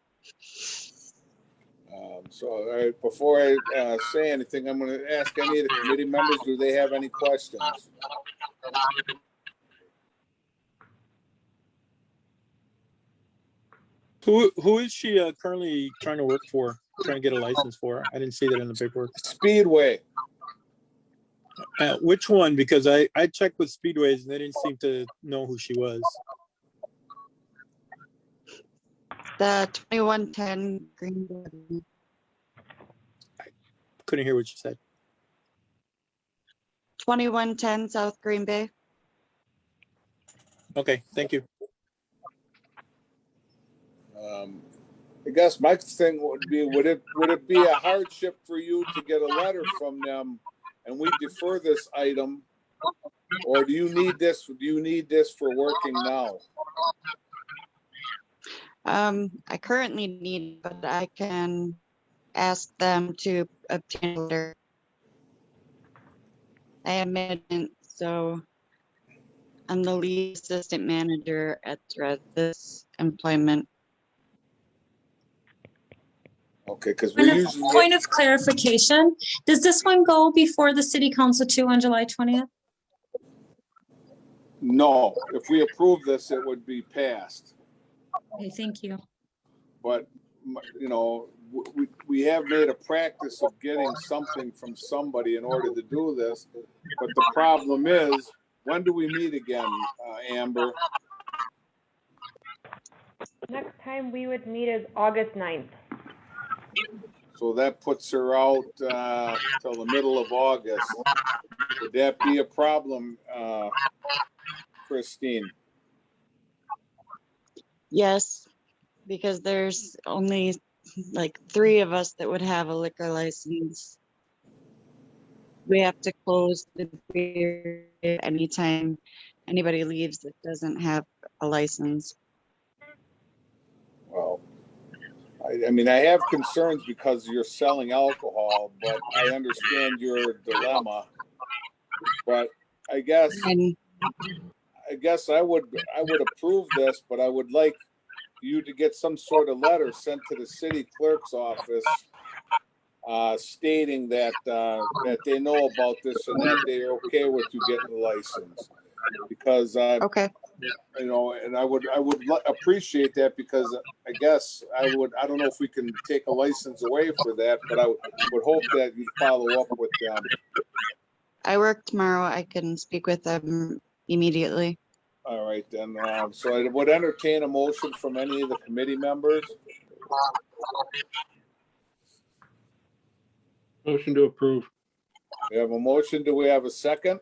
So all right, before I say anything, I'm going to ask any of the committee members, do they have any questions? Who is she currently trying to work for, trying to get a license for? I didn't see that in the paperwork. Speedway. Which one? Because I checked with Speedways and they didn't seem to know who she was. The 2110 Green Bay. Couldn't hear what you said. 2110 South Green Bay. Okay, thank you. I guess my thing would be, would it be a hardship for you to get a letter from them and we defer this item? Or do you need this for working now? I currently need, but I can ask them to obtain a letter. I am management, so I'm the lead assistant manager at this employment. Okay, because we usually Point of clarification, does this one go before the city council too on July 20th? no. If we approve this, it would be passed. Okay, thank you. But you know, we have made a practice of getting something from somebody in order to do this. But the problem is, when do we meet again, Amber? Next time we would meet is August 9th. So that puts her out till the middle of August. Would that be a problem, Christine? Yes, because there's only like 3 of us that would have a liquor license. We have to close the beer anytime anybody leaves that doesn't have a license. Well, I mean, I have concerns because you're selling alcohol, but I understand your dilemma. But I guess I would approve this, but I would like you to get some sort of letter sent to the city clerk's office stating that that they know about this and that they are okay with you getting the license. Because okay, you know, and I would appreciate that, because I guess I don't know if we can take a license away for that, but I would hope that you follow up with them. I work tomorrow. I can speak with them immediately. All right, then. So I would entertain a motion from any of the committee members. Motion to approve. We have a motion. Do we have a second?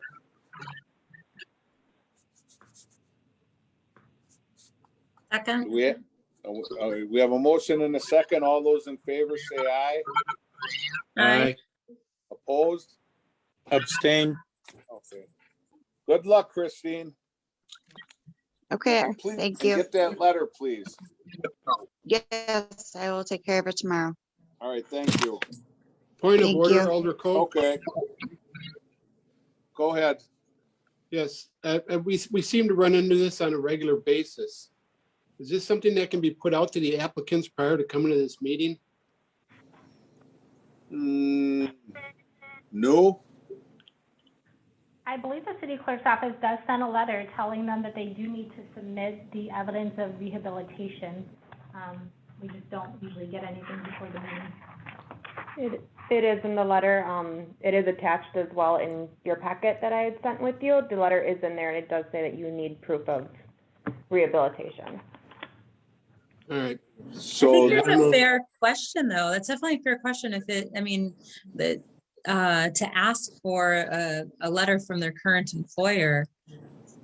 Second. We have a motion and a second. All those in favor say aye. Aye. Opposed? Abstain. Okay. Good luck, Christine. Okay, Please thank you. get that letter, please. Yes, I will take care of it tomorrow. All right, thank you. Point of Thank order, you. Alder Cole. Okay. Go ahead. Yes, we seem to run into this on a regular basis. Is this something that can be put out to the applicants prior to coming to this meeting? No. I believe the city clerk's office does send a letter telling them that they do need to submit the evidence of rehabilitation. We just don't usually get anything before the meeting. It is in the letter. It is attached as well in your packet that I had sent with you. The letter is in there, and it does say that you need proof of rehabilitation. All right. So I think that's a fair question, though. That's definitely a fair question. If it, I mean, to ask for a letter from their current employer,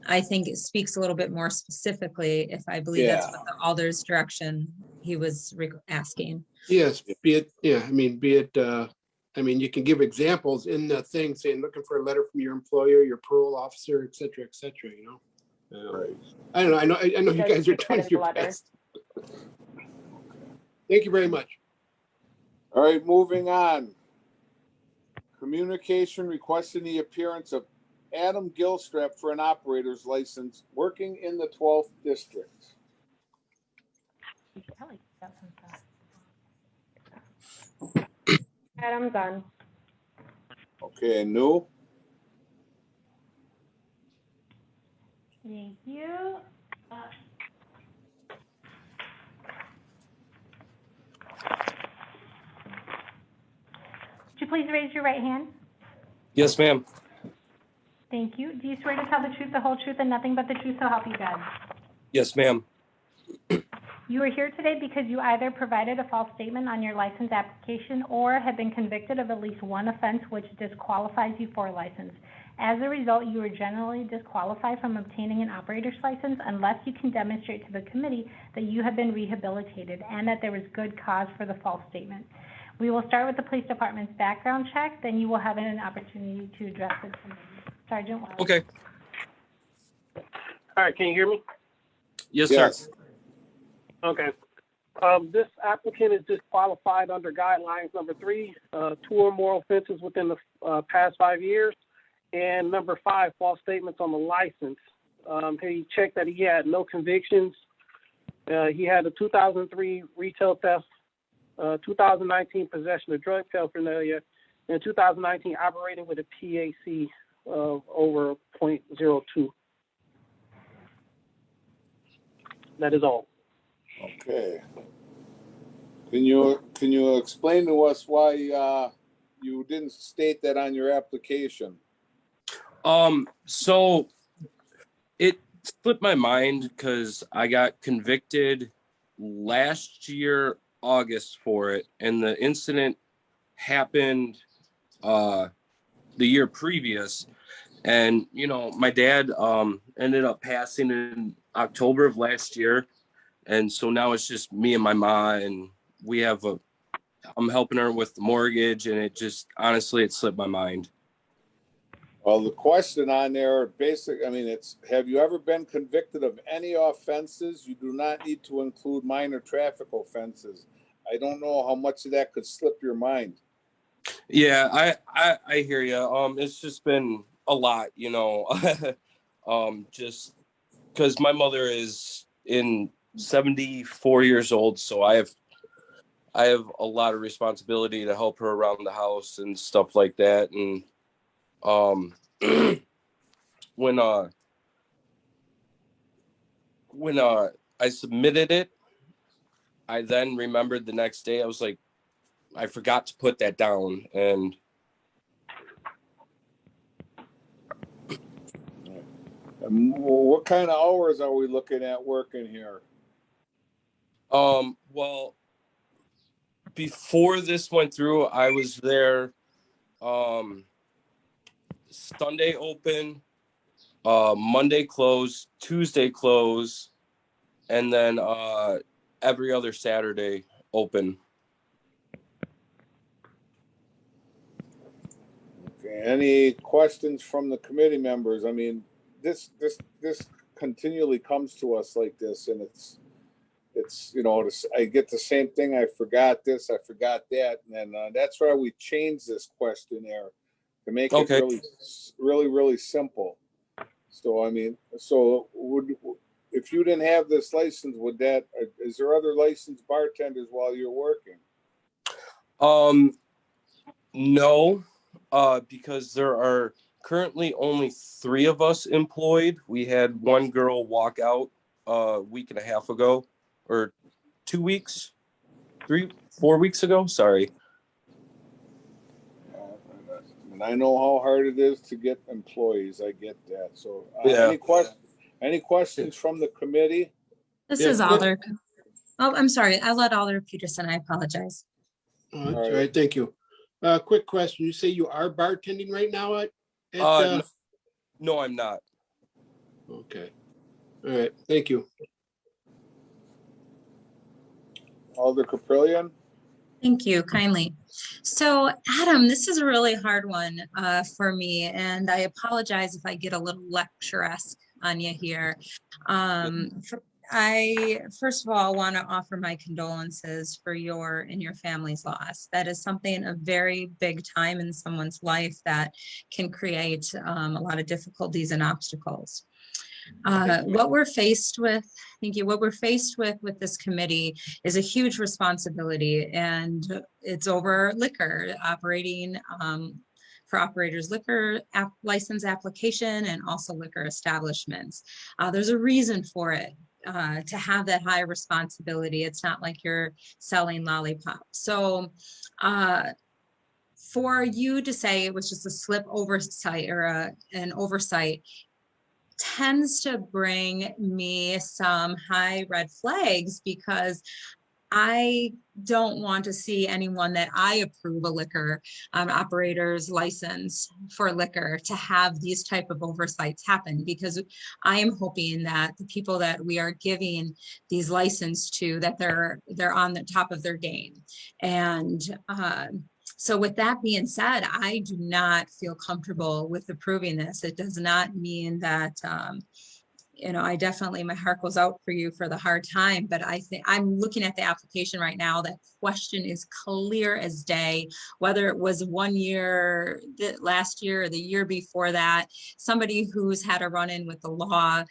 I think it speaks a little bit more specifically, if I believe that's what the Alder's direction he was asking. Yes, be it, yeah, I mean, be it, I mean, you can give examples in the thing saying, looking for a letter from your employer, your parole officer, et cetera, you know? Right. I don't know, I know you guys are doing your best. Thank you very much. All right, moving on. Communication requesting the appearance of Adam Gilstrap for an operator's license working in the 12th district. Adam's on. Okay, new. Thank you. Would you please raise your right hand? Yes, ma'am. Thank you. Do you swear to tell the truth, the whole truth, and nothing but the truth, so help you God? Yes, ma'am. You are here today because you either provided a false statement on your license application or have been convicted of at least one offense which disqualifies you for a license. As a result, you are generally disqualified from obtaining an operator's license unless you can demonstrate to the committee that you have been rehabilitated and that there was good cause for the false statement. We will start with the police department's background check, then you will have an opportunity to address the committee. Sergeant Wiley. Okay. All right, can you hear me? Yes, Yes. sir. Okay. This applicant is disqualified under guidelines number 3, 2 or more offenses within the past 5 years, and number 5, false statements on the license. He checked that he had no convictions. He had a 2003 retail theft, 2019 possession of drug paraphernalia, and 2019 operating with a PAC of over 0.02. That is all. Okay. Can you explain to us why you didn't state that on your application? So it slipped my mind because I got convicted last year, August, for it, and the incident happened the year previous. And my dad ended up passing in October of last year, and so now it's just me and my mom, and I'm helping her with the mortgage, and it slipped my mind. Well, the question on there, it's, have you ever been convicted of any offenses? You do not need to include minor traffic offenses. I don't know how much of that could slip your mind. Yeah, I hear you. It's just been a lot, just because my mother is 74 years old, so I have a lot of responsibility to help her around the house and stuff like that. And when I submitted it, I then remembered the next day. I was like, I forgot to put that down. And what kind of hours are we looking at working here? Well, before this went through, I was there Sunday open, Monday close, Tuesday close, and then every other Saturday open. Okay. Any questions from the committee members? I mean, this continually comes to us like this, and it's I get the same thing. I forgot this, I forgot that, and that's why we changed this questionnaire to make it really simple. So if you didn't have this license, is there other licensed bartenders while you're working? No, because there are currently only 3 of us employed. We had one girl walk out a week and a half ago, or 2 weeks, 4 weeks ago. Sorry. And I know how hard it is to get employees. I get that. So Yeah. Any questions from the committee? This is Alder. Oh, I'm sorry. I let Alder Peterson. I apologize. All right, thank you. Quick question. You say you are bartending right now at No, I'm not. Okay. All right, thank you. Alder Caprillion? Thank you kindly. So Adam, this is a really hard one for me, and I apologize if I get a little lecture-esque on you here. I first of all want to offer my condolences for your and your family's loss. That is something a very big time in someone's life that can create a lot of difficulties and obstacles. What we're faced with, thank you, what we're faced with this committee is a huge responsibility, and it's over liquor, operating for operators liquor license application and also liquor establishments. There's a reason for it. To have that high responsibility. It's not like you're selling lollipops. So for you to say it was just a slip oversight or an oversight, tends to bring me some high red flags because I don't want to see anyone that I approve a liquor operator's license for liquor to have these type of oversights happen, because I am hoping that the people that we are giving these license to, that they're on the top of their game. And so with that being said, I do not feel comfortable with approving this. It does not mean that you know, I definitely, my heart goes out for you for the hard time, but I think I'm looking at the application right now. That question is clear as day, whether it was 1 year, last year or the year before that, somebody who's had a run-in with the law,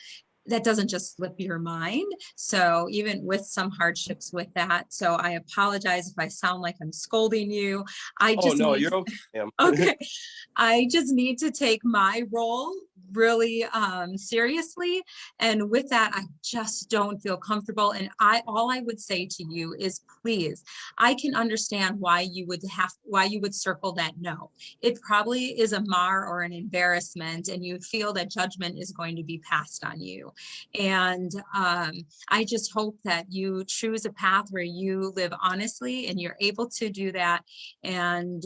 that doesn't just slip your mind. So even with some hardships with that, so I apologize if I sound like I'm scolding you. I Oh, just no, need you're to- okay. ma'am. Okay, I just need to take my role really seriously. And with that, I just don't feel comfortable. And all I would say to you is, please, I can understand why you would circle that no. It probably is a mar or an embarrassment, and you feel that judgment is going to be passed on you. And I just hope that you choose a path where you live honestly and you're able to do that. And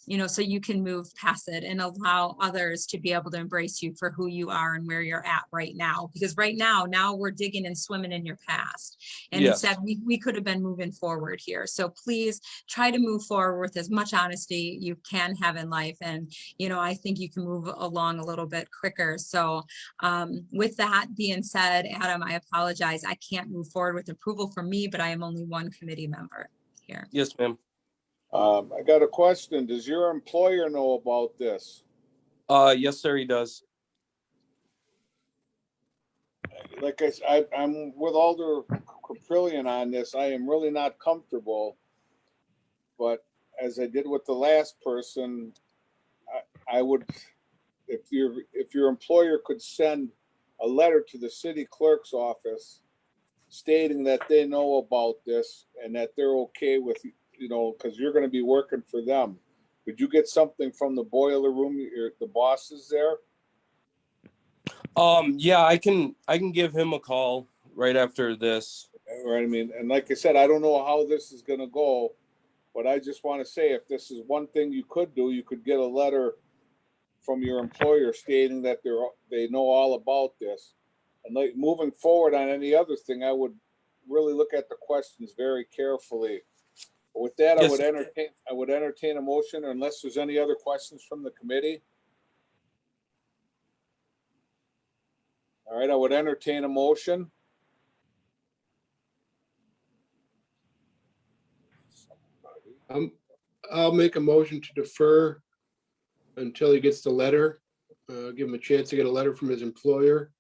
you know, so you can move past it and allow others to be able to embrace you for who you are and where you're at right now. Because right now we're digging and swimming in your past. And Yes. instead we could have been moving forward here. So please try to move forward with as much honesty you can have in life. And, you know, I think you can move along a little bit quicker. So with that being said, Adam, I apologize. I can't move forward with approval for me, but I am only one committee member here. Yes, ma'am. I got a question. Does your employer know about this? Yes, sir, he does. Like I'm with Alder Caprillion on this. I am really not comfortable. But as I did with the last person, I would, if your employer could send a letter to the city clerk's office stating that they know about this and that they're okay with, you know, because you're going to be working for them. Could you get something from the boiler room, the bosses there? Yeah, I can give him a call right after this. Right. I mean, and like I said, I don't know how this is going to go, but I just want to say, if this is one thing you could do, you could get a letter from your employer stating that they know all about this. And like moving forward on any other thing, I would really look at the questions very carefully. With that, Yes. I would entertain a motion, unless there's any other questions from the committee. All right, I would entertain a motion. I'll make a motion to defer until he gets the letter. Give him a chance to get a letter from his employer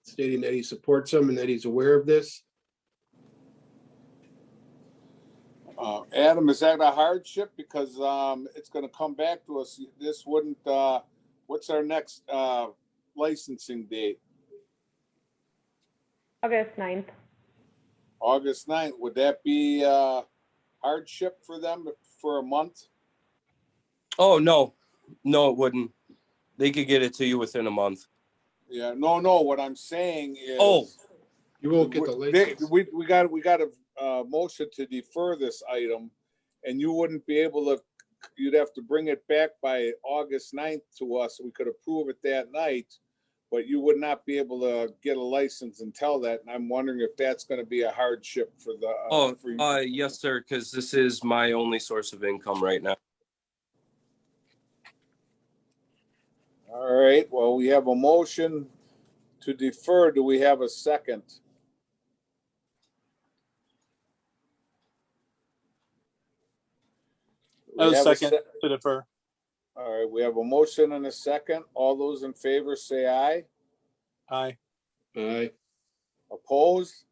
stating that he supports him and that he's aware of this. Adam, is that a hardship? Because it's going to come back to us. This wouldn't, what's our next licensing date? August 9th. August 9th. Would that be hardship for them for a month? Oh, no, it wouldn't. They could get it to you within a month. Yeah, no, what I'm saying is. Oh. You won't get the license. We got a motion to defer this item, and you wouldn't be able to, you'd have to bring it back by August 9th to us. We could approve it that night, but you would not be able to get a license until that. And I'm wondering if that's going to be a hardship for the. for you. Yes, sir, because this is my only source of income right now. All right, well, we have a motion to defer. Do we have a second? I We was have a second to defer. All right, we have a motion and a second. All those in favor say aye. Aye. Aye. Opposed?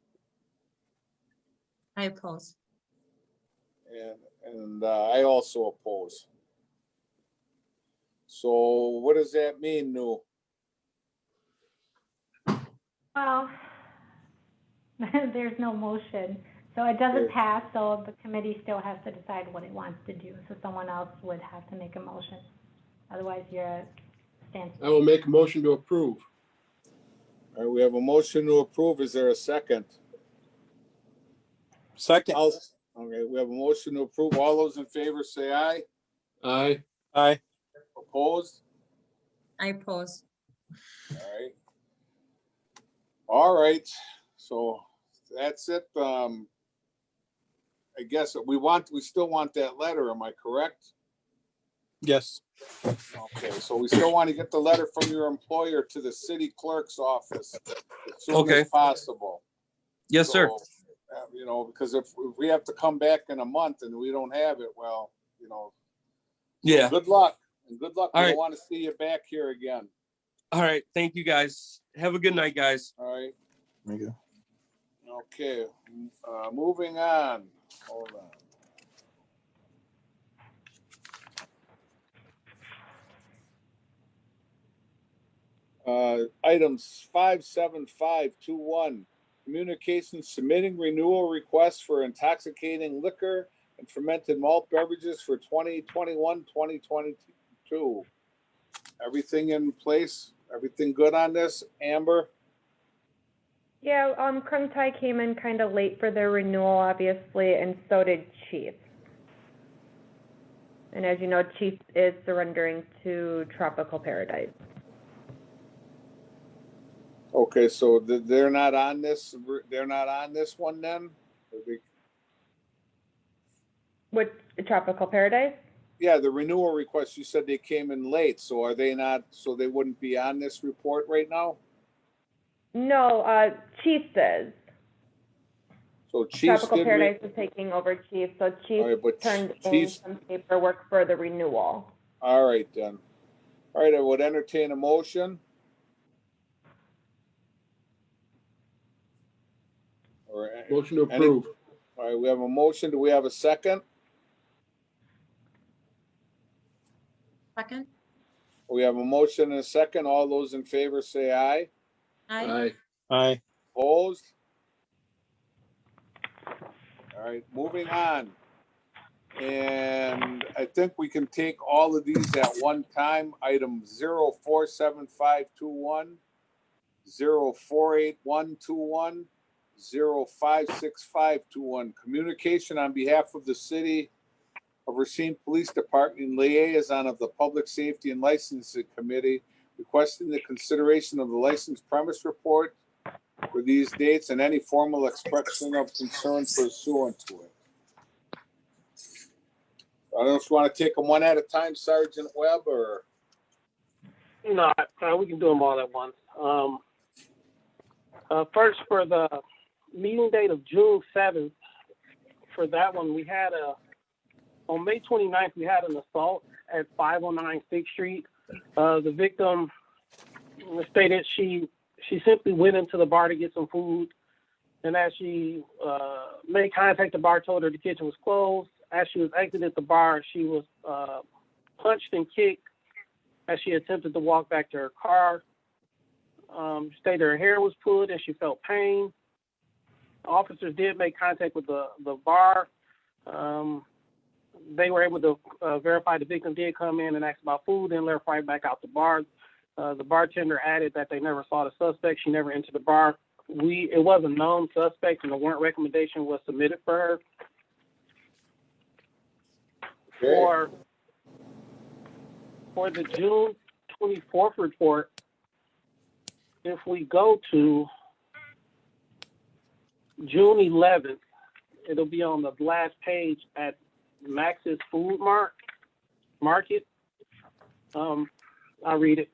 I oppose. And I also oppose. So what does that mean, Nu? Well, there's no motion, so it doesn't pass, so the committee still has to decide what it wants to do. So someone else would have to make a motion. Otherwise, you're Stanton. I will make a motion to approve. All right, we have a motion to approve. Is there a second? Second. Okay, we have a motion to approve. All those in favor say aye. Aye. Aye. Opposed? I oppose. All right. All right, so that's it. I guess we still want that letter, am I correct? Yes. Okay, so we still want to get the letter from your employer to the city clerk's office as soon Okay. as possible. Yes, sir. So, you know, because if we have to come back in a month and we don't have it, well, you know. Yeah. Good luck, and good luck. All We right. don't want to see you back here again. All right. Thank you, guys. Have a good night, guys. All right. There you go. Okay, moving on. Hold on. Items 57521, communications submitting renewal requests for intoxicating liquor and fermented malt beverages for 2021-2022. Everything in place? Everything good on this, Amber? Yeah, Krung Thai came in kind of late for their renewal, obviously, and so did Chief. And as you know, Chief is surrendering to Tropical Paradise. Okay, so they're not on this. They're not on this one then. What, Tropical Paradise? Yeah, the renewal request. You said they came in late, so are they not? So they wouldn't be on this report right now. No, Chief says. So Chiefs Tropical did Paradise is taking over Chief, so Chief All right, but turned in Chief's- some paperwork for the renewal. All right then. All right, I would entertain a motion. Or Motion to approve. All right, we have a motion. Do we have a second? Second? We have a motion and a second. All those in favor say aye. Aye. Aye. Opposed? All right, moving on. And I think we can take all of these at one time. Item 047521, 048121, 056521. Communication on behalf of the city of Racine Police Department liaison of the Public Safety and Licensing Committee requesting the consideration of the licensed premise report for these dates and any formal expression of concern pursuant to it. I don't know if you want to take them one at a time, Sergeant Webb, or? No, we can do them all at once. First, for the meeting date of June 7th, for that one, we had on May 29th, we had an assault at 509 6th Street. The victim stated she simply went into the bar to get some food, and as she made contact, the bar told her the kitchen was closed. As she was exiting the bar, she was punched and kicked as she attempted to walk back to her car. Stated her hair was pulled and she felt pain. Officers did make contact with the bar. They were able to verify the victim did come in and ask about food and left right back out the bar. The bartender added that they never saw the suspect. She never entered the bar. It was a known suspect and a warrant recommendation was submitted for her. For the June 24th report, if we go to June 11th, it'll be on the last page at Max's Food Market. I'll read it.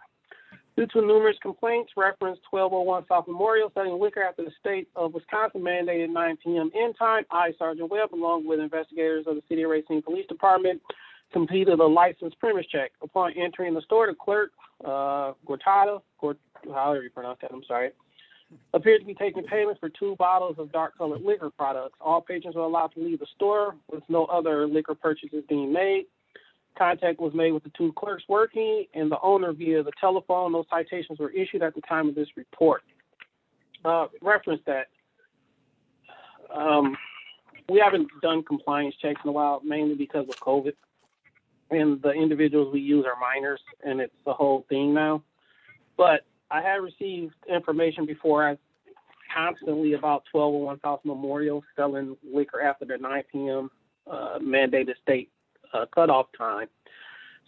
Due to numerous complaints, reference 1201 South Memorial selling liquor after the state of Wisconsin mandated 9 p.m. end time, I, Sergeant Webb, along with investigators of the City of Racine Police Department, completed a license premise check. Upon entering the store, the clerk, Gortada, however you pronounce that, I'm sorry, appeared to be taking payment for 2 bottles of dark-colored liquor products. All patrons were allowed to leave the store with no other liquor purchases being made. Contact was made with the 2 clerks working and the owner via the telephone. No citations were issued at the time of this report. Reference that. We haven't done compliance checks in a while, mainly because of COVID. and the individuals we use are minors, and it's the whole thing now. But I have received information before constantly about 1201 South Memorial selling liquor after their 9 p.m. Mandated state cutoff time.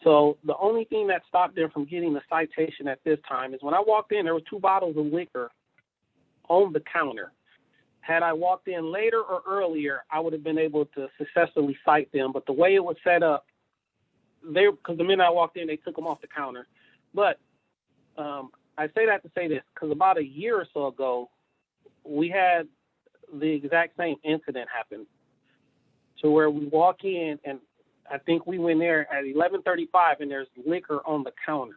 So the only thing that stopped them from getting the citation at this time is when I walked in, there were 2 bottles of liquor on the counter. Had I walked in later or earlier, I would have been able to successfully cite them. But the way it was set up, because the minute I walked in, they took them off the counter. But I say that to say this, because about a year or so ago, we had the exact same incident happen. So where we walk in, and I think we went there at 11:35, and there's liquor on the counter.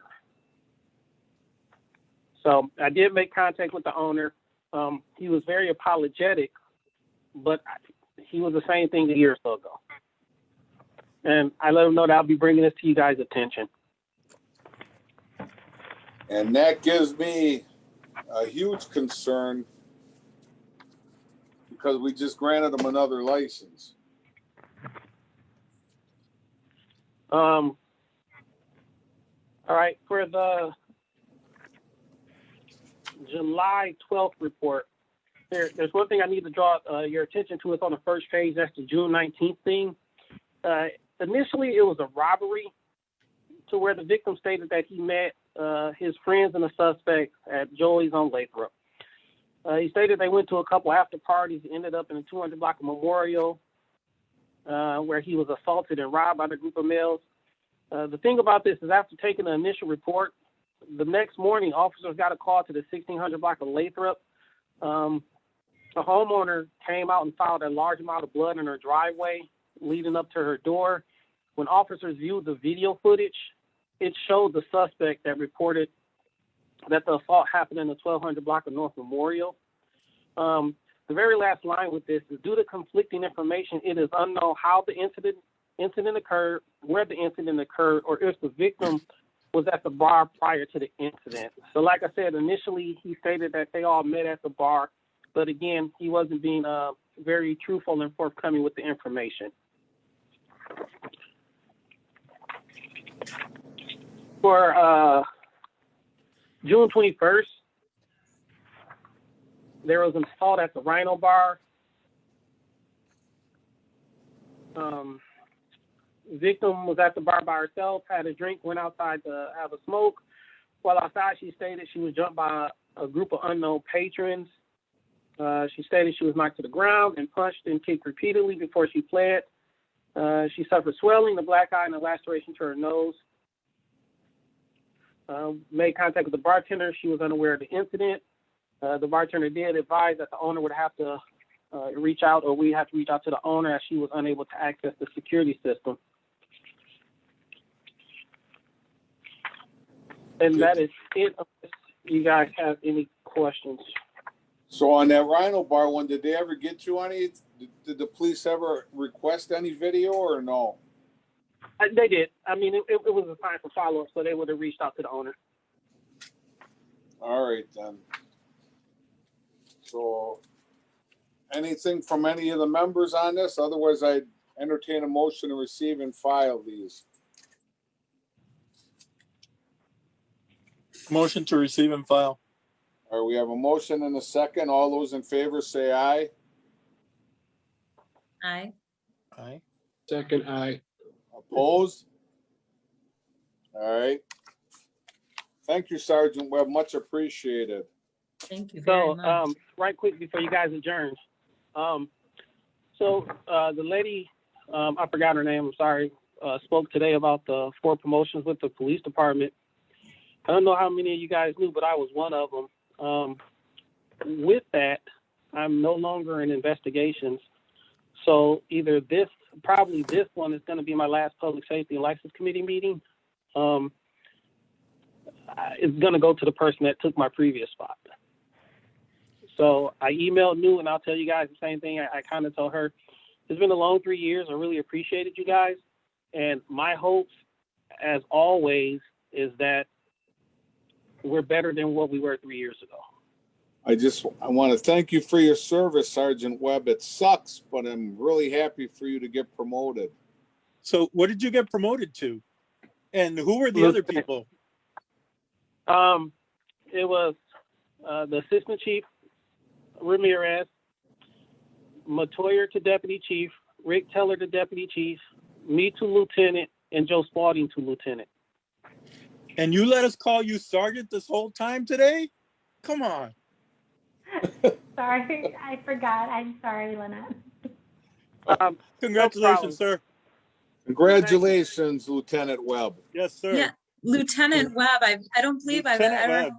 So I did make contact with the owner. He was very apologetic, but he was the same thing a year or so ago. And I let him know that I'll be bringing this to you guys' attention. And that gives me a huge concern because we just granted them another license. All right, for the July 12th report, there's one thing I need to draw your attention to. It's on the first page. That's the June 19th thing. Initially, it was a robbery to where the victim stated that he met his friends and the suspect at Joey's on Lathrop. He stated they went to a couple after parties, ended up in a 200 block of Memorial, where he was assaulted and robbed by the group of males. The thing about this is after taking the initial report, the next morning, officers got a call to the 1600 block of Lathrop. The homeowner came out and found a large amount of blood in her driveway leading up to her door. When officers viewed the video footage, it showed the suspect that reported that the assault happened in the 1200 block of North Memorial. The very last line with this is, due to conflicting information, it is unknown how the incident occurred, where the incident occurred, or if the victim was at the bar prior to the incident. So like I said, initially he stated that they all met at the bar, but again, he wasn't being very truthful and forthcoming with the information. For June 21st, there was an assault at the Rhino Bar. Victim was at the bar by herself, had a drink, went outside to have a smoke. While outside, she stated she was jumped by a group of unknown patrons. She stated she was knocked to the ground and punched and kicked repeatedly before she fled. She suffered swelling, a black eye, and a laceration to her nose. Made contact with the bartender. She was unaware of the incident. The bartender did advise that the owner would have to reach out, or we have to reach out to the owner, as she was unable to access the security system. And that is it, unless you guys have any questions. So on that Rhino Bar one, did they ever get you any? Did the police ever request any video or no? They did. I mean, it was a time for follow-up, so they would have reached out to the owner. All right, then. So anything from any of the members on this? Otherwise, I'd entertain a motion to receive and file these. Motion to receive and file. All right, we have a motion and a second. All those in favor say aye. Aye. Aye. Second, aye. Opposed? All right. Thank you, Sergeant Webb. Much appreciated. Thank you very So, much. right quick before you guys adjourn. The lady, I forgot her name, I'm sorry, spoke today about the 4 promotions with the police department. I don't know how many of you guys knew, but I was one of them. With that, I'm no longer in investigations. So either probably this one is going to be my last public safety and license committee meeting. It's going to go to the person that took my previous spot. So I emailed New, and I'll tell you guys the same thing. I kind of told her, it's been a long 3 years. I really appreciated you guys. And my hopes, as always, is that we're better than what we were 3 years ago. I want to thank you for your service, Sergeant Webb. It sucks, but I'm really happy for you to get promoted. So what did you get promoted to? And who were the other people? It was the assistant chief, Ramirez, Matoyer to deputy chief, Rick Teller to deputy chief, me to lieutenant, and Joe Spalding to lieutenant. And you let us call you sergeant this whole time today? Come on. Sorry, I forgot. I'm sorry, Lynette. Congratulations, sir. Congratulations, Lieutenant Webb. Yes, sir. Yeah, Lieutenant Webb, I don't believe I've Lieutenant ever Webb.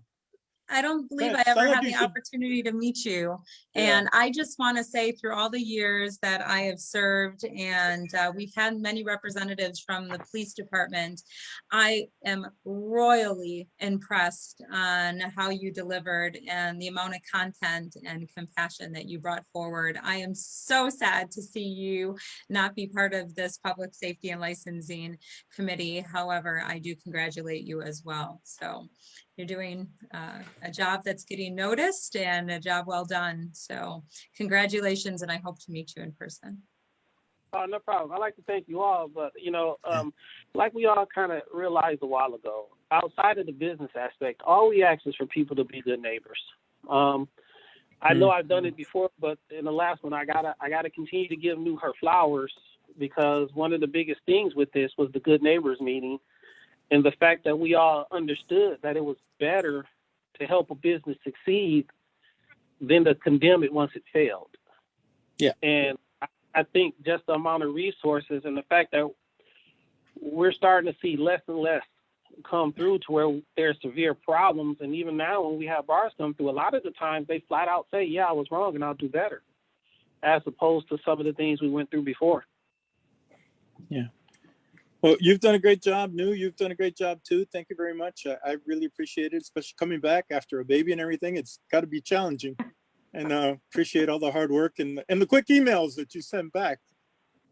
I don't believe Man, I ever sound like had you the should- opportunity to meet you. Yeah. And I just want to say through all the years that I have served, and we've had many representatives from the police department, I am royally impressed on how you delivered and the amount of content and compassion that you brought forward. I am so sad to see you not be part of this public safety and licensing committee. However, I do congratulate you as well. So you're doing a job that's getting noticed and a job well done. So congratulations, and I hope to meet you in person. Oh, no problem. I'd like to thank you all, but like we all kind of realized a while ago, outside of the business aspect, all we ask is for people to be good neighbors. I know I've done it before, but in the last one, I gotta continue to give New her flowers, because one of the biggest things with this was the good neighbors meeting, and the fact that we all understood that it was better to help a business succeed than to condemn it once it failed. Yeah. And I think just the amount of resources and the fact that we're starting to see less and less come through to where there's severe problems. And even now when we have bars come through, a lot of the times they flat out say, yeah, I was wrong and I'll do better, as opposed to some of the things we went through before. Yeah. Well, you've done a great job, New. You've done a great job too. Thank you very much. I really appreciate it, especially coming back after a baby and everything. It's got to be challenging, and appreciate all the hard work and the quick emails that you send back.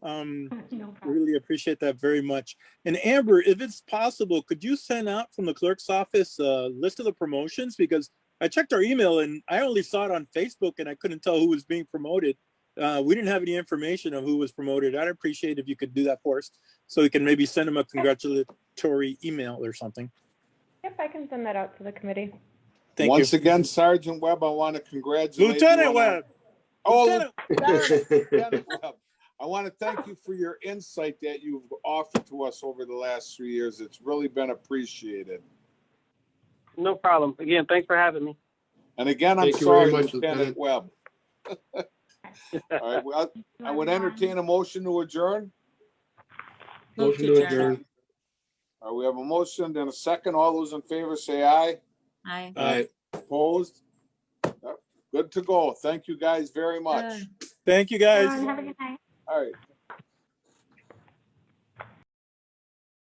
Really appreciate that very much. And Amber, if it's possible, could you send out from the clerk's office a list of the promotions? Because I checked our email and I only saw it on Facebook and I couldn't tell who was being promoted. We didn't have any information of who was promoted. I'd appreciate if you could do that for us, so we can maybe send them a congratulatory email or something. Yep, I can send that out to the committee. Thank Once you. again, Sergeant Webb, I want to congratulate Lieutenant you. Webb. Lieutenant Webb. I want to thank you for your insight that you've offered to us over the last 3 years. It's really been appreciated. No problem. Again, thanks for having me. And again, I'm Thank you very sorry, much, Lieutenant Webb. All right, well, I would entertain a motion to adjourn. Motion to adjourn. All right, we have a motion and a second. All those in favor say aye. Aye. Aye. Opposed? Yep, good to go. Thank you guys very much. Thank you guys. Have a good night. All right.